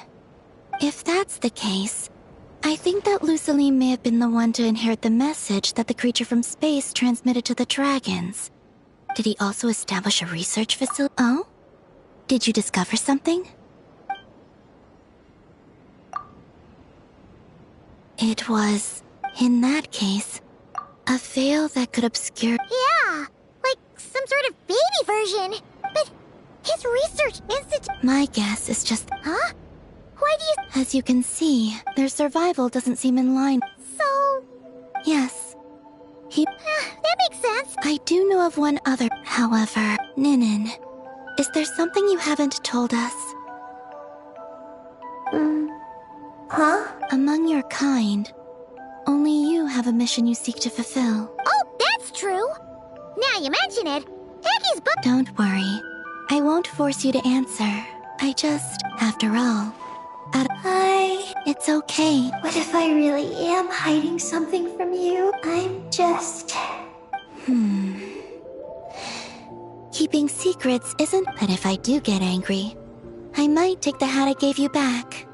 If that's the case, I think that Lusaline may have been the one to inherit the message that the creature from space transmitted to the dragons. Did he also establish a research facility? Oh? Did you discover something? It was, in that case, a veil that could obscure... Yeah, like some sort of baby version. But His research institute. My guess is just... Huh? Why do you... As you can see, their survival doesn't seem in line. So... Yes. that makes sense. I do know of one other. However, Ninin, is there something you haven't told us? Huh? Among your kind, only you have a mission you seek to fulfill. Oh, that's true. Now you mention it, Peggy's book... Don't worry. I won't force you to answer. I just, after all... It's okay. What if I really am hiding something from you? I'm just... Keeping secrets isn't... But if I do get angry, I might take the hat I gave you back.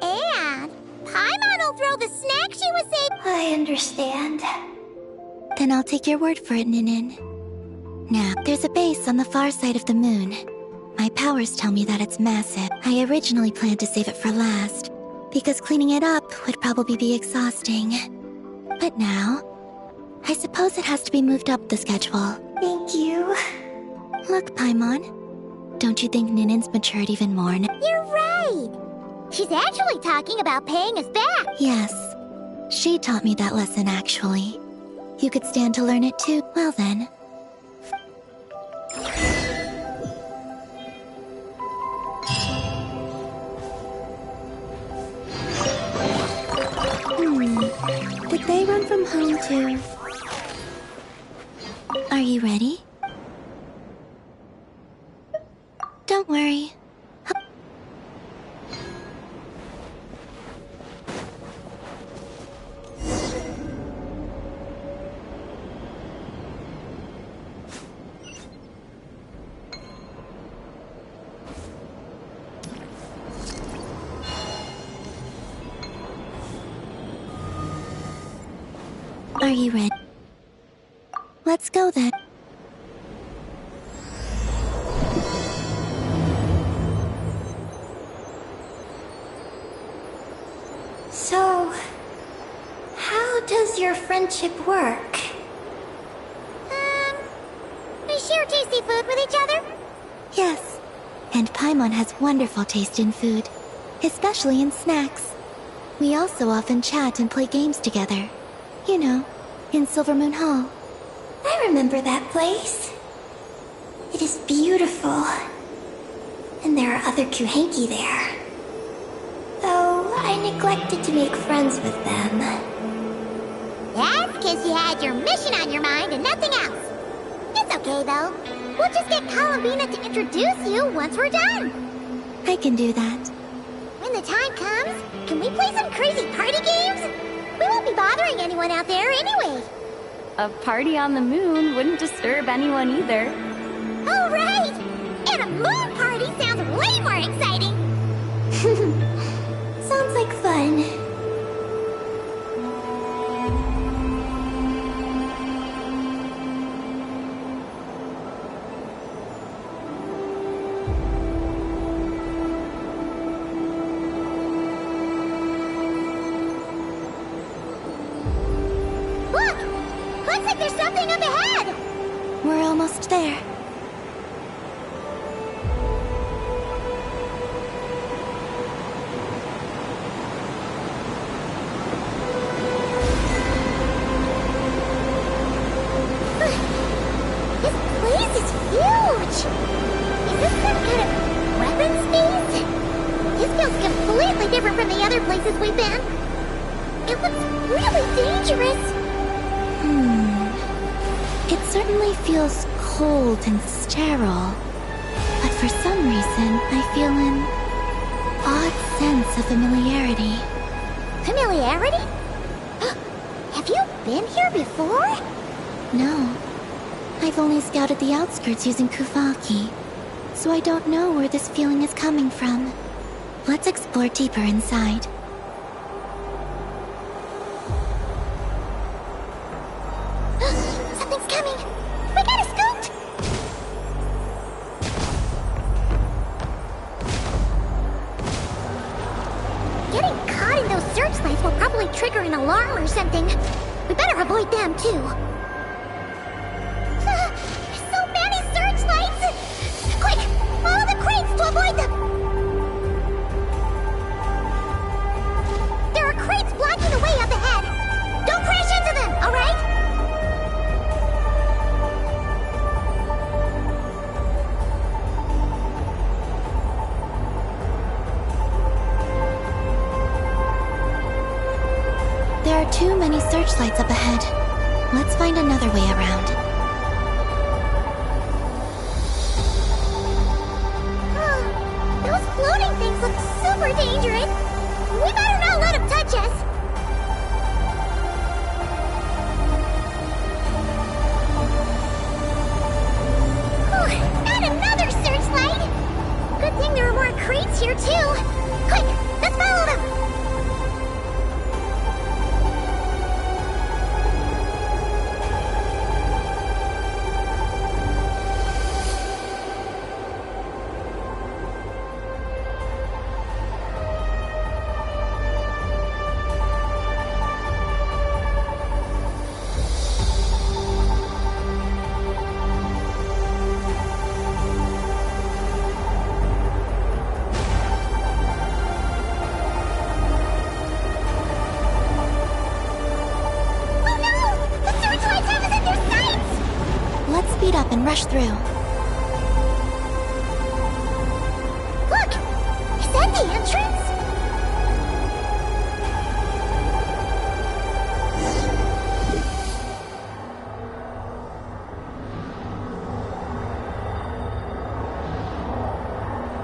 And Paimon will throw the snack she was saving. I understand. Then I'll take your word for it, Ninin. Now, there's a base on the far side of the moon. My powers tell me that it's massive. I originally planned to save it for last, because cleaning it up would probably be exhausting. But now, I suppose it has to be moved up the schedule. Thank you. Look, Paimon, don't you think Ninin's matured even more now? You're right. She's actually talking about paying us back. Yes, she taught me that lesson actually. You could stand to learn it too. Well then. Did they run from home too? Are you ready? Don't worry. Are you ready? Let's go then. So, how does your friendship work? We share tasty food with each other. Yes. And Paimon has wonderful taste in food, especially in snacks. We also often chat and play games together. You know, in Silvermoon Hall. I remember that place. It is beautiful. And there are other Kuhenki there. Though I neglected to make friends with them. That's because you had your mission on your mind and nothing else. It's okay, though. We'll just get Columbina to introduce you once we're done. I can do that. When the time comes, can we play some crazy party games? We won't be bothering anyone out there anyway. A party on the moon wouldn't disturb anyone either. Oh, right! And a moon party sounds way more exciting! Sounds like fun. Look! Looks like there's something up ahead! We're almost there. This place is huge! Is this some kind of weapons base? This feels completely different from the other places we've been. It looks really dangerous. It certainly feels cold and sterile. But for some reason, I feel an odd sense of familiarity. Familiarity? Have you been here before? No. I've only scouted the outskirts using Kuvaki, so I don't know where this feeling is coming from. Let's explore deeper inside. Something's coming! We gotta scoot! Getting caught in those searchlights will probably trigger an alarm or something. We better avoid them, too. There's so many searchlights! Quick! searchlights up ahead. Let's find another way around. Those floating things look super dangerous. We better not let them touch us. Not another searchlight! Good thing there are more crates here, too. Quick, let's follow them! Up and rush through. Look! Is that the entrance?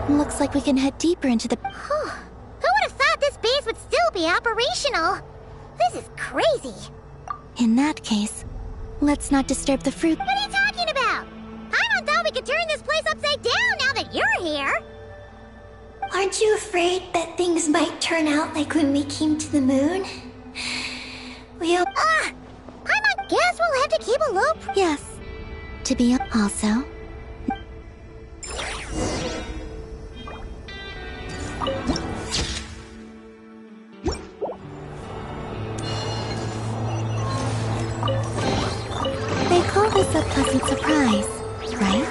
Looks like we can head deeper into the... Who would have thought this base would still be operational? This is crazy. In that case, let's not disturb the fruit. What are you talking about? Paimon thought we could turn this place upside down now that you're here. Aren't you afraid that things might turn out like when we came to the moon? Paimon guess we'll have to keep a low... Yes. To be also... They call this a pleasant surprise, right?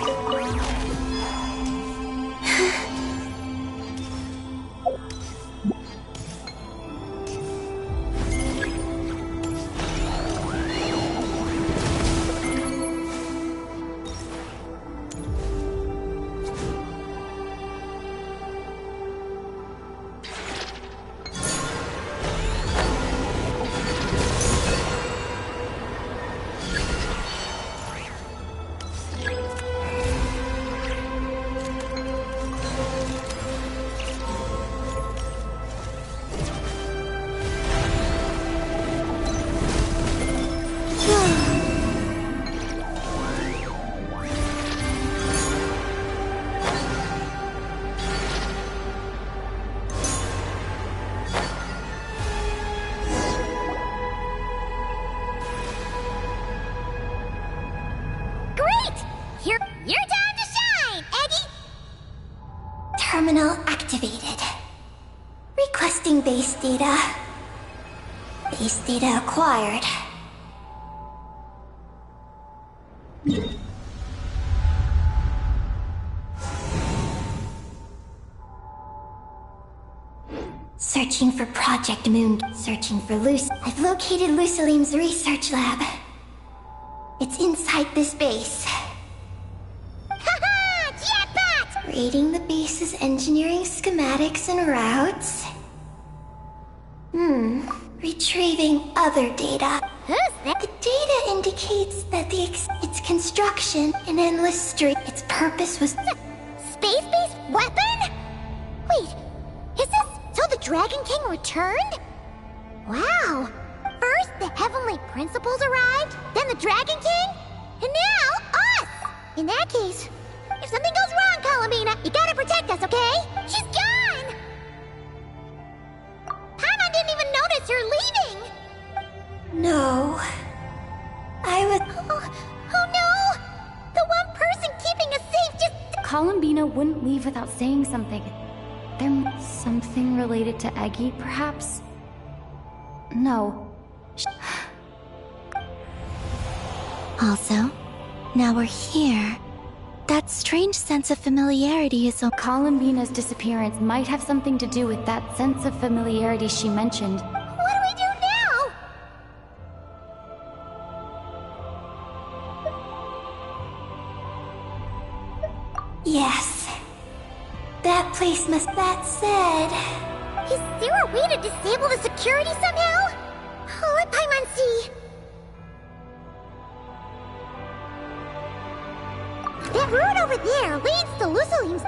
Your time to shine, Eggy! Terminal activated. Requesting base data. Base data acquired. Searching for Project Moon. Searching for Luce. I've located Luciline's research lab. It's inside this base. Haha! Jackpot! Rating the base's engineering schematics and routes. Retrieving other data. Who's that? The data indicates that its construction an endless stream. Its purpose was Space-based weapon? Wait, is this so the Dragon King returned? Wow! First, the Heavenly Principles arrived, then the Dragon King, and now us! In that case, if something goes wrong, Columbina, you gotta protect us, okay? She's gone! Paimon didn't even notice her leaving! No. I was. Oh no! The one person keeping us safe just... Columbina wouldn't leave without saying something. There's something related to Eggy, perhaps? No. Also, now we're here. That strange sense of familiarity is so... Columbina's disappearance might have something to do with that sense of familiarity she mentioned. What do we do now? Yes. That place must. That said. Is there a way to disable the security somehow? Let Paimon see. That road over there leads to Lusalim's...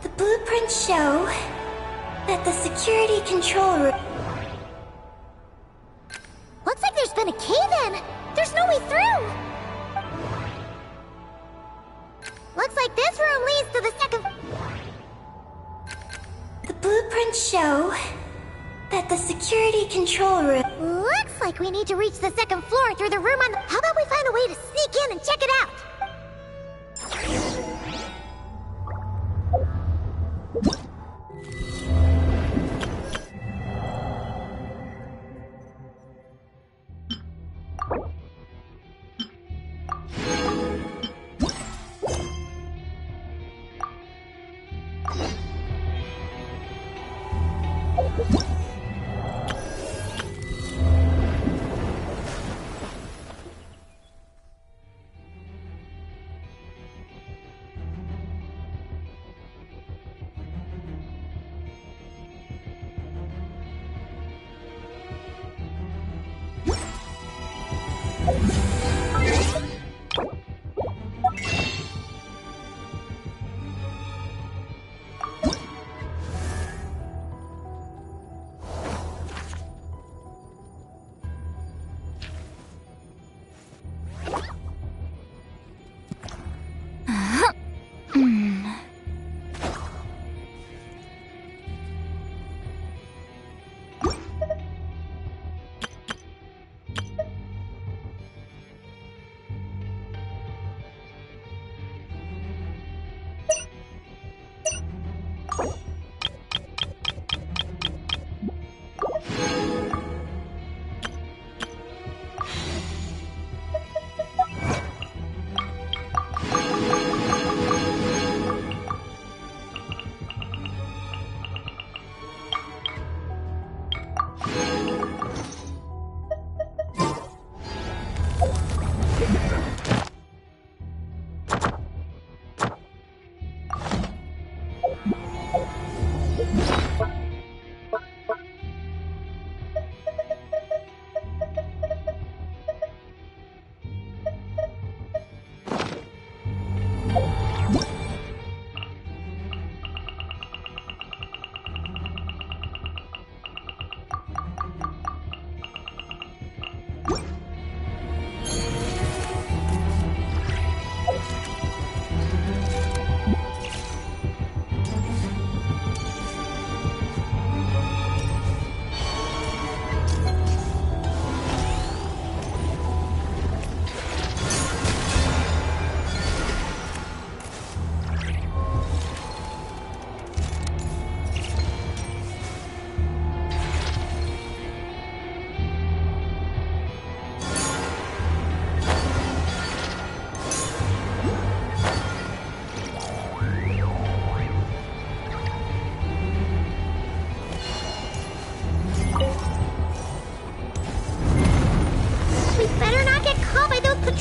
The blueprints show that the security control room... Looks like there's been a cave-in! There's no way through! Looks like this room leads to the second... The blueprints show that the security control room... Looks like we need to reach the second floor through the room on the... How about we find a way to sneak in and check it out?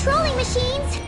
patrolling machines!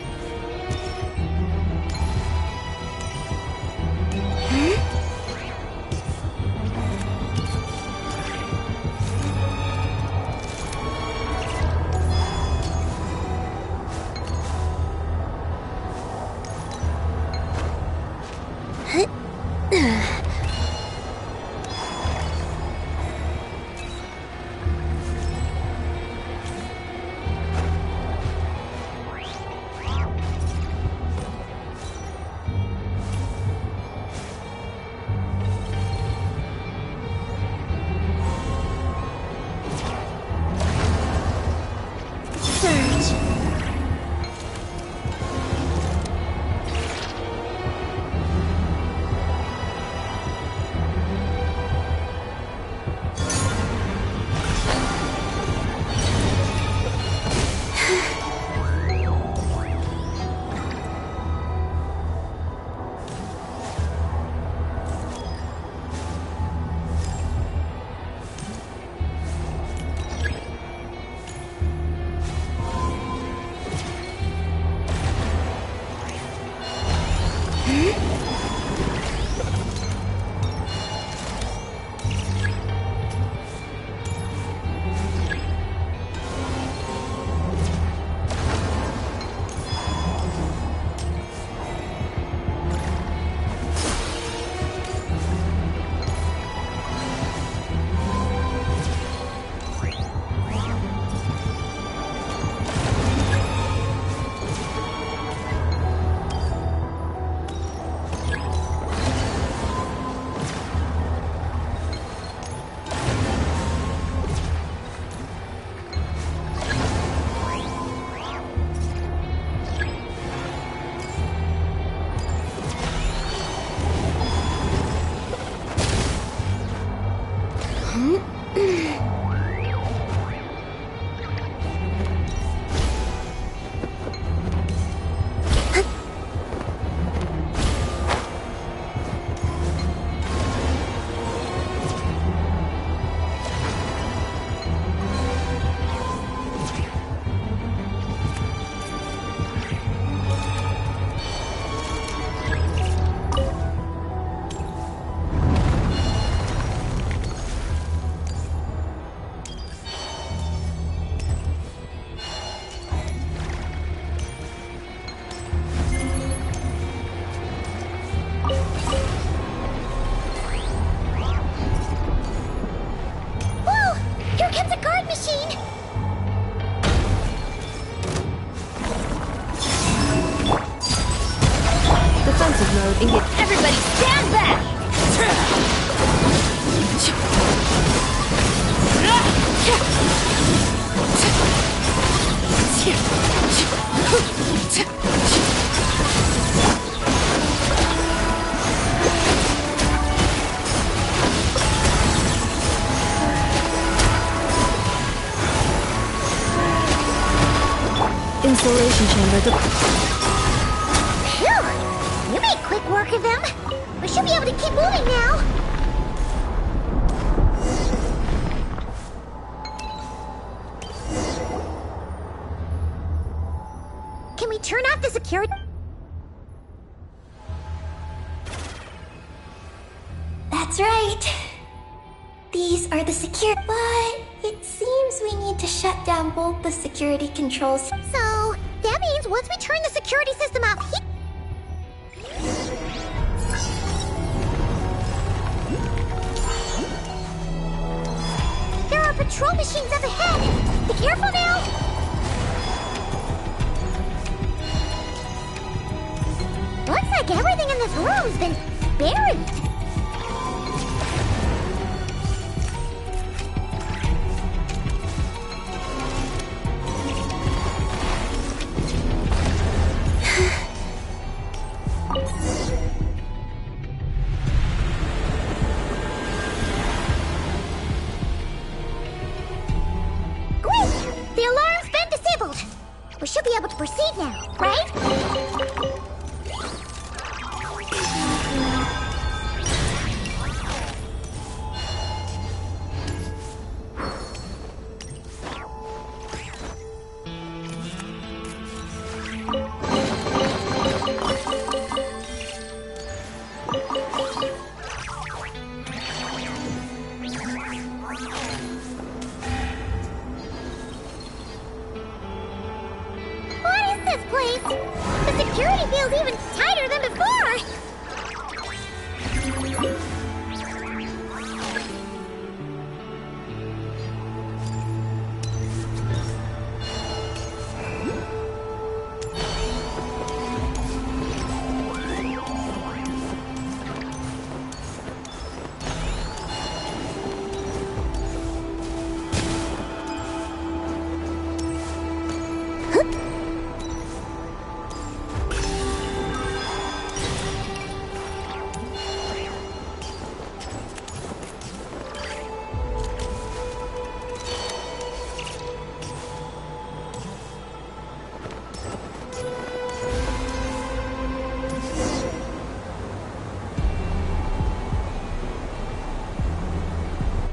Defensive mode engaged. Everybody stand back! Installation chamber. Phew! You made quick work of them. We should be able to keep moving now. Can we turn off the security? That's right. These are the secure. But it seems we need to shut down both the security controls. So, that means once we turn the security system off here... There are patrol machines up ahead! Be careful now! Looks like everything in this room's been buried. Great! The alarm's been disabled. We should be able to proceed now, right? What is this place? The security feels even tighter than before!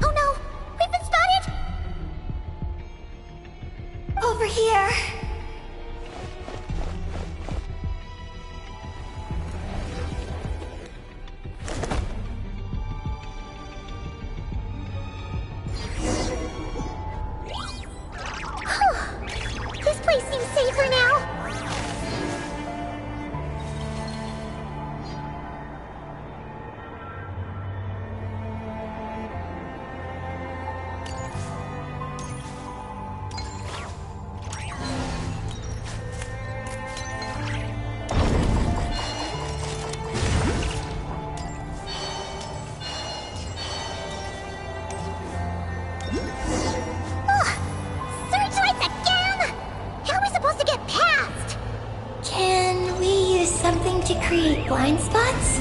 Oh no! We've been spotted! Over here. This place seems safer now. Searchlights again! How are we supposed to get past? Can we use something to create blind spots?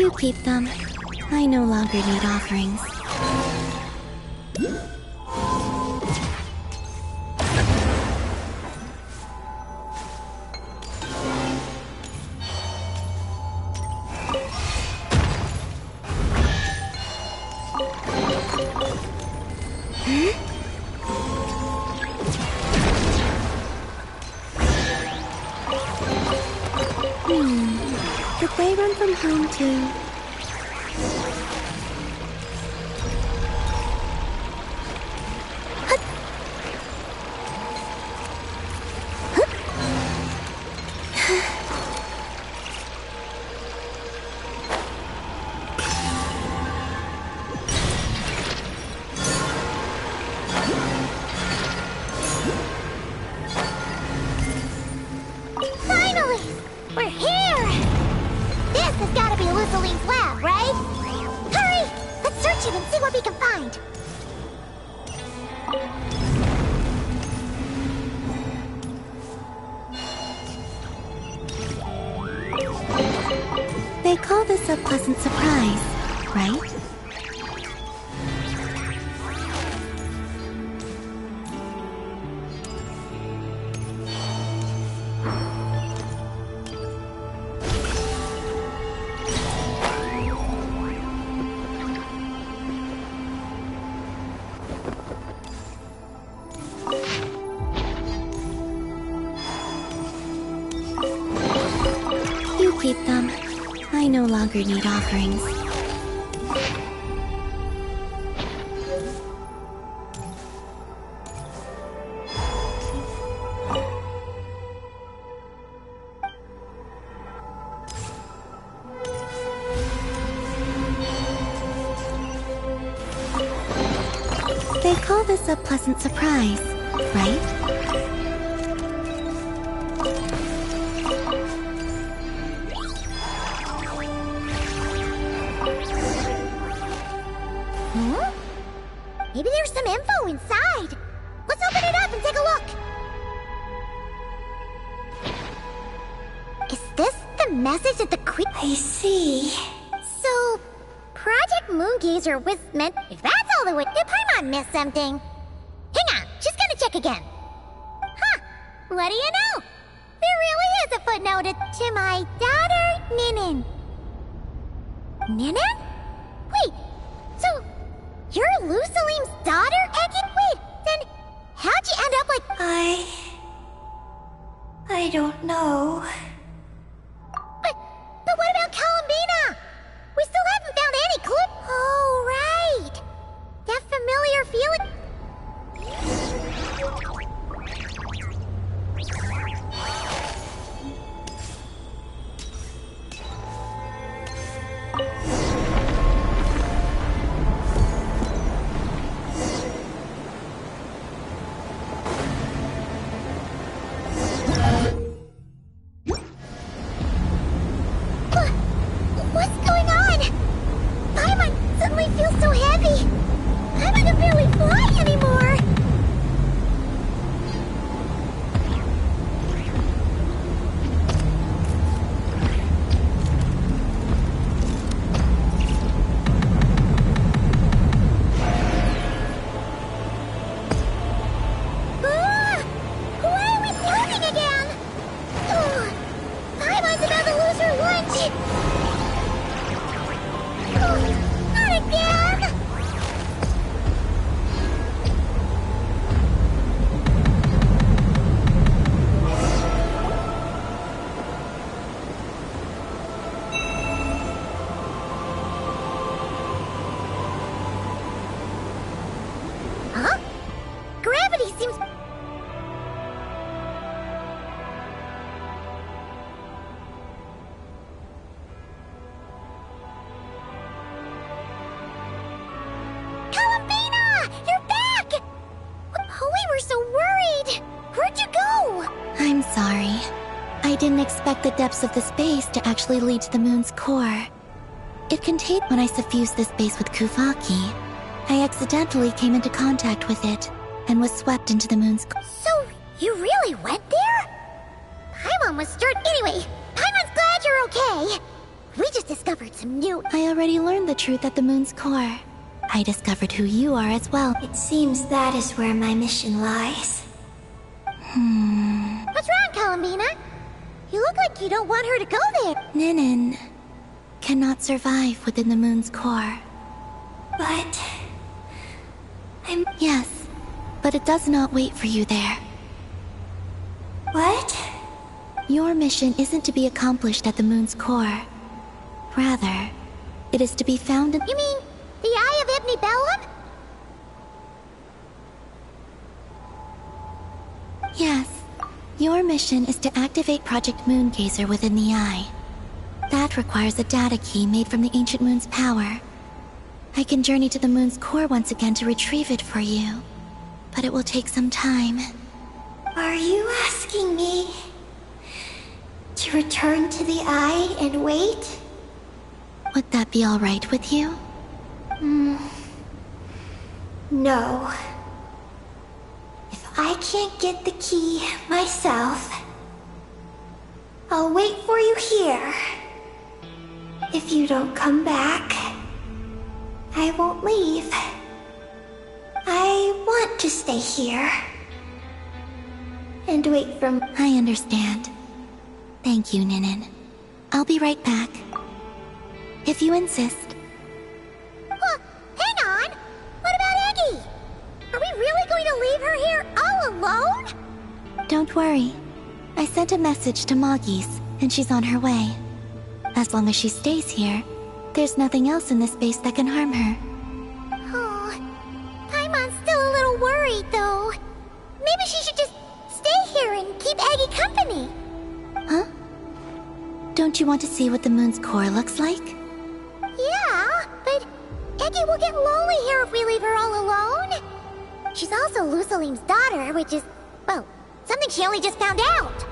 You keep them. I no longer need offerings. Did they run from home too? Finally! We're here! This has got to be Luciline's lab, right? Hurry! Let's search it and see what we can find. They call this a pleasant surprise, right? You keep them. I no longer need offerings. They call this a pleasant surprise, right? Maybe there's some info inside. Let's open it up and take a look. Is this the message that the Queen... I see. So, Project Moongazer was meant... If that's all the way... Did Paimon miss something? Hang on, she's gonna check again. Huh, what do you know? There really is a footnote to my daughter, Ninin. Ninin? Wait, so... You're Luciline's daughter, Eggy? Wait, then how'd you end up like... I don't know. But what about Columbina? We still haven't found any clue. Oh, right. That familiar feeling... What's going on? Paimon suddenly feels so heavy. Paimon can barely fly anymore. Why are we floating again? Paimon's about to lose her lunch. Not again! Huh? Gravity seems... Columbina! You're back! Oh, we were so worried! Where'd you go? I'm sorry. I didn't expect the depths of the space to actually lead to the moon's core. It contained when I suffused this base with Kuvaki. I accidentally came into contact with it and was swept into the moon's core. So, you really went there? Paimon was start... Anyway, Paimon's glad you're okay. We just discovered some new... I already learned the truth at the moon's core. I discovered who you are as well. It seems that is where my mission lies. What's wrong, Columbina? You look like you don't want her to go there. Ninin cannot survive within the moon's core. But... Yes, but it does not wait for you there. What? Your mission isn't to be accomplished at the moon's core. Rather, it is to be found in... You mean the Eye of Ibn Bellum? Yes. Your mission is to activate Project Moongazer within the Eye. That requires a data key made from the Ancient Moon's power. I can journey to the moon's core once again to retrieve it for you. But it will take some time. Are you asking me to return to the Eye and wait? Would that be alright with you? No. If I can't get the key myself, I'll wait for you here. If you don't come back, I won't leave. I want to stay here and wait from... I understand. Thank you, Ninin. I'll be right back. If you insist. Huh, hang on! What about Eggy? Are we really going to leave her here all alone? Don't worry. I sent a message to Moggy's, and she's on her way. As long as she stays here, there's nothing else in this space that can harm her. Oh, Paimon's still a little worried, though. Maybe she should just stay here and keep Eggy company. Huh? Don't you want to see what the moon's core looks like? Yeah, but Eggy will get lonely here if we leave her all alone. She's also Lusalim's daughter, which is, well, something she only just found out.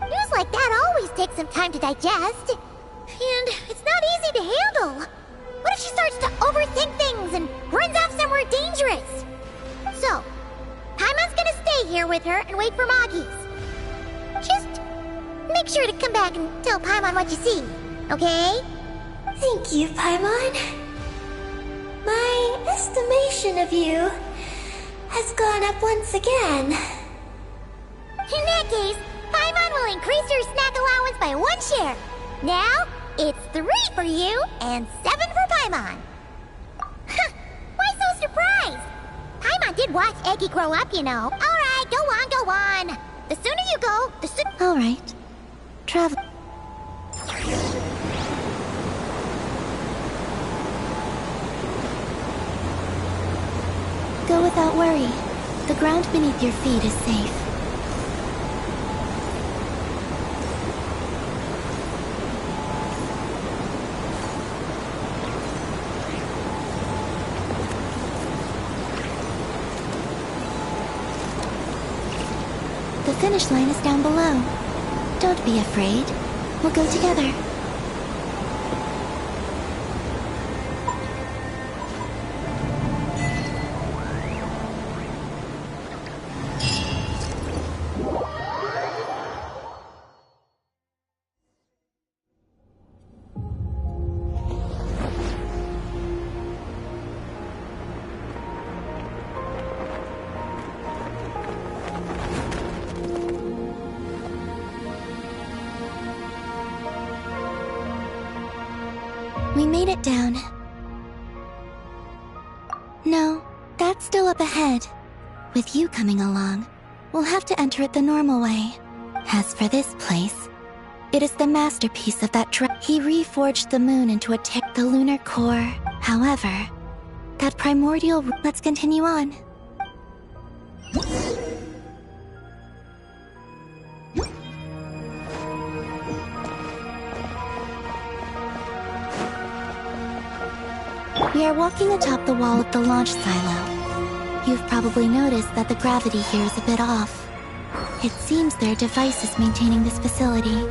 News like that always takes some time to digest. And it's not easy to handle. What if she starts to overthink things and runs off somewhere dangerous? So, Paimon's gonna stay here with her and wait for Moggy's. Just make sure to come back and tell Paimon what you see, okay? Thank you, Paimon. My estimation of you has gone up once again. In that case, Paimon will increase your snack allowance by 1 share. Now, it's 3 for you and 7 for Paimon. Why so surprised? Paimon did watch Eggy grow up, you know. Alright, go on. The sooner you go, the sooner... Alright. Travel. Go without worry. The ground beneath your feet is safe. The finish line is down below. Don't be afraid. We'll go together. We made it down. No, that's still up ahead. With you coming along, we'll have to enter it the normal way. As for this place, it is the masterpiece of that He reforged the moon into the lunar core. However, that primordial... Let's continue on. We are walking atop the wall of the launch silo. You've probably noticed that the gravity here is a bit off. It seems there are devices maintaining this facility.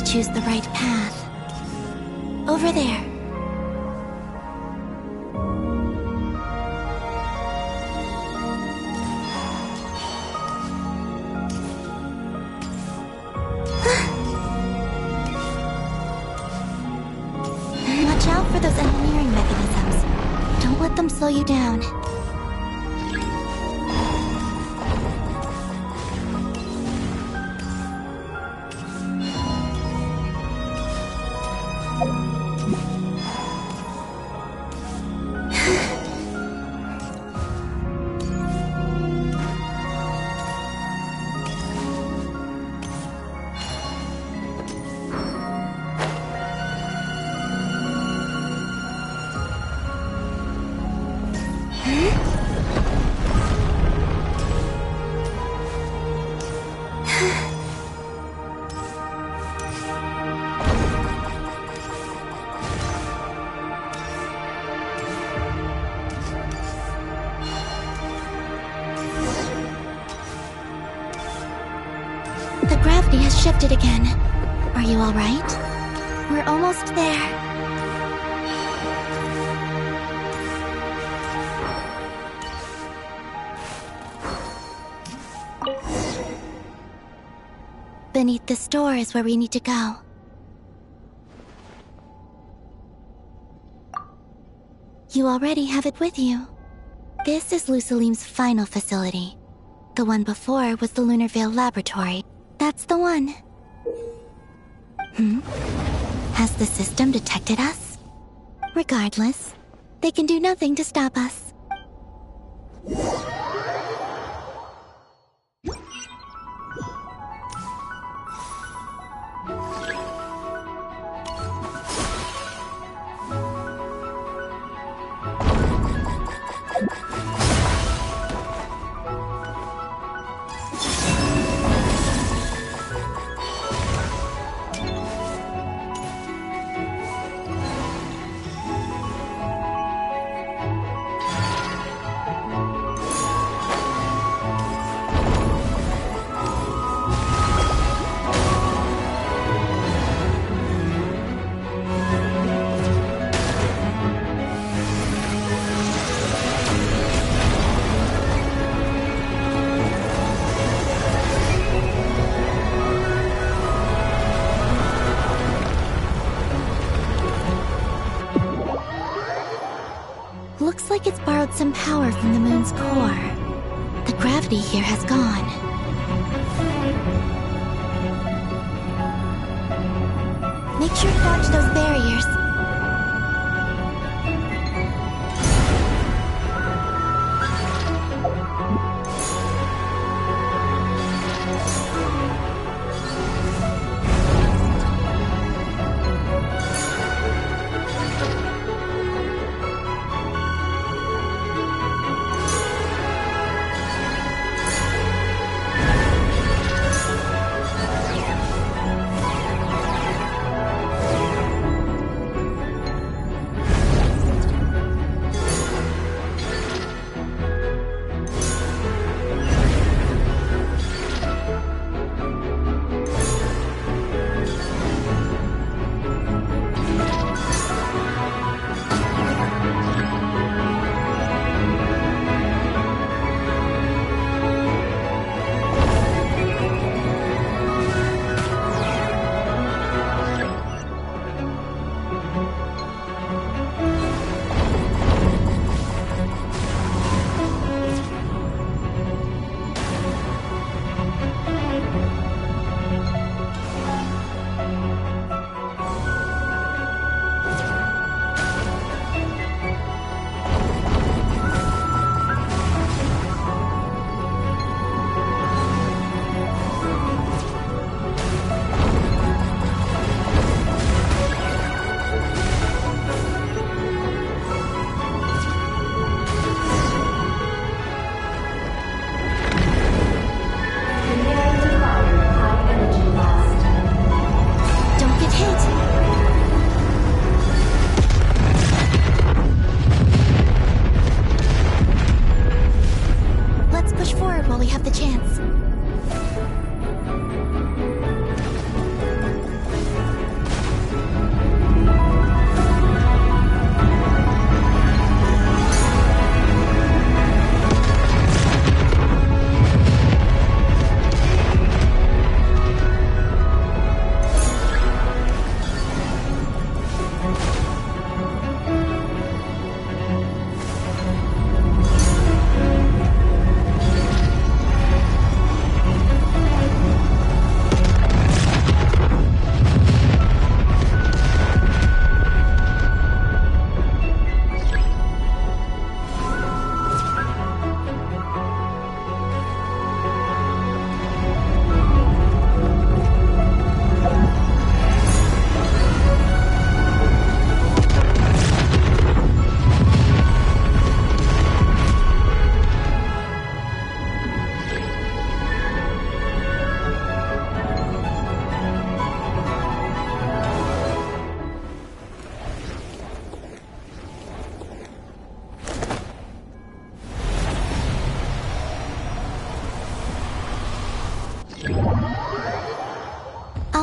choose the right path. Over there. Watch out for those engineering mechanisms. Don't let them slow you down. The gravity has shifted again. Are you alright? We're almost there. Beneath this door is where we need to go. You already have it with you. This is Lucilim's final facility. The one before was the Lunar Veil Laboratory. That's the one. Has the system detected us? Regardless, they can do nothing to stop us. Looks like it's borrowed some power from the moon's core. The gravity here has gone. Make sure to dodge those barriers.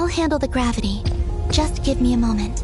I'll handle the gravity. Just give me a moment.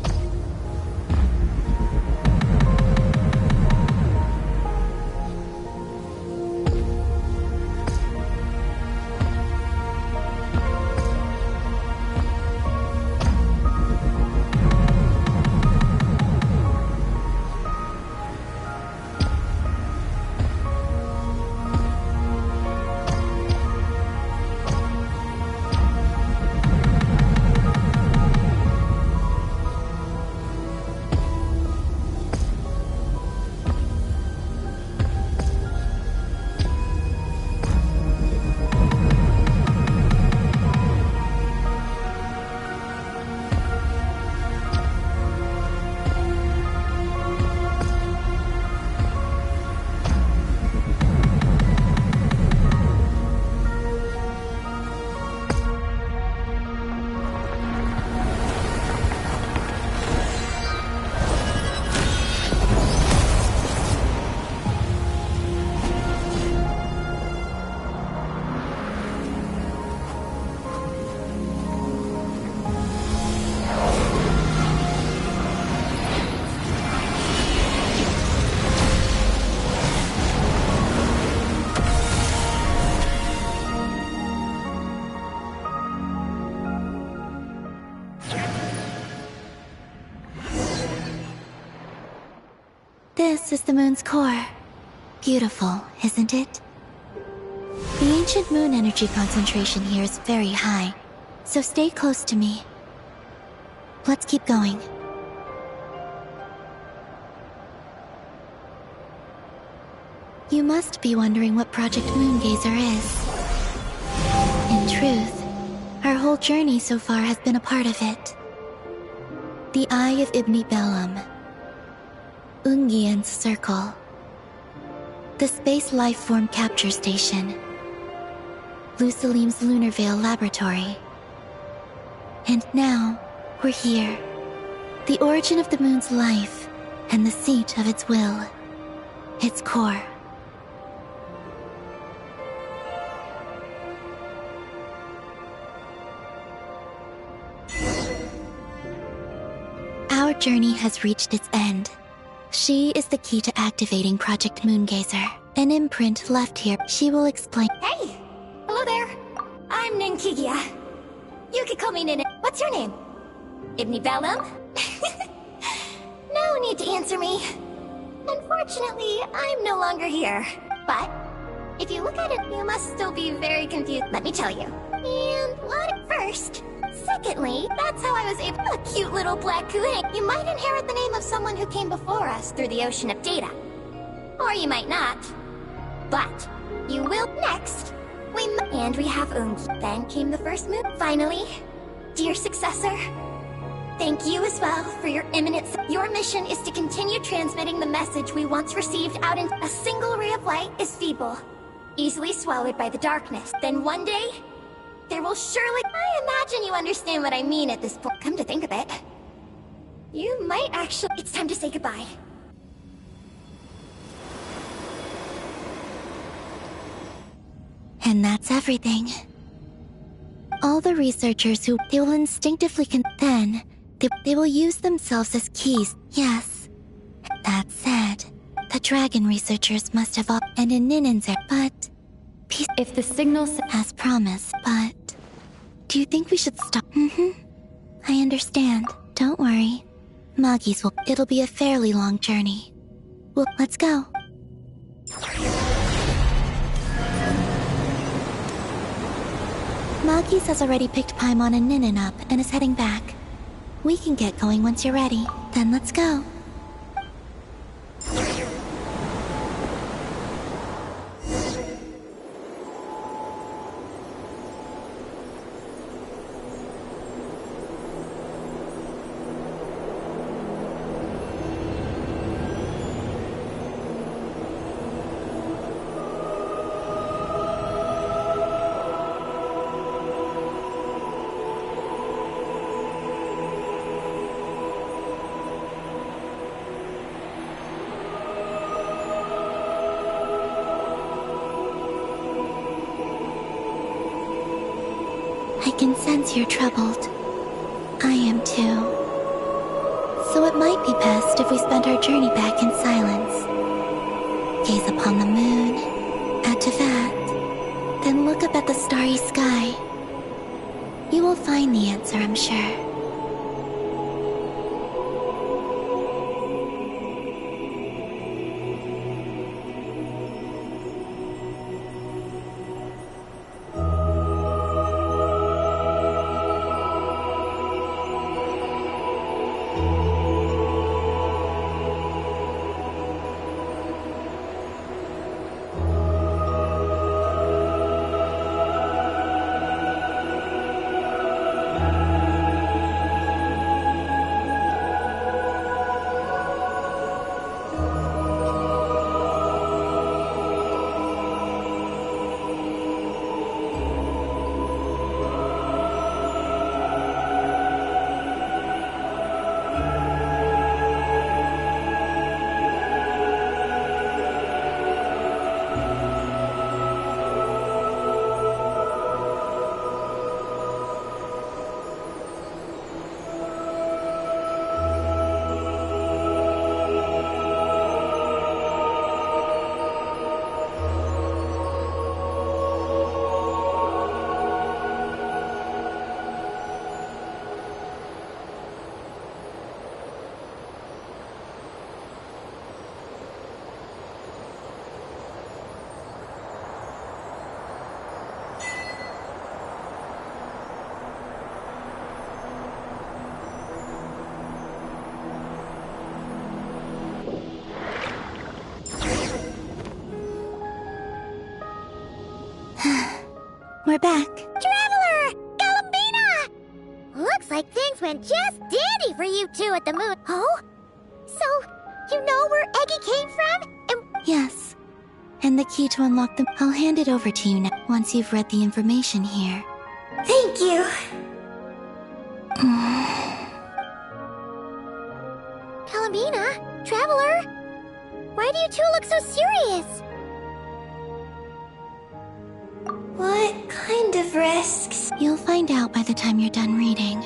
This is the moon's core. Beautiful, isn't it? The ancient moon energy concentration here is very high, so stay close to me. Let's keep going. You must be wondering what Project Moongazer is. In truth, our whole journey so far has been a part of it. The Eye of Ibn Bellum, Ungian's Circle, the Space Lifeform Capture Station, Lucilim's Lunar Veil Laboratory. And now, we're here. The origin of the moon's life, and the seat of its will. Its core. Our journey has reached its end. She is the key to activating Project Moongazer. An imprint left here. She will explain. Hey! Hello there. I'm Ninkigia. You could call me Nin. What's your name? Ibn Bellum? No need to answer me. Unfortunately, I'm no longer here. But, if you look at it, you must still be very confused. Let me tell you. And what? First. Secondly, that's how I was able. A cute little black Kuang. You might inherit the name of someone who came before us through the ocean of data. Or you might not. But, you will. Next, and we have Ungi. Then came the first moon. Finally, dear successor, thank you as well for your imminent. Your mission is to continue transmitting the message we once received out in. A single ray of light is feeble, easily swallowed by the darkness. Then one day, there will surely. I imagine you understand what I mean at this point. Come to think of it, you might actually. It's time to say goodbye. And that's everything. All the researchers who they will instinctively then they will use themselves as keys. Yes. That said, the dragon researchers must have all and in Ninenzer, but if the signal as promised, but do you think we should stop? I understand. Don't worry. Magi's will. It'll be a fairly long journey. Well, let's go. Magi's has already picked Paimon and Ninin up and is heading back. We can get going once you're ready. Then let's go. I can sense you're troubled. I am too. So it might be best if we spend our journey back in silence. Gaze upon the moon, at Teyvat, then look up at the starry sky. You will find the answer, I'm sure. We're back. Traveler! Galambina! Looks like things went just dandy for you two at the moon. Oh? So, you know where Eggy came from? And Yes. And the key to unlock them. I'll hand it over to you now, once you've read the information here. Thank you. Galambina? Traveler? Why do you two look so serious? What kind of risks? You'll find out by the time you're done reading.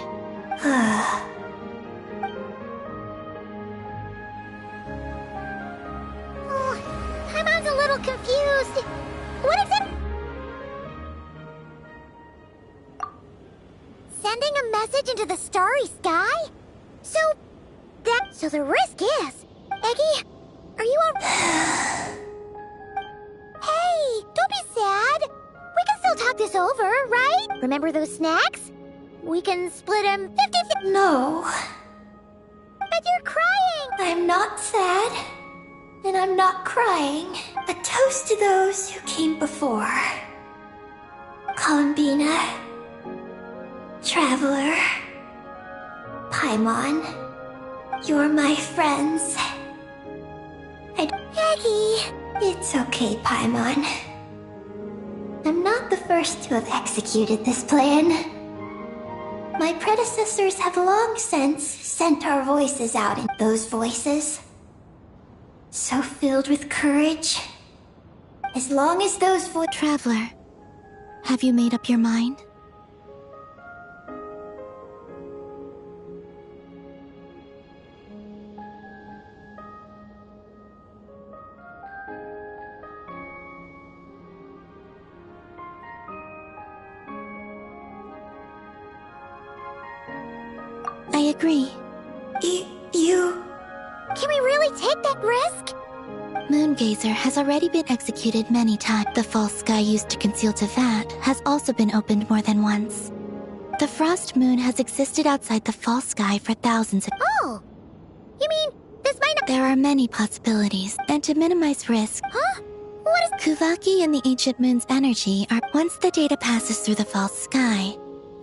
Oh, Paimon's a little confused. What is it? Sending a message into the starry sky? So the risk is... Eggy, are you all... Hey, don't be sad. We can still talk this over, right? Remember those snacks? We can split them 50-50. No, But you're crying. I'm not sad. And I'm not crying. A toast to those who came before. Galambina. Traveler. Paimon. You're my friends. Eggy. It's okay, Paimon. I'm not the first to have executed this plan. My predecessors have long since sent our voices out, and those voices, so filled with courage. As long as those Traveler, have you made up your mind? I agree. You... Can we really take that risk? Moongazer has already been executed many times. The false sky used to conceal Teyvat has also been opened more than once. The frost moon has existed outside the false sky for thousands of... Oh! You mean, this might not... There are many possibilities, and to minimize risk, Huh? What is... Kuvaki and the ancient moon's energy are... Once the data passes through the false sky,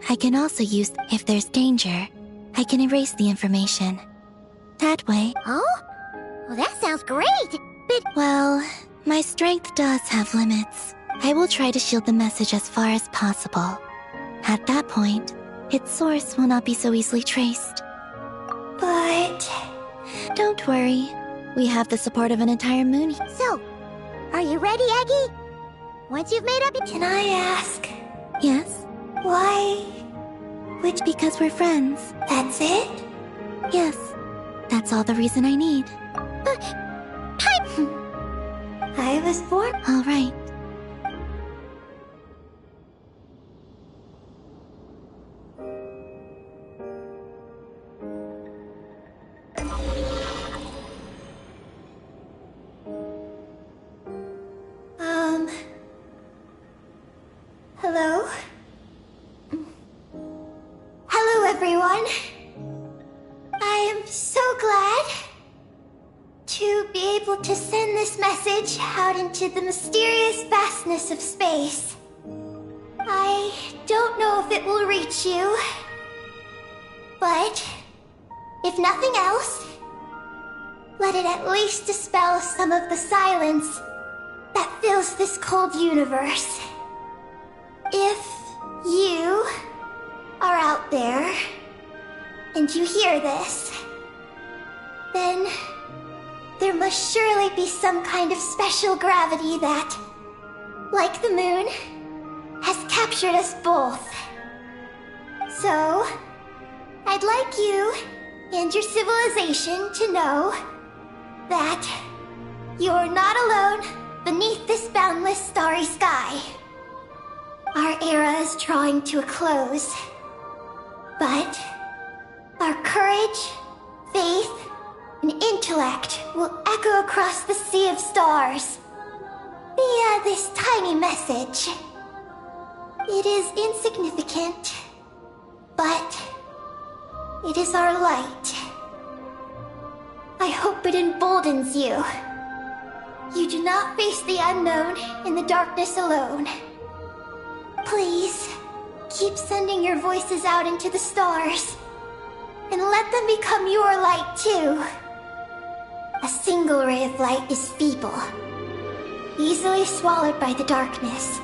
I can also use... If there's danger, I can erase the information. That way... Oh? Well, that sounds great! But... Well, my strength does have limits. I will try to shield the message as far as possible. At that point, its source will not be so easily traced. But... Don't worry. We have the support of an entire moon. So, are you ready, Eggy? Once you've made up... Can I ask, Yes? why Because we're friends. That's it? Yes. That's all the reason I need. I was born. All right. Hello? Hello, everyone. I am so glad to be able to send this message out into the mysterious vastness of space. I don't know if it will reach you, but if nothing else, let it at least dispel some of the silence that fills this cold universe. If you are out there and you hear this, then there must surely be some kind of special gravity that, like the moon, has captured us both. So, I'd like you and your civilization to know that you're not alone beneath this boundless starry sky. Our era is drawing to a close, but our courage, faith, and intellect will echo across the sea of stars via this tiny message. It is insignificant, but it is our light. I hope it emboldens you. You do not face the unknown in the darkness alone. Please, keep sending your voices out into the stars, and let them become your light too. A single ray of light is feeble, easily swallowed by the darkness.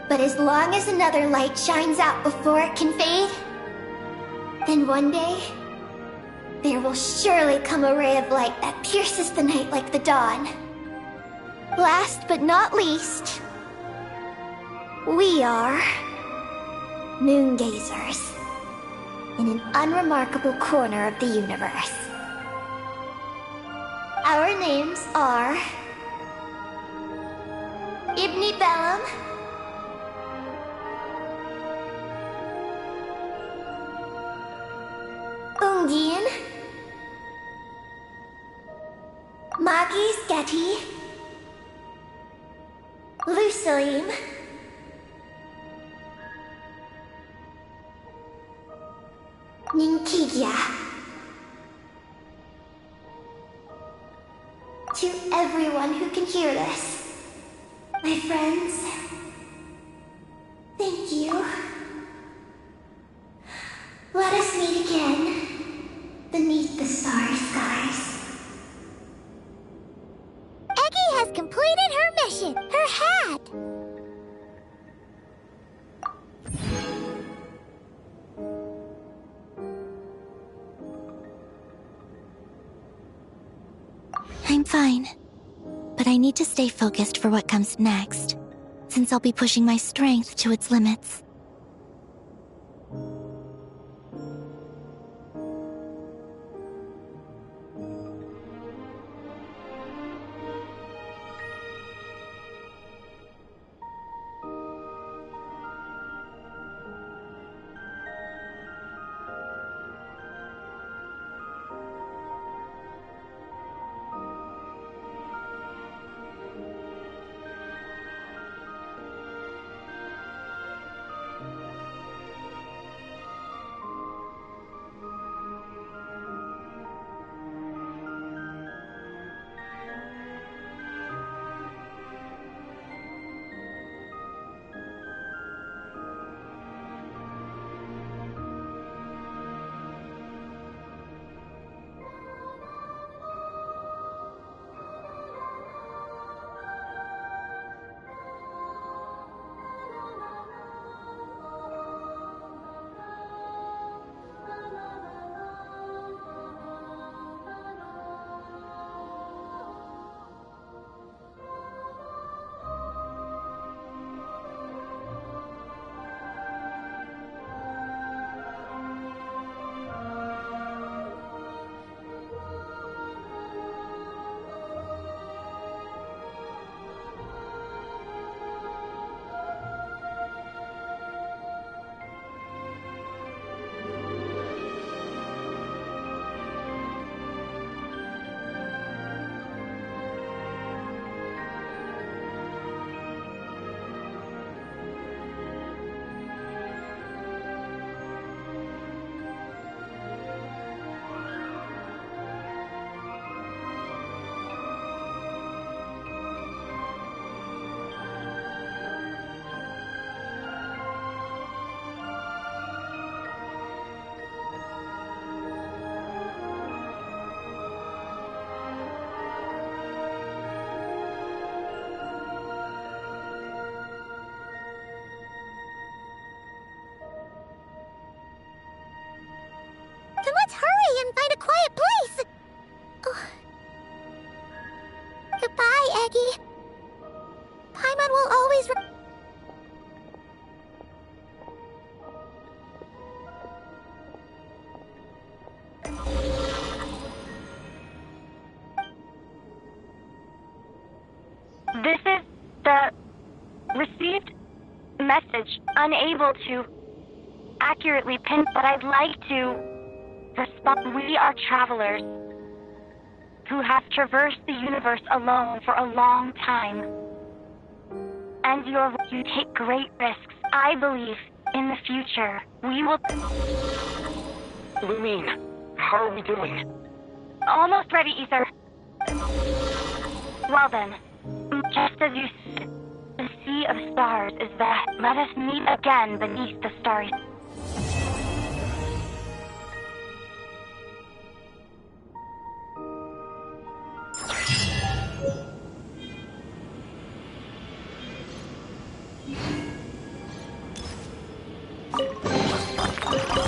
But as long as another light shines out before it can fade, then one day, there will surely come a ray of light that pierces the night like the dawn. Last but not least, we are moon gazers in an unremarkable corner of the universe. Our names are Ibni Bellum, Ungien, Magis Getty, Lusalim, Ninkigia. To everyone who can hear this, my friends, thank you. Let us meet again beneath the starry skies. Eggy has completed her mission. Her hat. I'm fine. But I need to stay focused for what comes next, since I'll be pushing my strength to its limits. message, unable to accurately pin, but I'd like to respond. We are travelers who have traversed the universe alone for a long time. And you take great risks. I believe in the future we will... Lumine, how are we doing? Almost ready, Ether. Well then, just as you said, the sea of stars is vast. Let us meet again beneath the starry...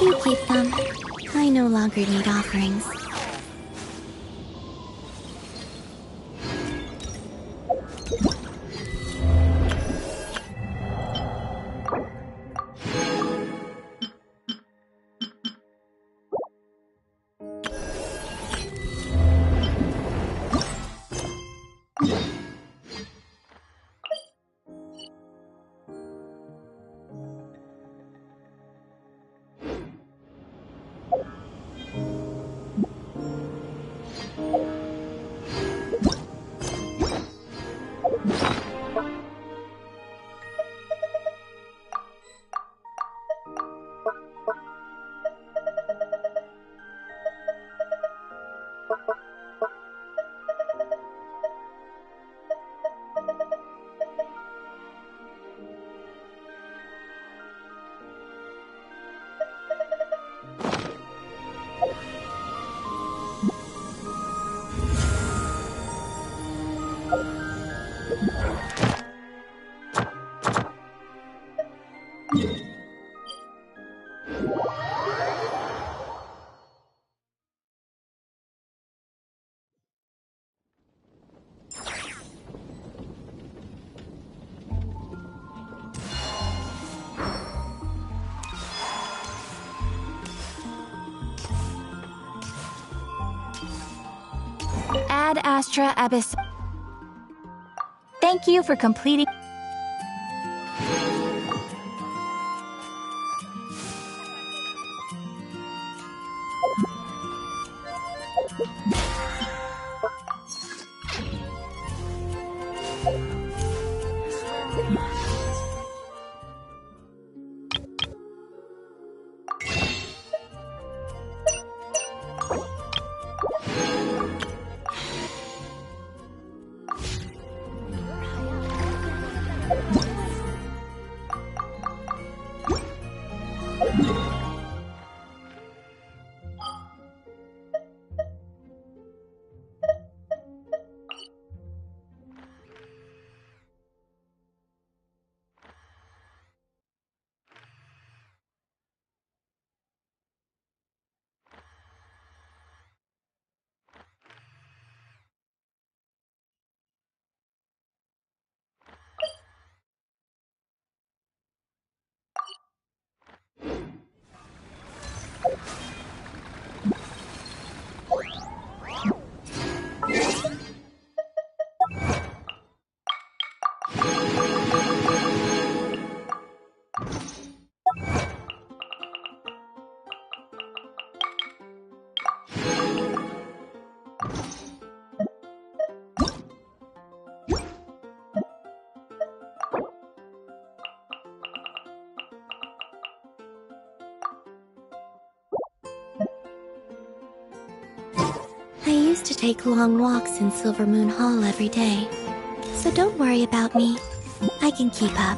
You keep them. I no longer need offerings. Ad Astra Abyss. Thank you for completing. I used to take long walks in Silver Moon Hall every day, so don't worry about me. I can keep up.